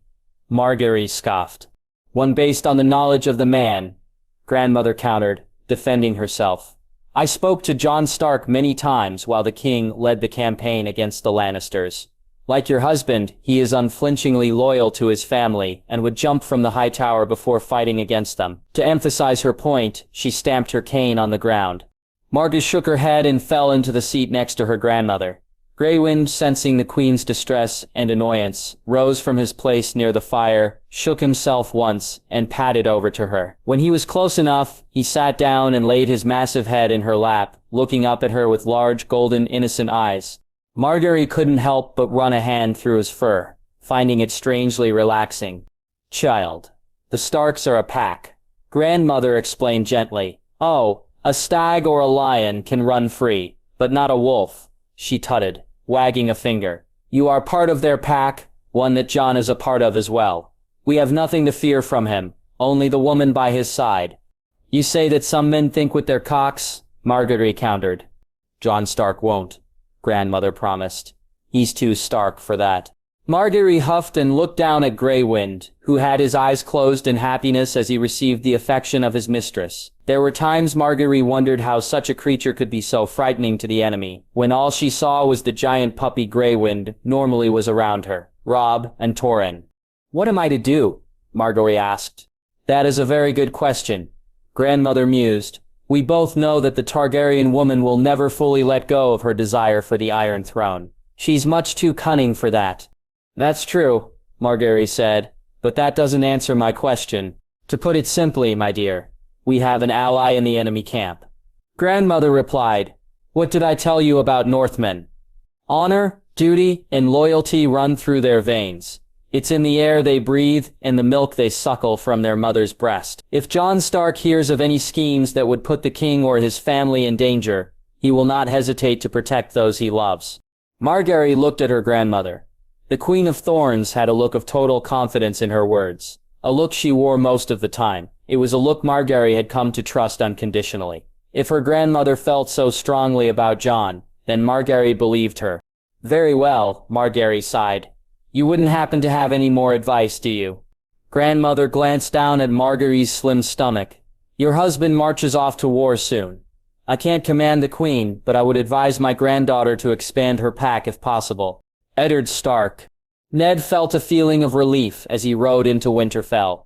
Margaery scoffed. One based on the knowledge of the man, Grandmother countered, defending herself. I spoke to Jon Stark many times while the king led the campaign against the Lannisters. Like your husband, he is unflinchingly loyal to his family and would jump from the high tower before fighting against them. To emphasize her point, she stamped her cane on the ground. Margaery shook her head and fell into the seat next to her grandmother. Greywind, sensing the queen's distress and annoyance, rose from his place near the fire, shook himself once, and padded over to her. When he was close enough, he sat down and laid his massive head in her lap, looking up at her with large, golden, innocent eyes. Margaery couldn't help but run a hand through his fur, finding it strangely relaxing. Child, the Starks are a pack. Grandmother explained gently. Oh, a stag or a lion can run free, but not a wolf, she tutted, wagging a finger. You are part of their pack, one that Jon is a part of as well. We have nothing to fear from him, only the woman by his side. You say that some men think with their cocks? Margaery countered. Jon Stark won't, Grandmother promised. He's too Stark for that. Margaery huffed and looked down at Greywind, who had his eyes closed in happiness as he received the affection of his mistress. There were times Margaery wondered how such a creature could be so frightening to the enemy, when all she saw was the giant puppy Greywind normally was around her, Robb and Torrhen. What am I to do? Margaery asked. That is a very good question, Grandmother mused. We both know that the Targaryen woman will never fully let go of her desire for the Iron Throne. She's much too cunning for that. That's true, Margaery said, but that doesn't answer my question. To put it simply, my dear, we have an ally in the enemy camp. Grandmother replied, What did I tell you about Northmen? Honor, duty, and loyalty run through their veins. It's in the air they breathe and the milk they suckle from their mother's breast. If Jon Stark hears of any schemes that would put the king or his family in danger, he will not hesitate to protect those he loves. Margaery looked at her grandmother. The Queen of Thorns had a look of total confidence in her words, a look she wore most of the time. It was a look Margaery had come to trust unconditionally. If her grandmother felt so strongly about Jon, then Margaery believed her. Very well, Margaery sighed. You wouldn't happen to have any more advice, do you? Grandmother glanced down at Margaery's slim stomach. Your husband marches off to war soon. I can't command the Queen, but I would advise my granddaughter to expand her pack if possible. Eddard Stark. Ned felt a feeling of relief as he rode into Winterfell.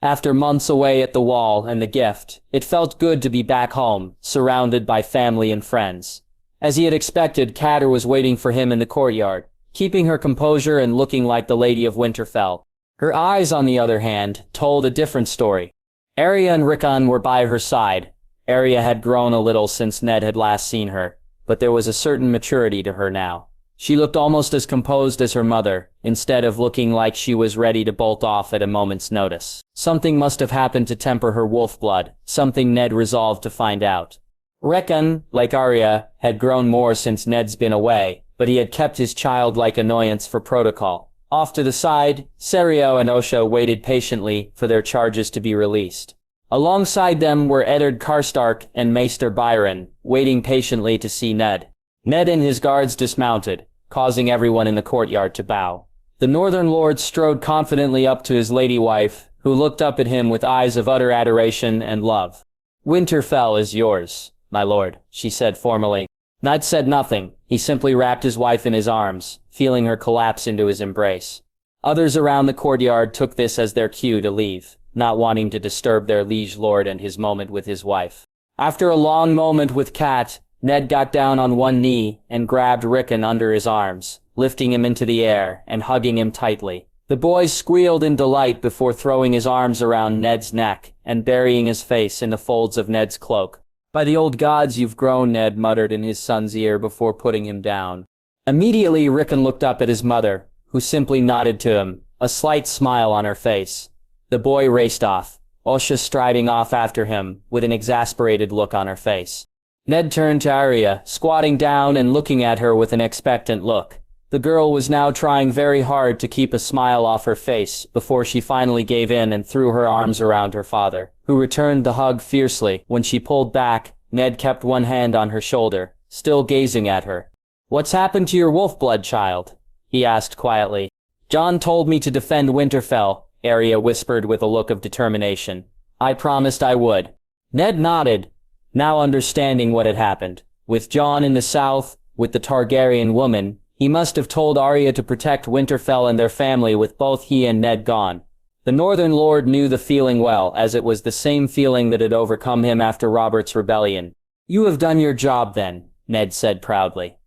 After months away at the Wall and the Gift, it felt good to be back home, surrounded by family and friends. As he had expected, Catelyn was waiting for him in the courtyard, keeping her composure and looking like the Lady of Winterfell. Her eyes, on the other hand, told a different story. Arya and Rickon were by her side. Arya had grown a little since Ned had last seen her, but there was a certain maturity to her now. She looked almost as composed as her mother, instead of looking like she was ready to bolt off at a moment's notice. Something must have happened to temper her wolf blood, something Ned resolved to find out. Rickon, like Arya, had grown more since Ned's been away, but he had kept his childlike annoyance for protocol. Off to the side, Serio and Osha waited patiently for their charges to be released. Alongside them were Eddard Stark and Maester Byron, waiting patiently to see Ned. Ned and his guards dismounted, causing everyone in the courtyard to bow. The Northern Lord strode confidently up to his lady wife, who looked up at him with eyes of utter adoration and love. "Winterfell is yours, my lord," she said formally. Ned said nothing. He simply wrapped his wife in his arms, feeling her collapse into his embrace. Others around the courtyard took this as their cue to leave, not wanting to disturb their liege lord and his moment with his wife. After a long moment with Kat, Ned got down on one knee and grabbed Rickon under his arms, lifting him into the air and hugging him tightly. The boy squealed in delight before throwing his arms around Ned's neck and burying his face in the folds of Ned's cloak. "By the old gods, you've grown," Ned muttered in his son's ear before putting him down. Immediately, Rickon looked up at his mother, who simply nodded to him, a slight smile on her face. The boy raced off, Osha striding off after him, with an exasperated look on her face. Ned turned to Arya, squatting down and looking at her with an expectant look. The girl was now trying very hard to keep a smile off her face before she finally gave in and threw her arms around her father, who returned the hug fiercely. When she pulled back, Ned kept one hand on her shoulder, still gazing at her. "What's happened to your wolf blood, child?" he asked quietly. "Jon told me to defend Winterfell," Arya whispered with a look of determination. "I promised I would." Ned nodded, now understanding what had happened. With Jon in the south, with the Targaryen woman, he must have told Arya to protect Winterfell and their family with both he and Ned gone. The Northern Lord knew the feeling well, as it was the same feeling that had overcome him after Robert's rebellion. "You have done your job then," Ned said proudly.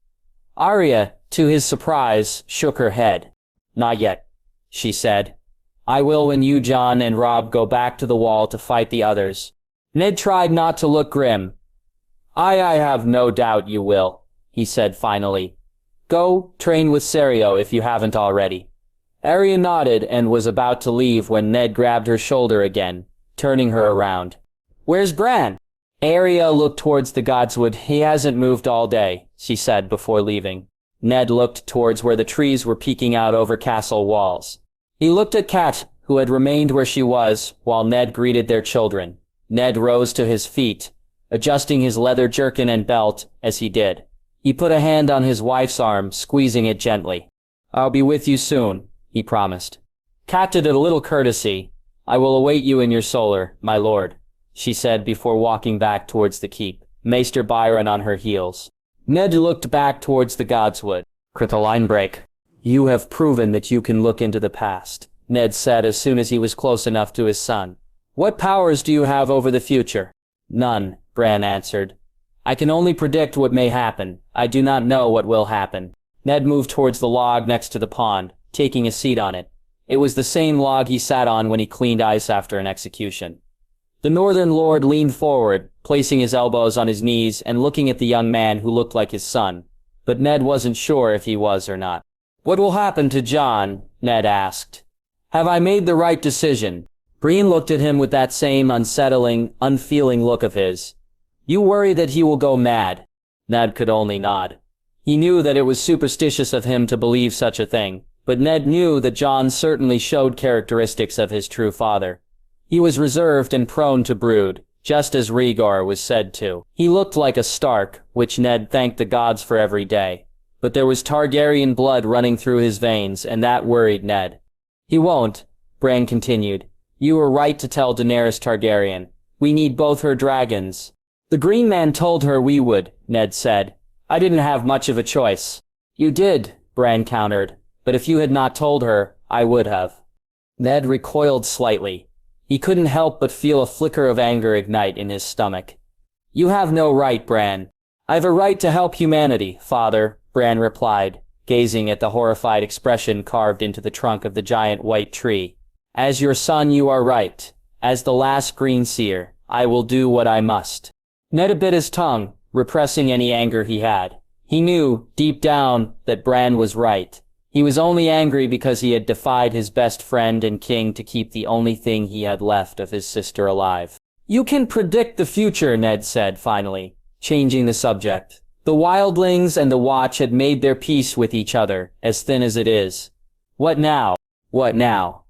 Arya, to his surprise, shook her head. "Not yet," she said. "I will when you, Jon, and Robb go back to the wall to fight the others." Ned tried not to look grim. I have no doubt you will," he said finally. "Go, train with Serio if you haven't already." Arya nodded and was about to leave when Ned grabbed her shoulder again, turning her around. "Where's Bran?" Arya looked towards the godswood. "He hasn't moved all day," she said before leaving. Ned looked towards where the trees were peeking out over castle walls. He looked at Kat, who had remained where she was, while Ned greeted their children. Ned rose to his feet, adjusting his leather jerkin and belt as he did. He put a hand on his wife's arm, squeezing it gently. "I'll be with you soon," he promised. Kat did a little courtesy. "I will await you in your solar, my lord," she said before walking back towards the keep, Maester Byron on her heels. Ned looked back towards the godswood. "Critical line break. You have proven that you can look into the past," Ned said as soon as he was close enough to his son. "What powers do you have over the future?" "None," Bran answered. "I can only predict what may happen. I do not know what will happen." Ned moved towards the log next to the pond, taking a seat on it. It was the same log he sat on when he cleaned ice after an execution. The Northern Lord leaned forward, placing his elbows on his knees and looking at the young man who looked like his son. But Ned wasn't sure if he was or not. "What will happen to Jon?" Ned asked. "Have I made the right decision?" Breen looked at him with that same unsettling, unfeeling look of his. "You worry that he will go mad?" Ned could only nod. He knew that it was superstitious of him to believe such a thing, but Ned knew that Jon certainly showed characteristics of his true father. He was reserved and prone to brood, just as Rhaegar was said to. He looked like a Stark, which Ned thanked the gods for every day. But there was Targaryen blood running through his veins, and that worried Ned. "He won't," Bran continued. "You were right to tell Daenerys Targaryen. We need both her dragons." "The Green Man told her we would," Ned said. "I didn't have much of a choice." "You did," Bran countered. "But if you had not told her, I would have." Ned recoiled slightly. He couldn't help but feel a flicker of anger ignite in his stomach. "You have no right, Bran." "I've a right to help humanity, father," Bran replied, gazing at the horrified expression carved into the trunk of the giant white tree. "As your son you are right. As the last green seer, I will do what I must. Ned bit his tongue, repressing any anger he had. He knew, deep down, that Bran was right. He was only angry because he had defied his best friend and king to keep the only thing he had left of his sister alive. You can predict the future, Ned said finally, changing the subject. The wildlings and the Watch had made their peace with each other, as thin as it is. What now? What now?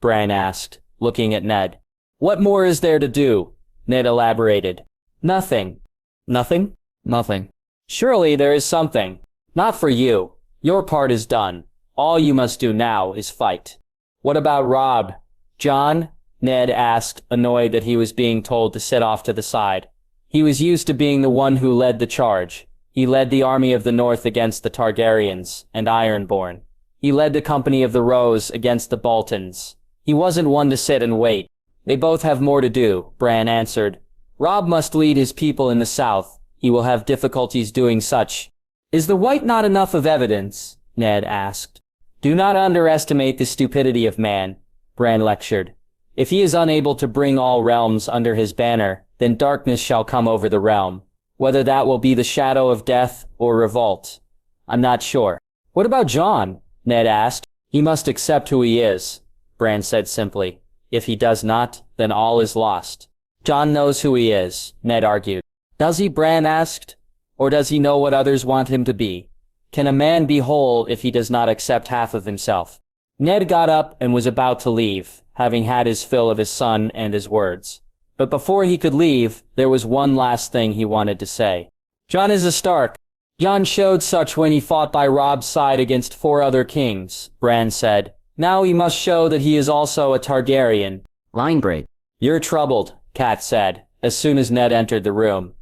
Bran asked, looking at Ned. What more is there to do? Ned elaborated. Nothing. Nothing? Nothing. Surely there is something. Not for you. Your part is done. All you must do now is fight. What about Robb? Jon? Ned asked, annoyed that he was being told to sit off to the side. He was used to being the one who led the charge. He led the army of the North against the Targaryens and Ironborn. He led the company of the Rose against the Boltons. He wasn't one to sit and wait. They both have more to do, Bran answered. Robb must lead his people in the south. He will have difficulties doing such. Is the white not enough of evidence? Ned asked. Do not underestimate the stupidity of man, Bran lectured. If he is unable to bring all realms under his banner, then darkness shall come over the realm. Whether that will be the shadow of death or revolt, I'm not sure. What about Jon? Ned asked. He must accept who he is, Bran said simply. If he does not, then all is lost. Jon knows who he is, Ned argued. Does he? Bran asked. Or does he know what others want him to be? Can a man be whole if he does not accept half of himself? Ned got up and was about to leave, having had his fill of his son and his words. But before he could leave, there was one last thing he wanted to say. Jon is a Stark. Jon showed such when he fought by Robb's side against 4 other kings, Bran said. Now he must show that he is also a Targaryen. Line break. You're troubled, Cat said, as soon as Ned entered the room.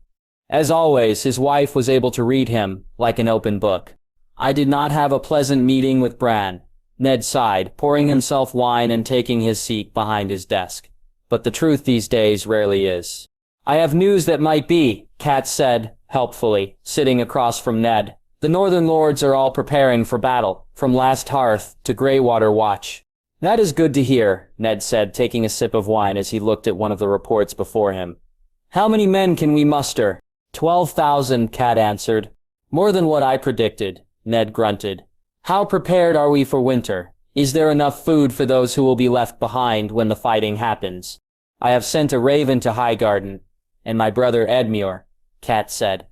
As always, his wife was able to read him, like an open book. I did not have a pleasant meeting with Bran. Ned sighed, pouring himself wine and taking his seat behind his desk. But the truth these days rarely is. I have news that might be, Cat said, helpfully, sitting across from Ned. The Northern Lords are all preparing for battle, from Last Hearth to Greywater Watch. That is good to hear, Ned said, taking a sip of wine as he looked at one of the reports before him. How many men can we muster? 12,000, Cat answered. More than what I predicted, Ned grunted. How prepared are we for winter? Is there enough food for those who will be left behind when the fighting happens? I have sent a raven to Highgarden, and my brother Edmure, Cat said.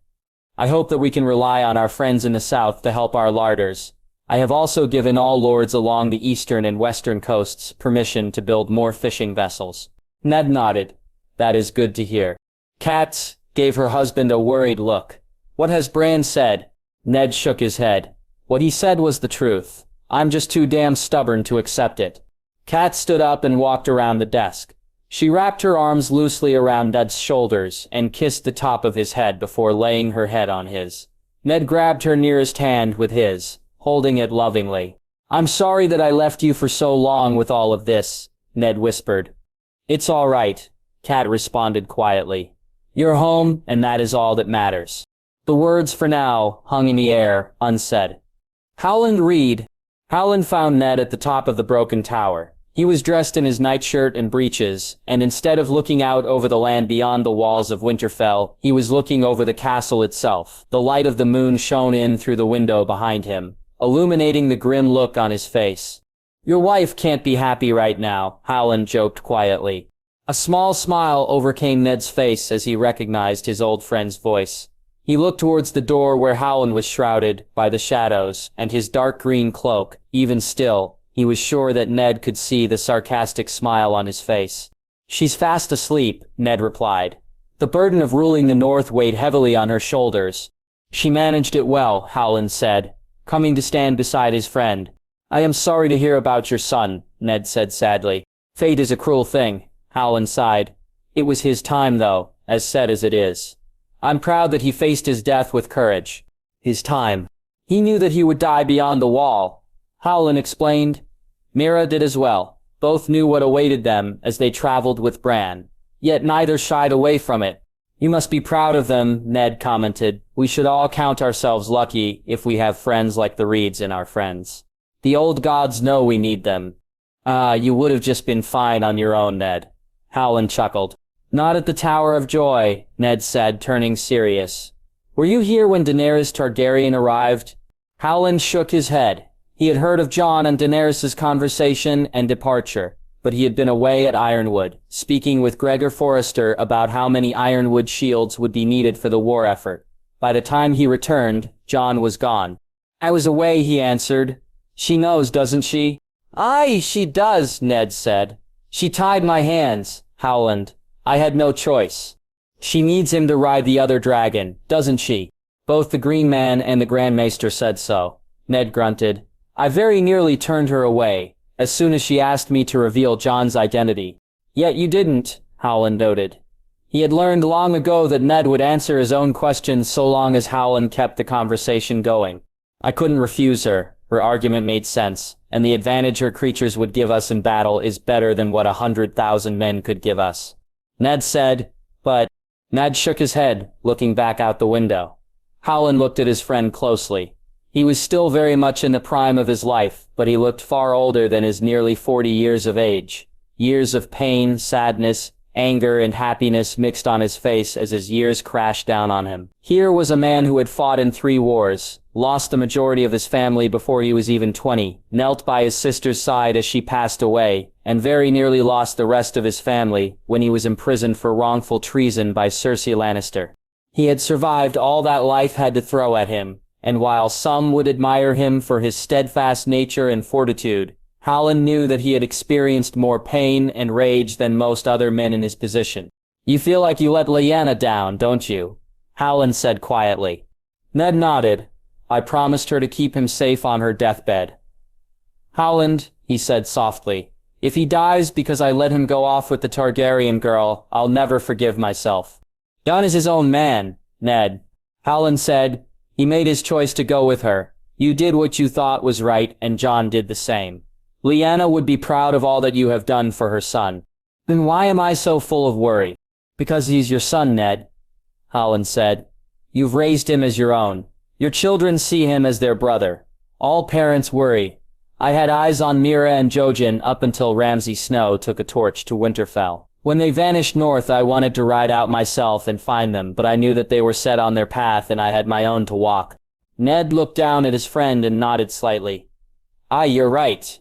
I hope that we can rely on our friends in the south to help our larders. I have also given all lords along the eastern and western coasts permission to build more fishing vessels. Ned nodded. That is good to hear. Cat gave her husband a worried look. What has Bran said? Ned shook his head. What he said was the truth. I'm just too damn stubborn to accept it. Cat stood up and walked around the desk. She wrapped her arms loosely around Ned's shoulders and kissed the top of his head before laying her head on his. Ned grabbed her nearest hand with his, holding it lovingly. I'm sorry that I left you for so long with all of this, Ned whispered. It's all right, Cat responded quietly. You're home, and that is all that matters. The words for now hung in the air, unsaid. Howland Reed. Howland found Ned at the top of the broken tower. He was dressed in his nightshirt and breeches, and instead of looking out over the land beyond the walls of Winterfell, he was looking over the castle itself. The light of the moon shone in through the window behind him, illuminating the grim look on his face. Your wife can't be happy right now, Howland joked quietly. A small smile overcame Ned's face as he recognized his old friend's voice. He looked towards the door where Howland was shrouded by the shadows and his dark green cloak. Even still, he was sure that Ned could see the sarcastic smile on his face. She's fast asleep, Ned replied. The burden of ruling the North weighed heavily on her shoulders. She managed it well, Howland said, coming to stand beside his friend. I am sorry to hear about your son, Ned said sadly. Fate is a cruel thing, Howland sighed. It was his time, though, as sad as it is. I'm proud that he faced his death with courage. His time. He knew that he would die beyond the wall, Howland explained. Mira did as well. Both knew what awaited them as they traveled with Bran. Yet neither shied away from it. You must be proud of them, Ned commented. We should all count ourselves lucky if we have friends like the Reeds in our friends. The old gods know we need them. You would have just been fine on your own, Ned. Howland chuckled. Not at the Tower of Joy, Ned said, turning serious. Were you here when Daenerys Targaryen arrived? Howland shook his head. He had heard of Jon and Daenerys' conversation and departure, but he had been away at Ironwood, speaking with Gregor Forrester about how many Ironwood shields would be needed for the war effort. By the time he returned, Jon was gone. I was away, he answered. She knows, doesn't she? Aye, she does, Ned said. She tied my hands, Howland. I had no choice. She needs him to ride the other dragon, doesn't she? Both the Green Man and the Grand Maester said so. Ned grunted. I very nearly turned her away, as soon as she asked me to reveal Jon's identity. Yet you didn't, Howland noted. He had learned long ago that Ned would answer his own questions so long as Howland kept the conversation going. I couldn't refuse her. Her argument made sense, and the advantage her creatures would give us in battle is better than what 100,000 men could give us. Ned said, but... Ned shook his head, looking back out the window. Howland looked at his friend closely. He was still very much in the prime of his life, but he looked far older than his nearly 40 years of age. Years of pain, sadness, anger, and happiness mixed on his face as his years crashed down on him. Here was a man who had fought in 3 wars, lost the majority of his family before he was even 20, knelt by his sister's side as she passed away, and very nearly lost the rest of his family when he was imprisoned for wrongful treason by Cersei Lannister. He had survived all that life had to throw at him, and while some would admire him for his steadfast nature and fortitude, Howland knew that he had experienced more pain and rage than most other men in his position. You feel like you let Lyanna down, don't you? Howland said quietly. Ned nodded. I promised her to keep him safe on her deathbed. Howland, he said softly, if he dies because I let him go off with the Targaryen girl, I'll never forgive myself. Jon is his own man, Ned. Howland said, he made his choice to go with her. You did what you thought was right, and Jon did the same. Lyanna would be proud of all that you have done for her son. Then why am I so full of worry? Because he's your son, Ned, Howland said. You've raised him as your own. Your children see him as their brother. All parents worry. I had eyes on Mira and Jojen up until Ramsay Snow took a torch to Winterfell. When they vanished north, I wanted to ride out myself and find them, but I knew that they were set on their path and I had my own to walk. Ned looked down at his friend and nodded slightly. Aye, you're right.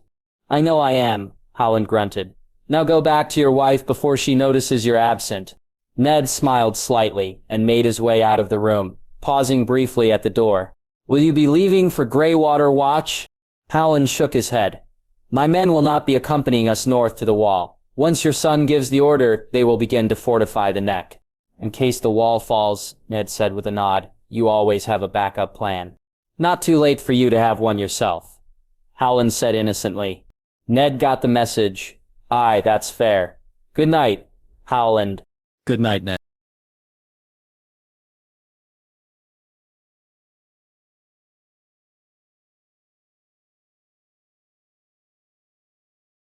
I know I am, Howland grunted. Now go back to your wife before she notices you're absent. Ned smiled slightly and made his way out of the room, pausing briefly at the door. Will you be leaving for Greywater Watch? Howland shook his head. My men will not be accompanying us north to the wall. Once your son gives the order, they will begin to fortify the neck. In case the wall falls, Ned said with a nod, you always have a backup plan. Not too late for you to have one yourself, Howland said innocently. Ned got the message. Aye, that's fair. Good night, Howland. Good night, Ned.